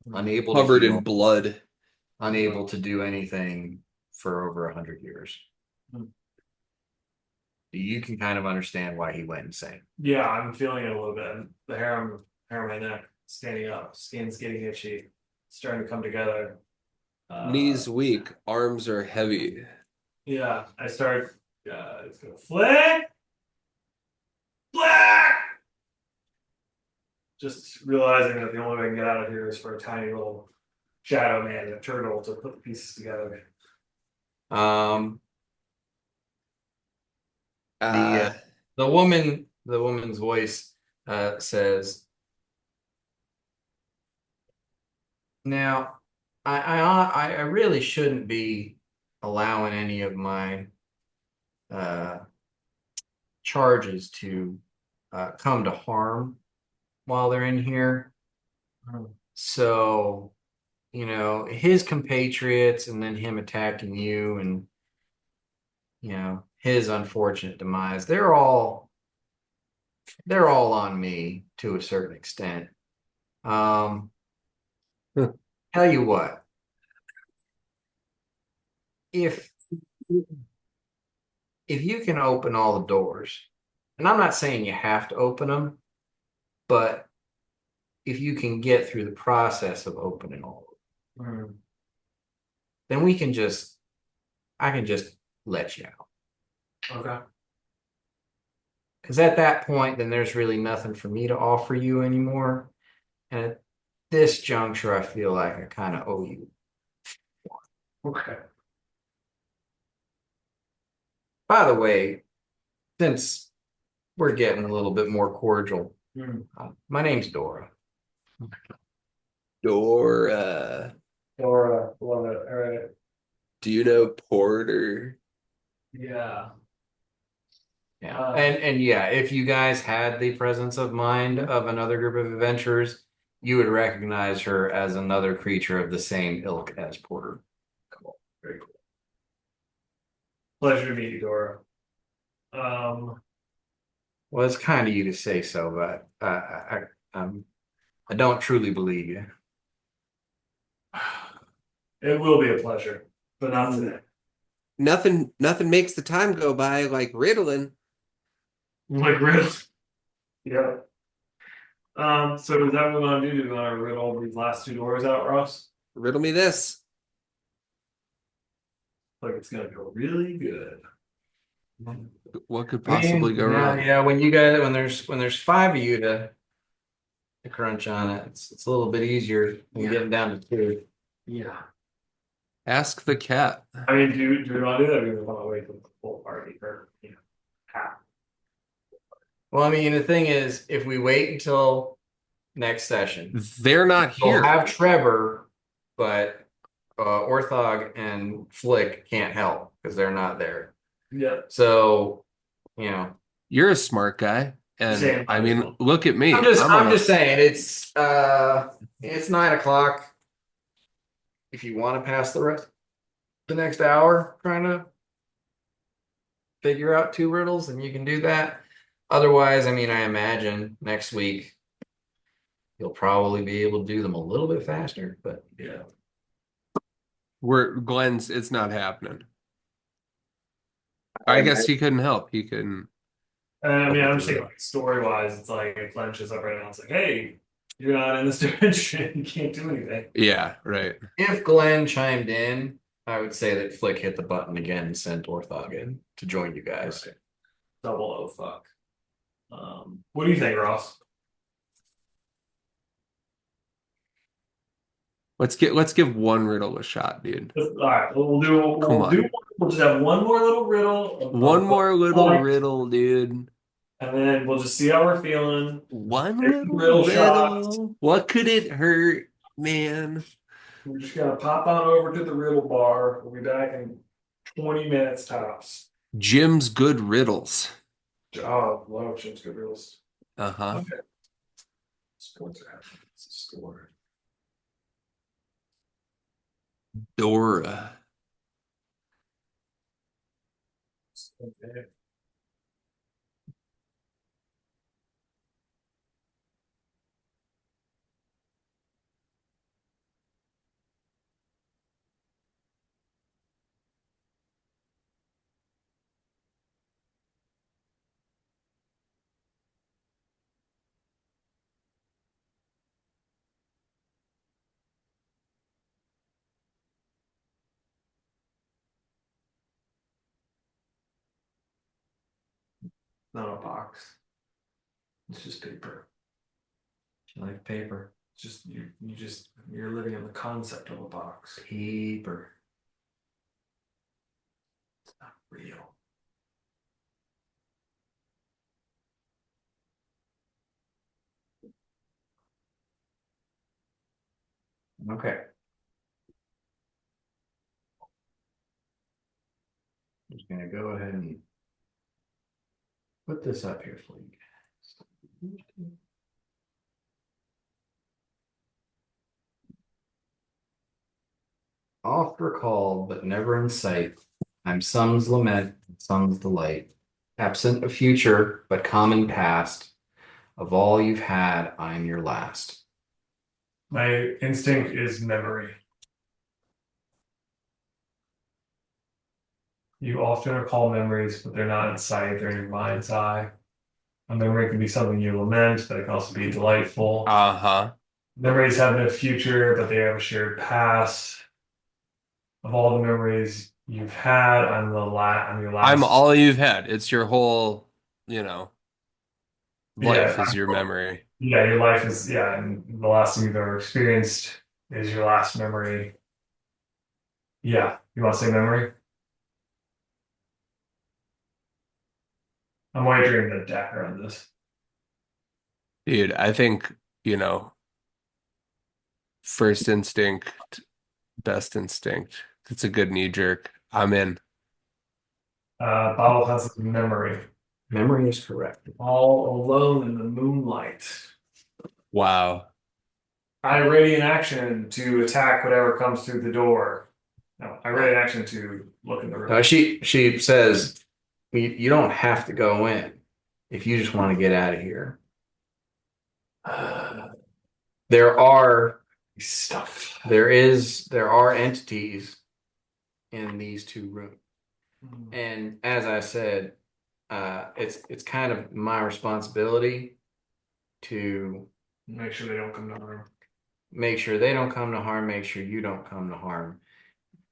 S6: Mhm.
S1: unable to
S5: Covered in
S1: heal,
S5: blood.
S1: unable to do anything for over 100 years.
S6: Mhm.
S1: You can kind of understand why he went insane.
S6: Yeah, I'm feeling it a little bit. The hair on my neck, standing up, skin's getting itchy, starting to come together.
S5: Knees weak, arms are heavy.
S6: Yeah, I start. It's gonna flick, flick. Just realizing that the only way I can get out of here is for a tiny little shadow man and a turtle to put the pieces together.
S1: Um,
S5: Uh,
S1: the woman's voice says, "Now, I really shouldn't be allowing any of my uh, charges to come to harm while they're in here. So, his compatriots and then him attacking you and, his unfortunate demise, they're all on me to a certain extent. Um, tell you what, if you can open all the doors, and I'm not saying you have to open them, but if you can get through the process of opening all of them,
S6: Mhm.
S1: then I can just let you out.
S6: Okay.
S1: Because at that point, then there's really nothing for me to offer you anymore. And at this juncture, I feel like I kind of owe you.
S6: Okay.
S1: By the way, since we're getting a little bit more cordial, my name's Dora.
S5: Dora.
S6: Dora, love it. All right.
S5: Do you know Porter?
S6: Yeah.
S1: Yeah. And yeah, if you guys had the presence of mind of another group of adventurers, you would recognize her as another creature of the same ilk as Porter.
S6: Cool. Very cool. Pleasure to meet you, Dora.
S1: Well, it's kind of you to say so, but I don't truly believe you.
S6: It will be a pleasure, but not today.
S5: Nothing makes the time go by like riddling.
S6: Like riddle. Yeah. So is that what we want to do? Do we want to riddle these last two doors out, Ross?
S5: Riddle me this.
S6: Like it's gonna go really good.
S5: What could possibly go
S1: yeah,
S5: wrong?
S1: yeah. When there's five of you to crunch on it, it's a little bit easier than getting down to two.
S6: Yeah.
S5: Ask the cat.
S6: I mean, do we want to do that? Or do we want to wait for the full party or half?
S1: Well, I mean, the thing is, if we wait until next session,
S5: They're not
S1: we'll
S5: here.
S1: have Trevor, but Orthog and Flick can't help because they're not there.
S6: Yeah.
S1: So,
S5: You're a smart guy. And
S6: Same.
S5: I mean, look at me.
S1: I'm just saying it's 9 o'clock. If you want to pass the next hour trying to figure out two riddles, then you can do that. Otherwise, I mean, I imagine next week you'll probably be able to do them a little bit faster, but
S6: Yeah.
S5: It's not happening. I guess he couldn't help. He couldn't.
S6: I mean, I'm just thinking like story wise, it's like it clenches up right now. It's like, hey, you're not in this dimension. You can't do anything.
S5: Yeah, right.
S1: if Glenn chimed in, I would say that Flick hit the button again and sent Orthog in to join you guys.
S6: Double oh fuck. What do you think, Ross?
S5: Let's give one riddle a shot, dude.
S6: All right, we'll just have one more little riddle.
S5: One more little
S6: point,
S5: riddle, dude.
S6: and then we'll just see how we're feeling.
S5: One
S6: Take
S5: little
S6: riddle
S5: riddle.
S6: shots.
S5: What could it hurt, man?
S6: We're just gonna pop on over to the riddle bar. We'll be back in 20 minutes tops.
S5: Jim's good riddles.
S6: Oh, love Jim's good riddles.
S5: Uh-huh.
S6: Okay. Let's go to that. It's a store.
S5: Dora.
S6: Okay. Not a box. It's just paper.
S1: You like paper?
S6: It's just you're living in the concept of a box.
S1: Paper.
S6: It's not real.
S1: Okay. I'm just gonna go ahead and put this up here for you guys. Oft recalled, but never in sight. I'm some's lament, some's delight. Absent of future, but common past. Of all you've had, I'm your last.
S6: My instinct is memory. You often recall memories, but they're not in sight, they're in your mind's eye. A memory can be something you lament, but it can also be delightful.
S5: Uh-huh.
S6: Memories have no future, but they have a shared past. Of all the memories you've had. I'm your
S5: I'm
S6: last.
S5: all you've had. It's your whole, you know, life
S6: Yeah,
S5: is your memory.
S6: yeah. Your life is and the last thing you've ever experienced is your last memory. Yeah, you want to say memory? I'm wagering the dagger on this.
S5: Dude, I think, you know, first instinct, best instinct. It's a good knee jerk. I'm in.
S6: Bottle has memory.
S1: Memory is correct.
S6: All alone in the moonlight.
S5: Wow.
S6: I ready in action to attack whatever comes through the door. No, I ready in action to look in the room.
S1: She says you don't have to go in if you just want to get out of here. There are
S6: Stuff.
S1: there are entities in these two rooms.
S6: Hmm.
S1: And as I said, it's kind of my responsibility to
S6: Make sure they don't come to harm.
S1: make sure they don't come to harm, make sure you don't come to harm.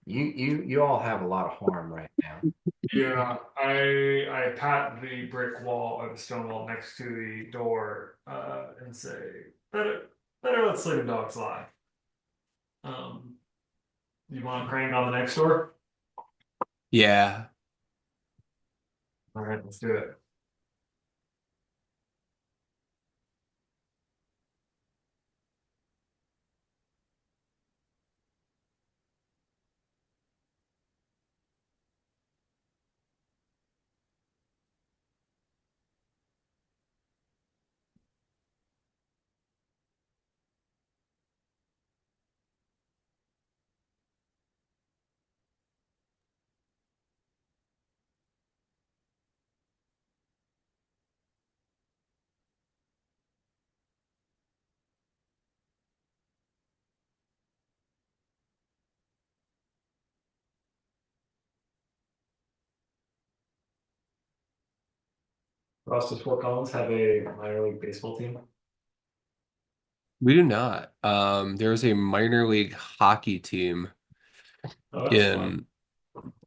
S1: You all have a lot of harm right now.
S6: Yeah, I pat the brick wall or the stone wall next to the door and say, better let sleeping dogs lie. Um, you want to crank on the next door?
S5: Yeah.
S6: All right, let's do it. Ross, does Fort Collins have a minor league baseball team?
S5: We do not. There's a minor league hockey team
S6: Oh, that's fun.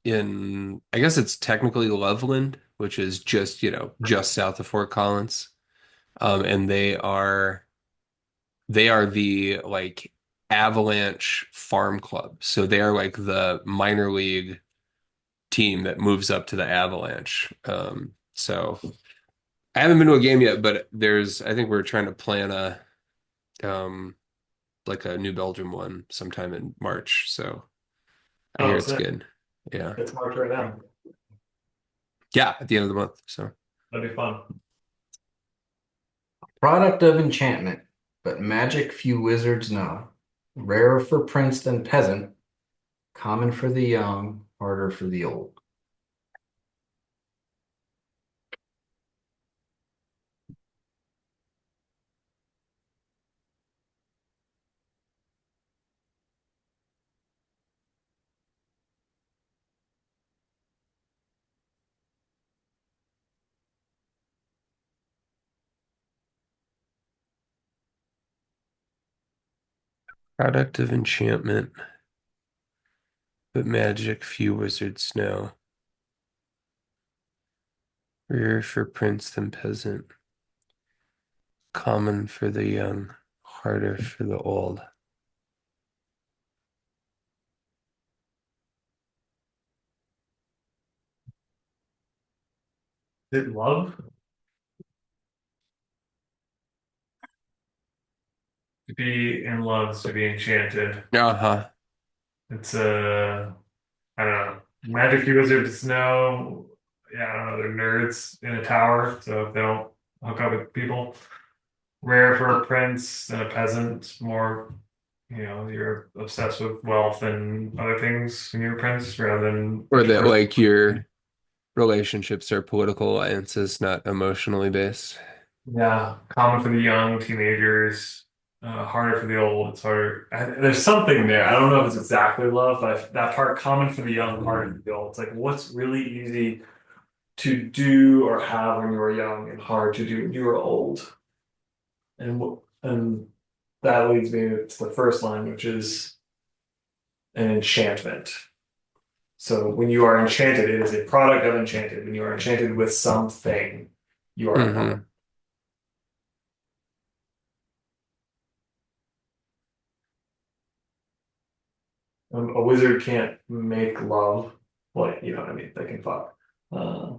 S5: in I guess it's technically Loveland, which is just, you know, just south of Fort Collins. And they are the like Avalanche Farm Club. So they are like the minor league team that moves up to the Avalanche. So I haven't been to a game yet, but I think we're trying to plan um like a New Belgium one sometime in March. So I hear
S6: Oh,
S5: it's
S6: sick.
S5: good. Yeah.
S6: It's March right now.
S5: Yeah, at the end of the month. So
S6: That'd be fun.
S1: Product of enchantment, but magic few wizards know. Rarer for prince than peasant, common for the young, harder for the old.
S5: product of enchantment, but magic few wizards know. Rare for prince than peasant, common for the young, harder for the old.
S6: Is it love? To be in love is to be enchanted.
S5: Uh-huh.
S6: It's I don't know. Magic wizards know. Yeah, I don't know. They're nerds in a tower, so if they don't hook up with people. Rare for a prince than a peasant. More, you're obsessed with wealth and other things when you're a prince rather than
S5: Or that like your relationships are political alliances, not emotionally based.
S6: Yeah, common for the young teenagers, harder for the old. It's harder. There's something there. I don't know if it's exactly love, but that part, common for the young, harder for the old. It's like what's really easy to do or have when you were young and hard to do when you were old. And that leads me to the first line, which is an enchantment. So when you are enchanted, it is a product of enchanted. When you are enchanted with something, you are a product. A wizard can't make love, like you know what I mean. They can fuck.
S5: I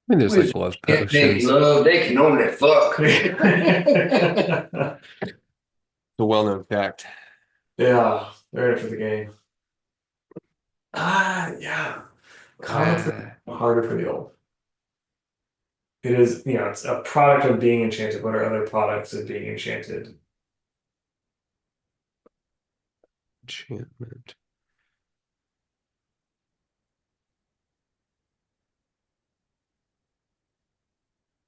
S5: mean, there's like
S1: Wizards
S5: love
S1: can't make
S5: potions.
S1: love, they can only fuck.
S6: Yeah,
S5: The well-known fact.
S6: they're in it for the game. Yeah. Comics are harder for the old. It is, it's a product of being enchanted. What are other products of being enchanted?
S5: Enchantment.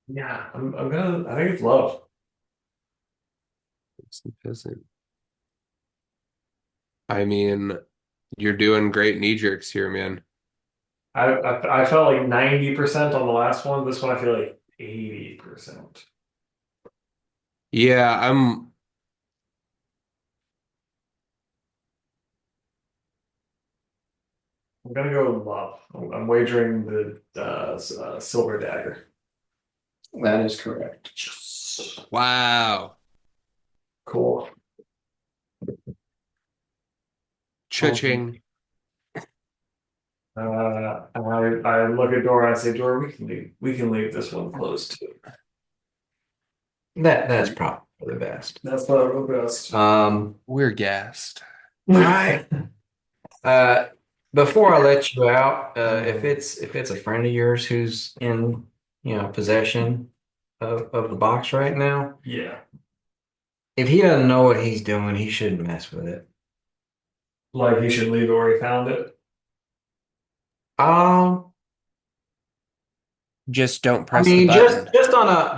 S6: Yeah, I think it's love.
S5: It's the peasant. I mean, you're doing great knee jerks here, man.
S6: I felt like 90% on the last one. This one I feel like 80%.
S5: Yeah,
S6: I'm gonna go with love. I'm wagering the silver dagger.
S1: That is correct.
S5: wow.
S6: Cool.
S5: Cha-ching.
S6: I look at Dora and I say, Dora, we can leave this one closed too.
S1: That's probably the best.
S6: That's the best.
S5: We're gassed.
S1: I uh before I let you out, if it's a friend of yours who's in, possession of the box right now,
S6: Yeah.
S1: if he doesn't know what he's doing, he shouldn't mess with it.
S6: Like he should leave it where he found it.
S1: Um,
S5: Just don't
S1: I
S5: press the
S1: mean,
S5: button.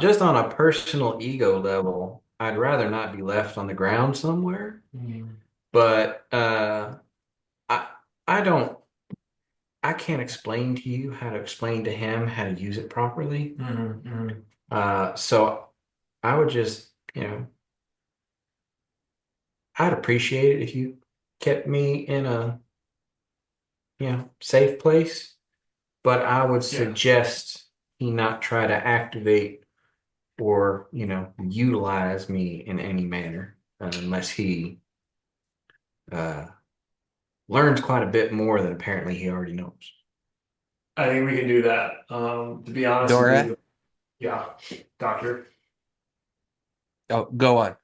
S1: just on a personal ego level, I'd rather not be left on the ground somewhere. But I I don't I can't explain to you how to explain to him how to use it properly. So I would just, I'd appreciate it if you kept me in a, safe place, but I would
S6: Yeah.
S1: suggest he not try to activate or, utilize me in any manner unless he uh, learns quite a bit more than apparently he already knows.
S6: I think we can do that. To be honest with
S5: Dora?
S6: you, yeah, doctor.
S5: Oh, go on.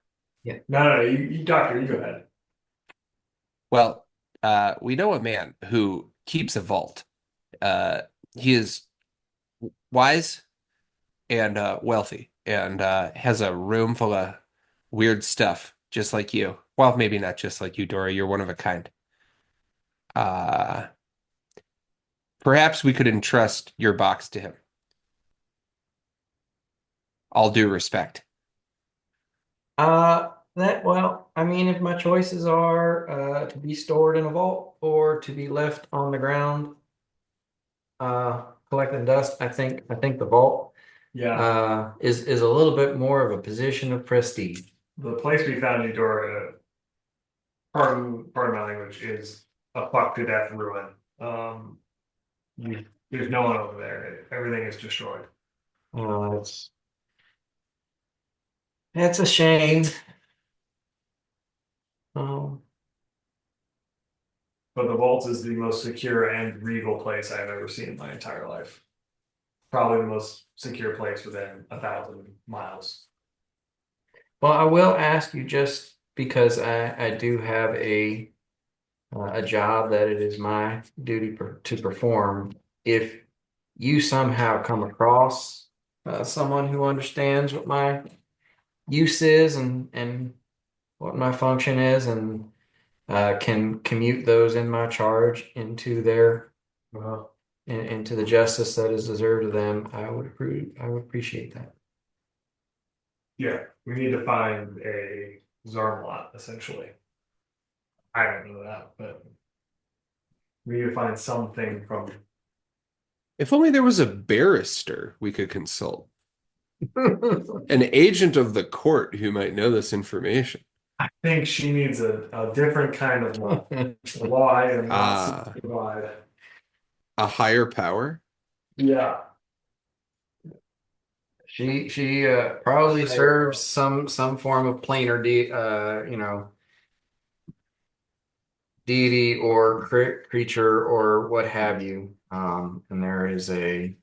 S6: No, you doctor, you go ahead.
S5: Well, we know a man who keeps a vault. He is wise and wealthy and has a room full of weird stuff, just like you. Well, maybe not just like you, Dora. You're one of a kind. Uh, perhaps we could entrust your box to him. All due respect.
S1: I mean, if my choices are to be stored in a vault or to be left on the ground collecting dust, I think the vault
S6: Yeah,
S1: is a little bit more of a position of prestige.
S6: the place we found you, Dora. Pardon my language, is a fuck to death ruin. There's no one over there. Everything is destroyed.
S1: It's a shame. Um,
S6: But the vault is the most secure and regal place I've ever seen in my entire life. Probably the most secure place within 1,000 miles.
S1: well, I will ask you just because I do have a job that it is my duty to perform. If you somehow come across someone who understands what my use is and what my function is and can commute those in my charge into
S6: Uh,
S1: into the justice that is deserved of them, I would appreciate that.
S6: yeah, we need to find a Zarmlot, essentially. I don't know that, but we need to find something from.
S5: If only there was a barrister we could consult, an agent of the court who might know this information.
S6: I think she needs a different kind of law. The law I am not
S5: Ah.
S6: to provide.
S5: A higher power?
S6: Yeah.
S1: She probably serves some form of planar deity or creature or what have you. And there is since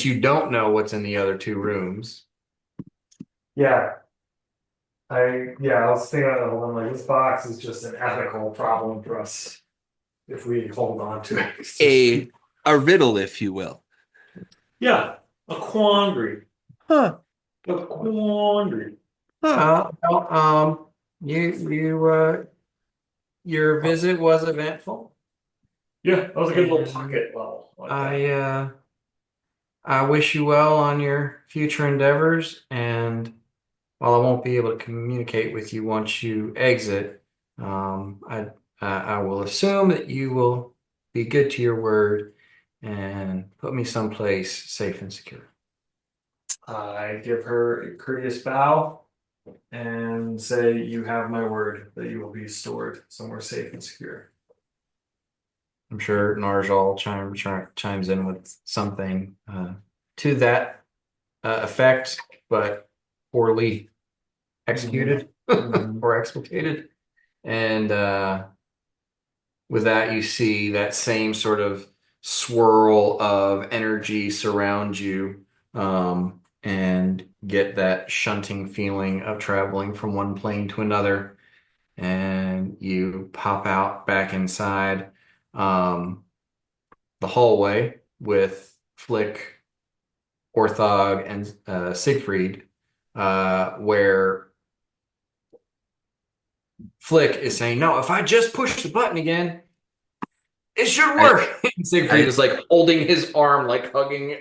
S1: you don't know what's in the other two rooms,
S6: Yeah. I was thinking about it, I'm like, this box is just an ethical problem for us if we hold on to it. It's just-
S5: A riddle, if you will.
S6: yeah, a quandary.
S5: Huh.
S6: A quandary.
S1: well, your visit was eventful.
S6: Yeah, that was a good little
S1: And
S6: pocket level. Like that.
S1: I wish you well on your future endeavors, and while I won't be able to communicate with you once you exit, I will assume that you will be good to your word and put me someplace safe and secure.
S6: I give her a courteous bow and say, "You have my word that you will be stored somewhere safe and secure."
S1: I'm sure Narjal chimes in with something to that effect, but poorly executed or explicated. And with that, you see that same sort of swirl of energy surround you, and get that shunting feeling of traveling from one plane to another. And you pop out back inside the hallway with Flick, Orthog, and Siegfried, where Flick is saying, "No, if I just push the button again, it should work." And Siegfried is like holding his arm, like hugging,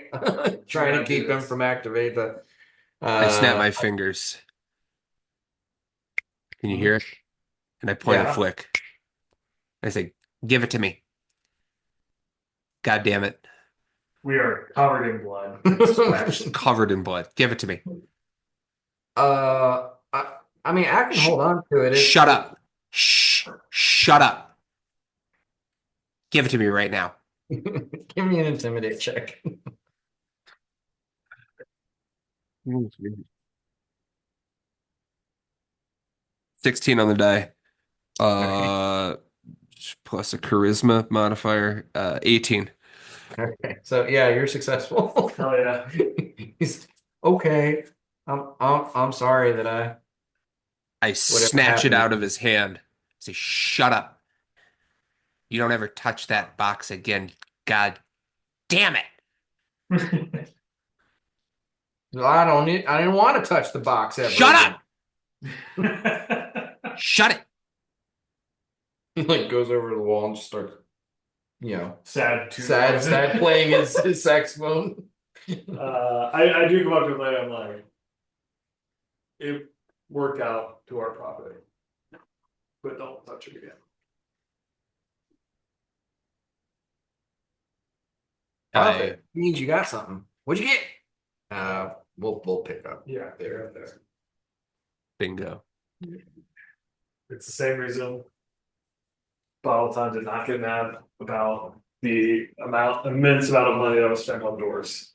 S1: trying to keep him from activate the.
S5: I snap my fingers. Can you hear it? And I point
S1: Yeah.
S5: at Flick. I say, give it to me. God damn it.
S6: We are covered in blood.
S5: Covered in blood. Give it to me.
S1: I mean, I can hold on to it.
S5: Shut up. Shut up. Give it to me right now.
S1: Give me an intimidate check.
S5: 16 on the die. Plus a charisma modifier. 18.
S1: Okay, so yeah, you're successful.
S6: Hell yeah.
S1: He's okay. I'm sorry that
S5: I snatch it
S1: happened.
S5: out of his hand. I say, shut up. You don't ever touch that box again. God damn it.
S1: I didn't want to touch the box ever
S5: Shut
S1: again.
S5: up. Shut it.
S1: He like goes over to the wall and just starts,
S6: sad
S1: sad playing his saxophone.
S6: I do come up to him later. I'm like, it worked out to our profit, but don't touch it again.
S1: Profit means you got something. What'd you get? We'll pick up.
S6: Yeah, they're up there.
S5: Bingo.
S6: It's the same reason Bottleton did not get mad about the immense amount of money that was spent on doors.